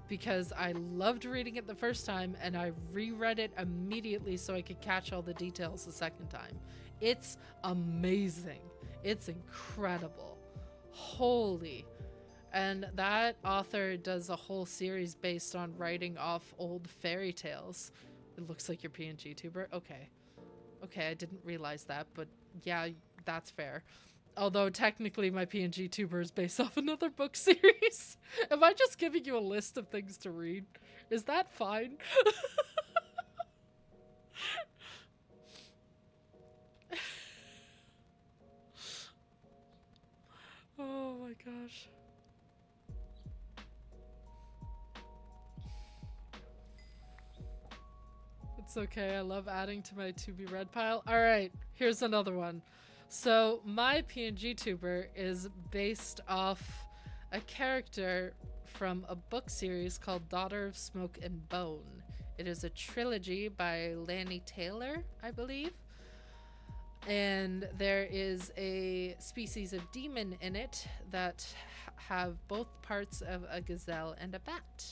Because I loved reading it the first time and I reread it immediately so I could catch all the details the second time. It's amazing. It's incredible. Holy. And that author does a whole series based on writing off old fairy tales. It looks like your PNG tuber. Okay. Okay, I didn't realize that, but yeah, that's fair. Although technically my PNG tuber is based off another book series. Am I just giving you a list of things to read? Is that fine? Oh my gosh. It's okay, I love adding to my to be read pile. Alright, here's another one. So my PNG tuber is based off a character from a book series called Daughter of Smoke and Bone. It is a trilogy by Lanny Taylor, I believe. And there is a species of demon in it that have both parts of a gazelle and a bat.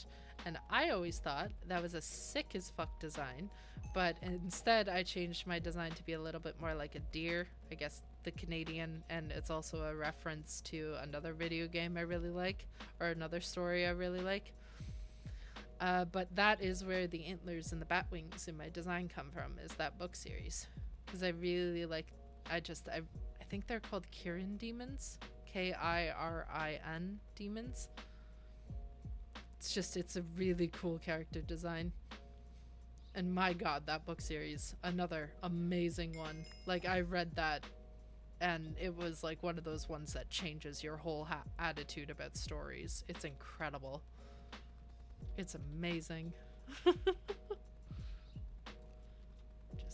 And I always thought that was a sick as fuck design, but instead I changed my design to be a little bit more like a deer, I guess the Canadian, and it's also a reference to another video game I really like, or another story I really like. But that is where the antlers and the bat wings in my design come from, is that book series. Because I really like, I think they're called Kirin demons, Kirin demons. It's a really cool character design. And my god, that book series, another amazing one. Like, I read that and it was like one of those ones that changes your whole attitude about stories. It's incredible. It's amazing. Just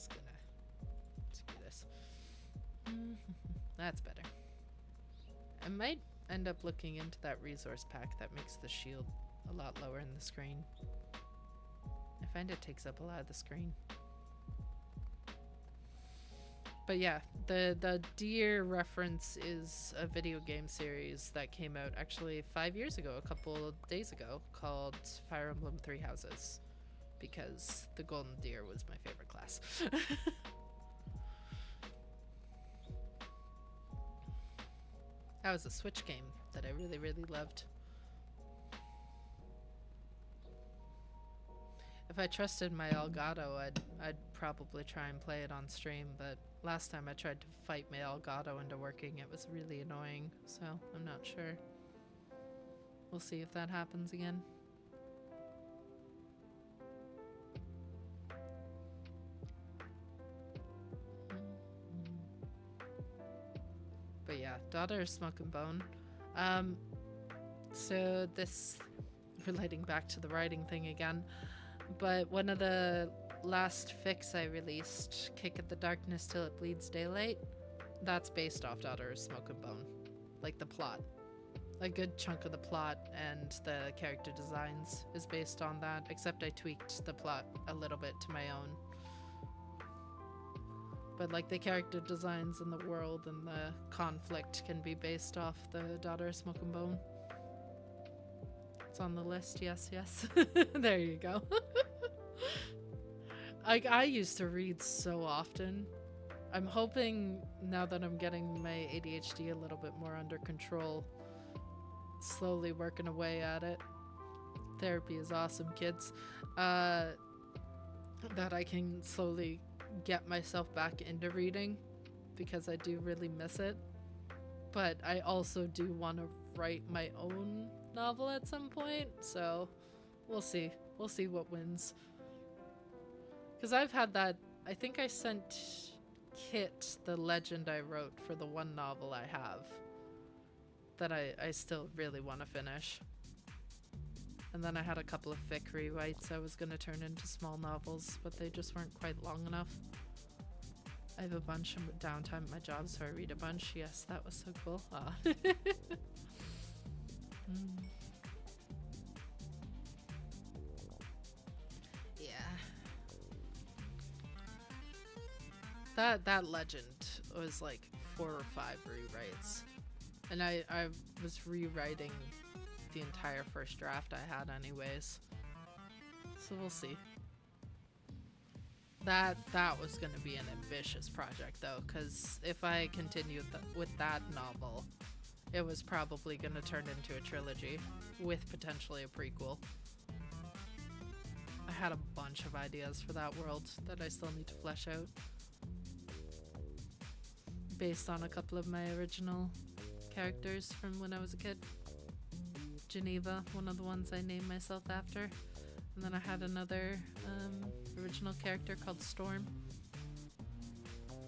gonna do this. That's better. I might end up looking into that resource pack that makes the shield a lot lower in the screen. I find it takes up a lot of the screen. But yeah, the deer reference is a video game series that came out actually 5 years ago, a couple of days ago, called Fire Emblem Three Houses, because the golden deer was my favorite class. That was a Switch game that I really, really loved. If I trusted my Elgato, I'd probably try and play it on stream, but last time I tried to fight my Elgato into working, it was really annoying, so I'm not sure. We'll see if that happens again. But yeah, Daughter of Smoke and Bone. So this, relating back to the writing thing again, but one of the last fics I released, Kick at the Darkness Till It Bleeds Daylight, that's based off Daughter of Smoke and Bone. Like the plot. A good chunk of the plot and the character designs is based on that, except I tweaked the plot a little bit to my own. But like the character designs and the world and the conflict can be based off the Daughter of Smoke and Bone. It's on the list, yes. There you go. I used to read so often. I'm hoping now that I'm getting my ADHD a little bit more under control, slowly working away at it. Therapy is awesome, kids. That I can slowly get myself back into reading, because I do really miss it. But I also do want to write my own novel at some point, so we'll see. We'll see what wins. Because I've had that, I think I sent Kit the legend I wrote for the one novel I have that I still really want to finish. And then I had a couple of fic rewrites I was going to turn into small novels, but they just weren't quite long enough. I have a bunch of downtime at my job, so I read a bunch. Yes, that was so cool. Yeah. That legend was like 4 or 5 rewrites, and I was rewriting the entire first draft I had anyways. So we'll see. That was gonna be an ambitious project though, because if I continued with that novel, it was probably gonna turn into a trilogy with potentially a prequel. I had a bunch of ideas for that world that I still need to flesh out, based on a couple of my original characters from when I was a kid. Geneva, one of the ones I named myself after. And then I had another original character called Storm.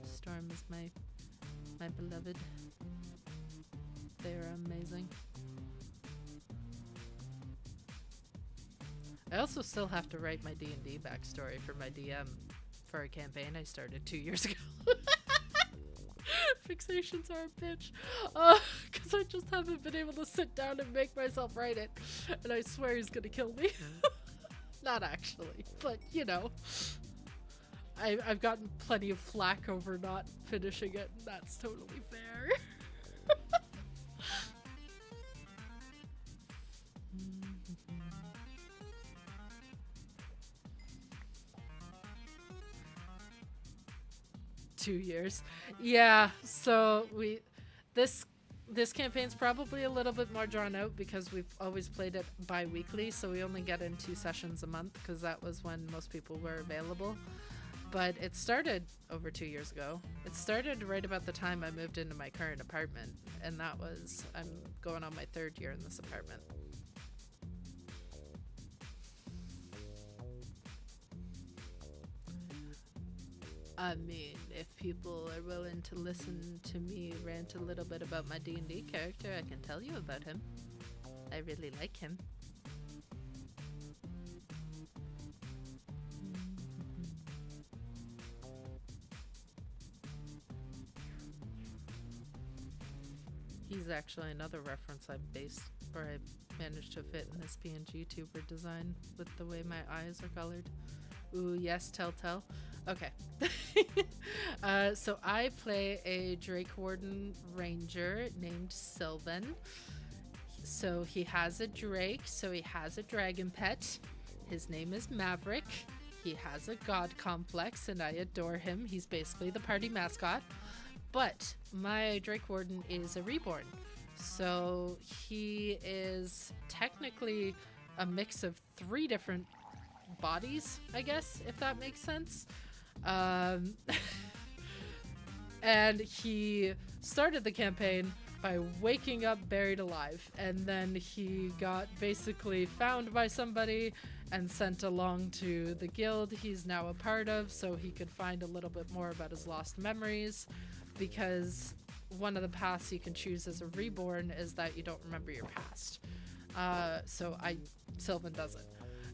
Storm is my beloved. They are amazing. I also still have to write my D&D backstory for my DM for a campaign I started 2 years ago. Fixations are a bitch. Because I just haven't been able to sit down and make myself write it. And I swear he's gonna kill me. Not actually, but you know. I've gotten plenty of flack over not finishing it, and that's totally fair. 2 years. Yeah, so this campaign's probably a little bit more drawn out because we've always played it bi-weekly, so we only get in 2 sessions a month because that was when most people were available. But it started over 2 years ago. It started right about the time I moved into my current apartment, and that was, I'm going on my 3rd year in this apartment. I mean, if people are willing to listen to me rant a little bit about my D&D character, I can tell you about him. I really like him. He's actually another reference I managed to fit in this PNG tuber design with the way my eyes are colored. Ooh, yes, telltale. Okay. So I play a Drake Warden Ranger named Sylvan. So he has a Drake, so he has a dragon pet. His name is Maverick. He has a god complex, and I adore him. He's basically the party mascot. But my Drake Warden is a reborn. So he is technically a mix of 3 different bodies, I guess, if that makes sense. And he started the campaign by waking up buried alive, and then he got basically found by somebody and sent along to the guild he's now a part of so he could find a little bit more about his lost memories, because one of the paths you can choose as a reborn is that you don't remember your past. Sylvan doesn't.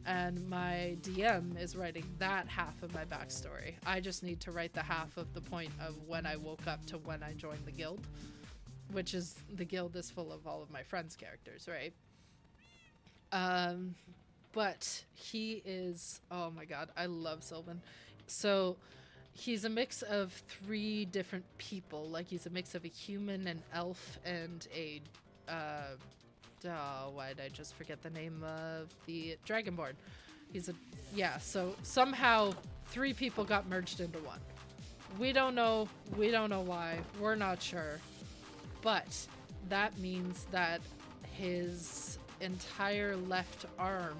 And my DM is writing that half of my backstory. I just need to write the half of the point of when I woke up to when I joined the guild, which is, the guild is full of all of my friends' characters, right? But he is, oh my god, I love Sylvan. So he's a mix of 3 different people. Like, he's a mix of a human, an elf, and a why did I just forget the name of the Dragonborn? So somehow 3 people got merged into one. We don't know why, we're not sure. But that means that his entire left arm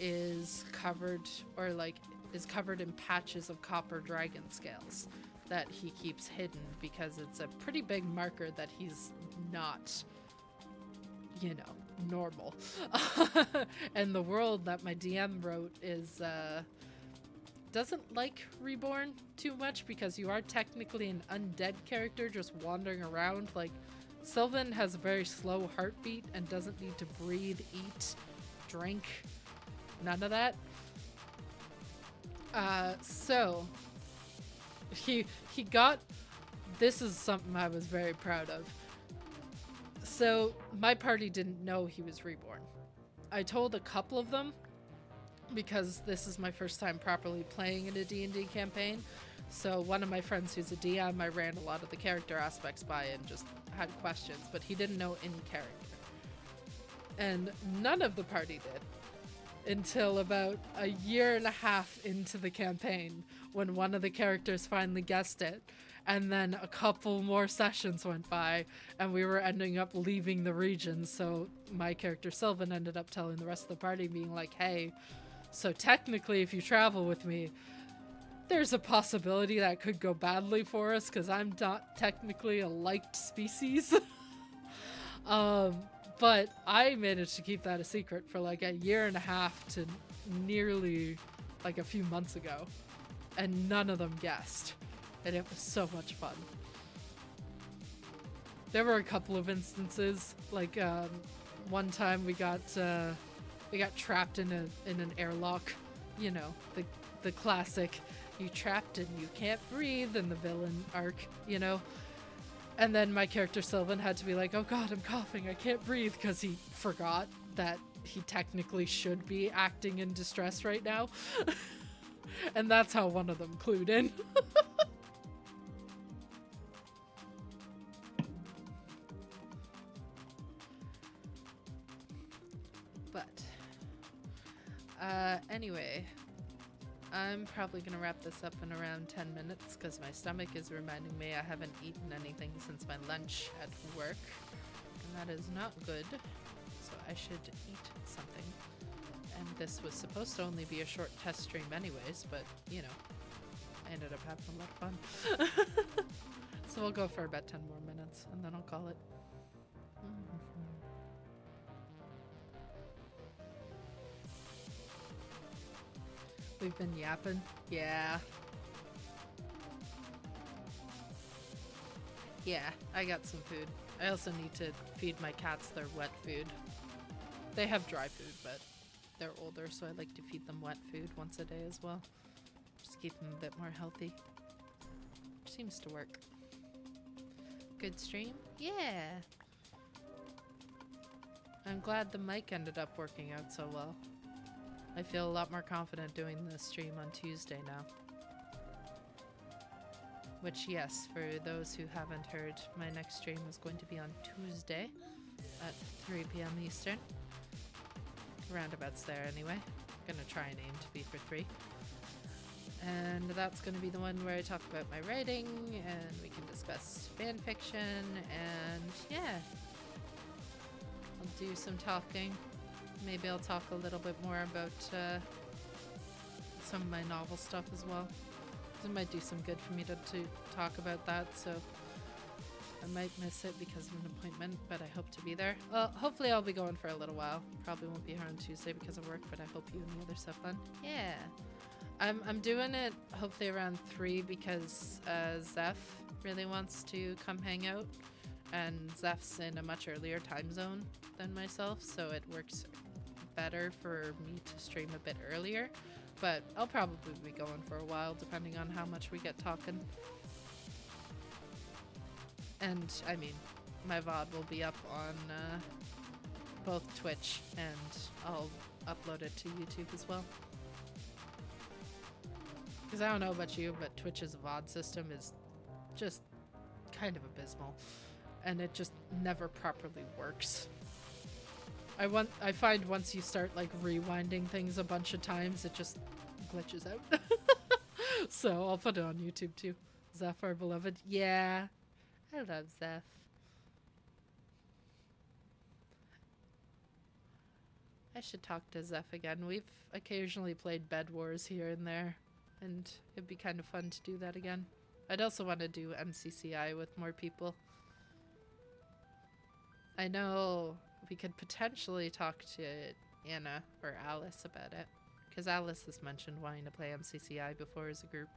is covered, is covered in patches of copper dragon scales that he keeps hidden, because it's a pretty big marker that he's not, normal. And the world that my DM wrote doesn't like Reborn too much, because you are technically an undead character just wandering around. Like, Sylvan has a very slow heartbeat and doesn't need to breathe, eat, drink, none of that. So he got, this is something I was very proud of. So my party didn't know he was reborn. I told a couple of them, because this is my first time properly playing in a D&D campaign. So one of my friends who's a DM, I ran a lot of the character aspects by and just had questions, but he didn't know in character. And none of the party did until about a year and a half into the campaign when one of the characters finally guessed it. And then a couple more sessions went by and we were ending up leaving the region. So my character Sylvan ended up telling the rest of the party, being like, hey, so technically if you travel with me, there's a possibility that could go badly for us because I'm not technically a liked species. But I managed to keep that a secret for like a year and a half to nearly like a few months ago. And none of them guessed. And it was so much fun. There were a couple of instances, like one time we got trapped in an airlock, you know, the classic, you trapped and you can't breathe in the villain arc, you know. And then my character Sylvan had to be like, oh god, I'm coughing, I can't breathe, because he forgot that he technically should be acting in distress right now. And that's how one of them clued in. But anyway, I'm probably gonna wrap this up in around 10 minutes because my stomach is reminding me I haven't eaten anything since my lunch at work, and that is not good, so I should eat something. And this was supposed to only be a short test stream anyways, but you know, I ended up having a lot of fun. So we'll go for about 10 more minutes and then I'll call it. We've been yapping. Yeah. Yeah, I got some food. I also need to feed my cats their wet food. They have dry food, but they're older, so I like to feed them wet food once a day as well. Just keep them a bit more healthy. Seems to work. Good stream? Yeah. I'm glad the mic ended up working out so well. I feel a lot more confident doing this stream on Tuesday now. Which, yes, for those who haven't heard, my next stream is going to be on Tuesday at 3 p.m. Eastern. Roundabouts there anyway. Gonna try and aim to be for 3. And that's gonna be the one where I talk about my writing and we can discuss fan fiction and yeah. I'll do some talking. Maybe I'll talk a little bit more about some of my novel stuff as well. It might do some good for me to talk about that, so I might miss it because of an appointment, but I hope to be there. Well, hopefully I'll be going for a little while. Probably won't be here on Tuesday because of work, but I hope you and the others have fun. Yeah. I'm doing it hopefully around 3 because Zeph really wants to come hang out, and Zeph's in a much earlier time zone than myself, so it works better for me to stream a bit earlier. But I'll probably be going for a while depending on how much we get talking. And I mean, my VOD will be up on both Twitch and I'll upload it to YouTube as well. Because I don't know about you, but Twitch's VOD system is just kind of abysmal. And it just never properly works. I find once you start like rewinding things a bunch of times, it just glitches out. So I'll put it on YouTube too. Zeph, our beloved. Yeah, I love Zeph. I should talk to Zeph again. We've occasionally played Bed Wars here and there, and it'd be kind of fun to do that again. I'd also want to do MCCI with more people. I know we could potentially talk to Anna or Alice about it, because Alice has mentioned wanting to play MCCI before as a group.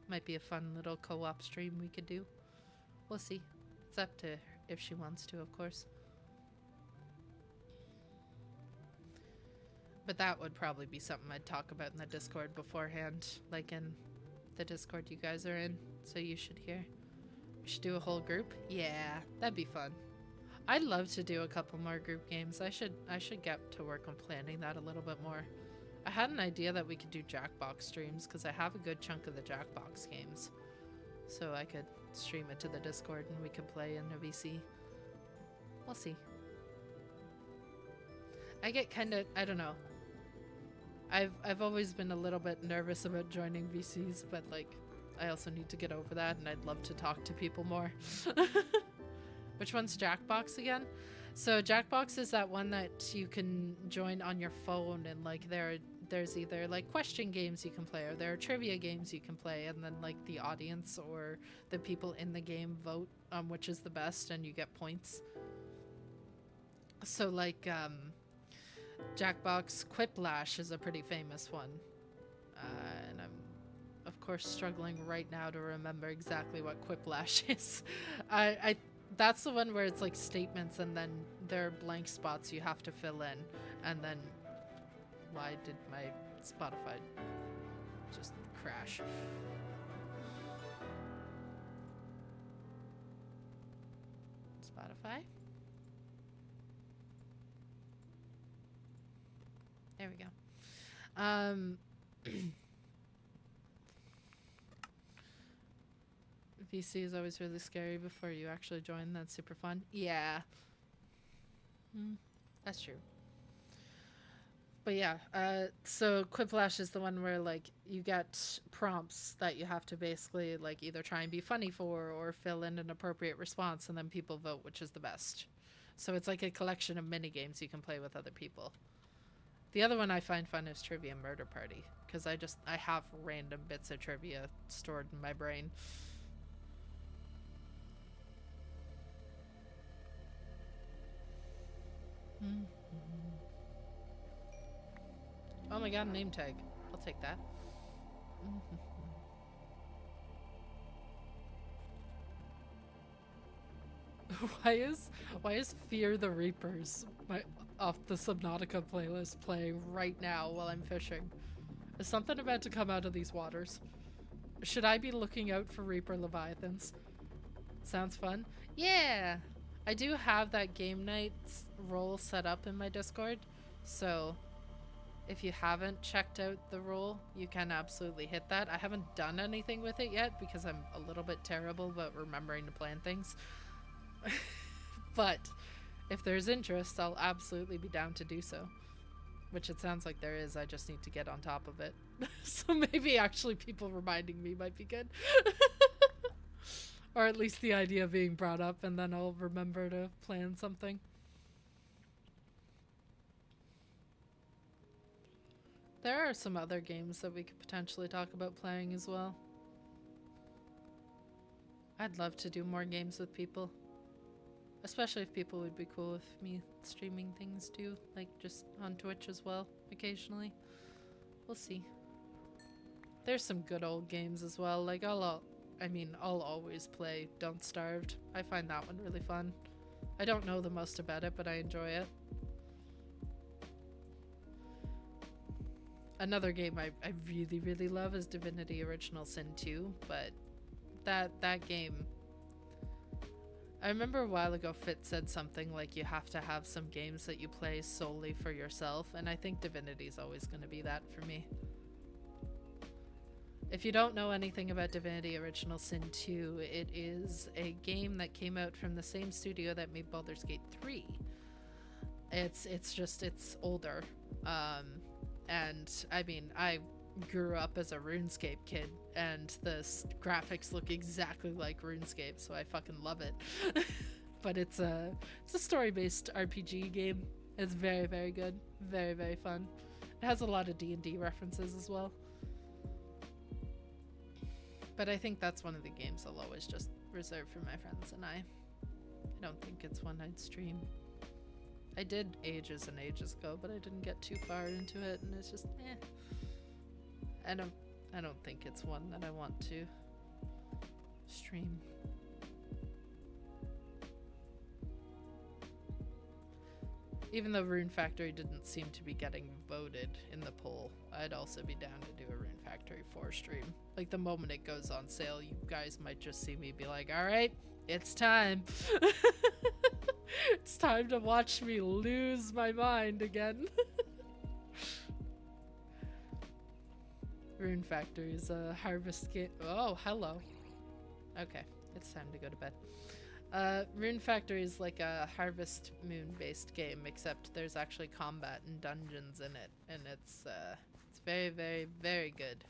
Might be a fun little co-op stream we could do. We'll see. It's up to her if she wants to, of course. But that would probably be something I'd talk about in the Discord beforehand, like in the Discord you guys are in, so you should hear. We should do a whole group? Yeah, that'd be fun. I'd love to do a couple more group games. I should get to work on planning that a little bit more. I had an idea that we could do Jackbox streams because I have a good chunk of the Jackbox games. So I could stream it to the Discord and we could play in a VC. We'll see. I get kind of, I don't know. I've always been a little bit nervous about joining VCs, but like I also need to get over that, and I'd love to talk to people more. Which one's Jackbox again? So Jackbox is that one that you can join on your phone, and like there's either like question games you can play, or there are trivia games you can play, and then like the audience or the people in the game vote on which is the best, and you get points. So like Jackbox Quiplash is a pretty famous one, and I'm of course struggling right now to remember exactly what Quiplash is. I that's the one where it's like statements and then there are blank spots you have to fill in, and then why did my Spotify just crash? Spotify? There we go. VC is always really scary before you actually join. That's super fun. Yeah. That's true. But yeah, so Quiplash is the one where like you get prompts that you have to basically like either try and be funny for or fill in an appropriate response, and then people vote which is the best. So it's like a collection of mini games you can play with other people. The other one I find fun is Trivia Murder Party, because I have random bits of trivia stored in my brain. Oh my god, name tag. I'll take that. Why is Fear the Reapers off the Subnautica playlist playing right now while I'm fishing? Is something about to come out of these waters? Should I be looking out for Reaper Leviathans? Sounds fun. Yeah! I do have that game night role set up in my Discord, so if you haven't checked out the role, you can absolutely hit that. I haven't done anything with it yet because I'm a little bit terrible about remembering to plan things. But if there's interest, I'll absolutely be down to do so. Which it sounds like there is, I just need to get on top of it. So maybe actually people reminding me might be good. Or at least the idea being brought up, and then I'll remember to plan something. There are some other games that we could potentially talk about playing as well. I'd love to do more games with people. Especially if people would be cool with me streaming things too, like just on Twitch as well, occasionally. We'll see. There's some good old games as well, like I'll always play Don't Starved. I find that one really fun. I don't know the most about it, but I enjoy it. Another game I really, really love is Divinity Original Sin 2, but that game... I remember a while ago Fit said something like you have to have some games that you play solely for yourself, and I think Divinity's always going to be that for me. If you don't know anything about Divinity Original Sin 2, it is a game that came out from the same studio that made Baldur's Gate 3. It's older. And I mean, I grew up as a RuneScape kid, and the graphics look exactly like RuneScape, so I fucking love it. But it's a story-based RPG game. It's very, very good. Very, very fun. It has a lot of D&D references as well. But I think that's one of the games I'll always just reserve for my friends and I don't think it's one I'd stream. I did ages and ages ago, but I didn't get too far into it, and it's just, I don't think it's one that I want to stream. Even though Rune Factory didn't seem to be getting voted in the poll, I'd also be down to do a Rune Factory 4 stream. Like, the moment it goes on sale, you guys might just see me be like, alright, it's time. It's time to watch me lose my mind again. Rune Factory is a harvest game. Oh, hello. Okay, it's time to go to bed. Rune Factory is like a Harvest Moon based game, except there's actually combat and dungeons in it, and it's very, very, very good.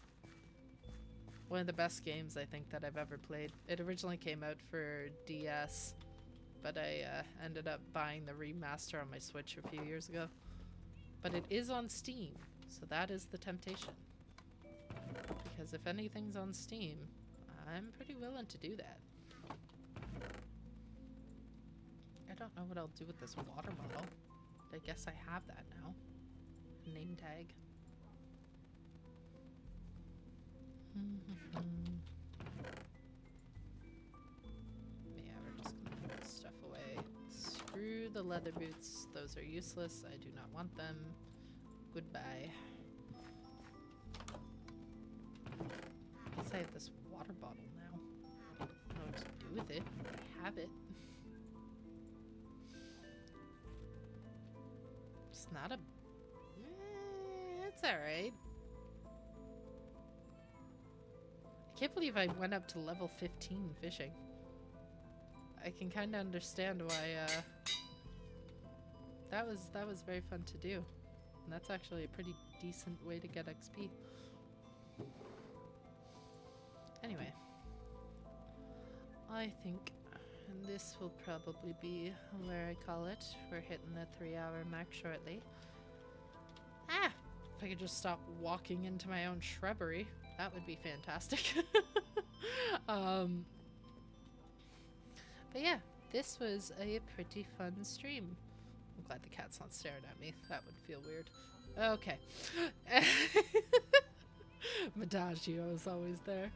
One of the best games I think that I've ever played. It originally came out for DS, but I ended up buying the remaster on my Switch a few years ago. But it is on Steam, so that is the temptation. Because if anything's on Steam, I'm pretty willing to do that. I don't know what I'll do with this water bottle. I guess I have that now. Name tag. Yeah, we're just gonna put this stuff away. Screw the leather boots. Those are useless. I do not want them. Goodbye. I guess I have this water bottle now. I don't know what to do with it, but I have it. It's not a... it's alright. I can't believe I went up to level 15 fishing. I can kind of understand why, that was very fun to do. And that's actually a pretty decent way to get XP. Anyway. I think this will probably be where I call it. We're hitting the 3-hour mark shortly. Ah! If I could just stop walking into my own shrubbery, that would be fantastic. But yeah, this was a pretty fun stream. I'm glad the cat's not staring at me. That would feel weird. Okay. Madagio is always there.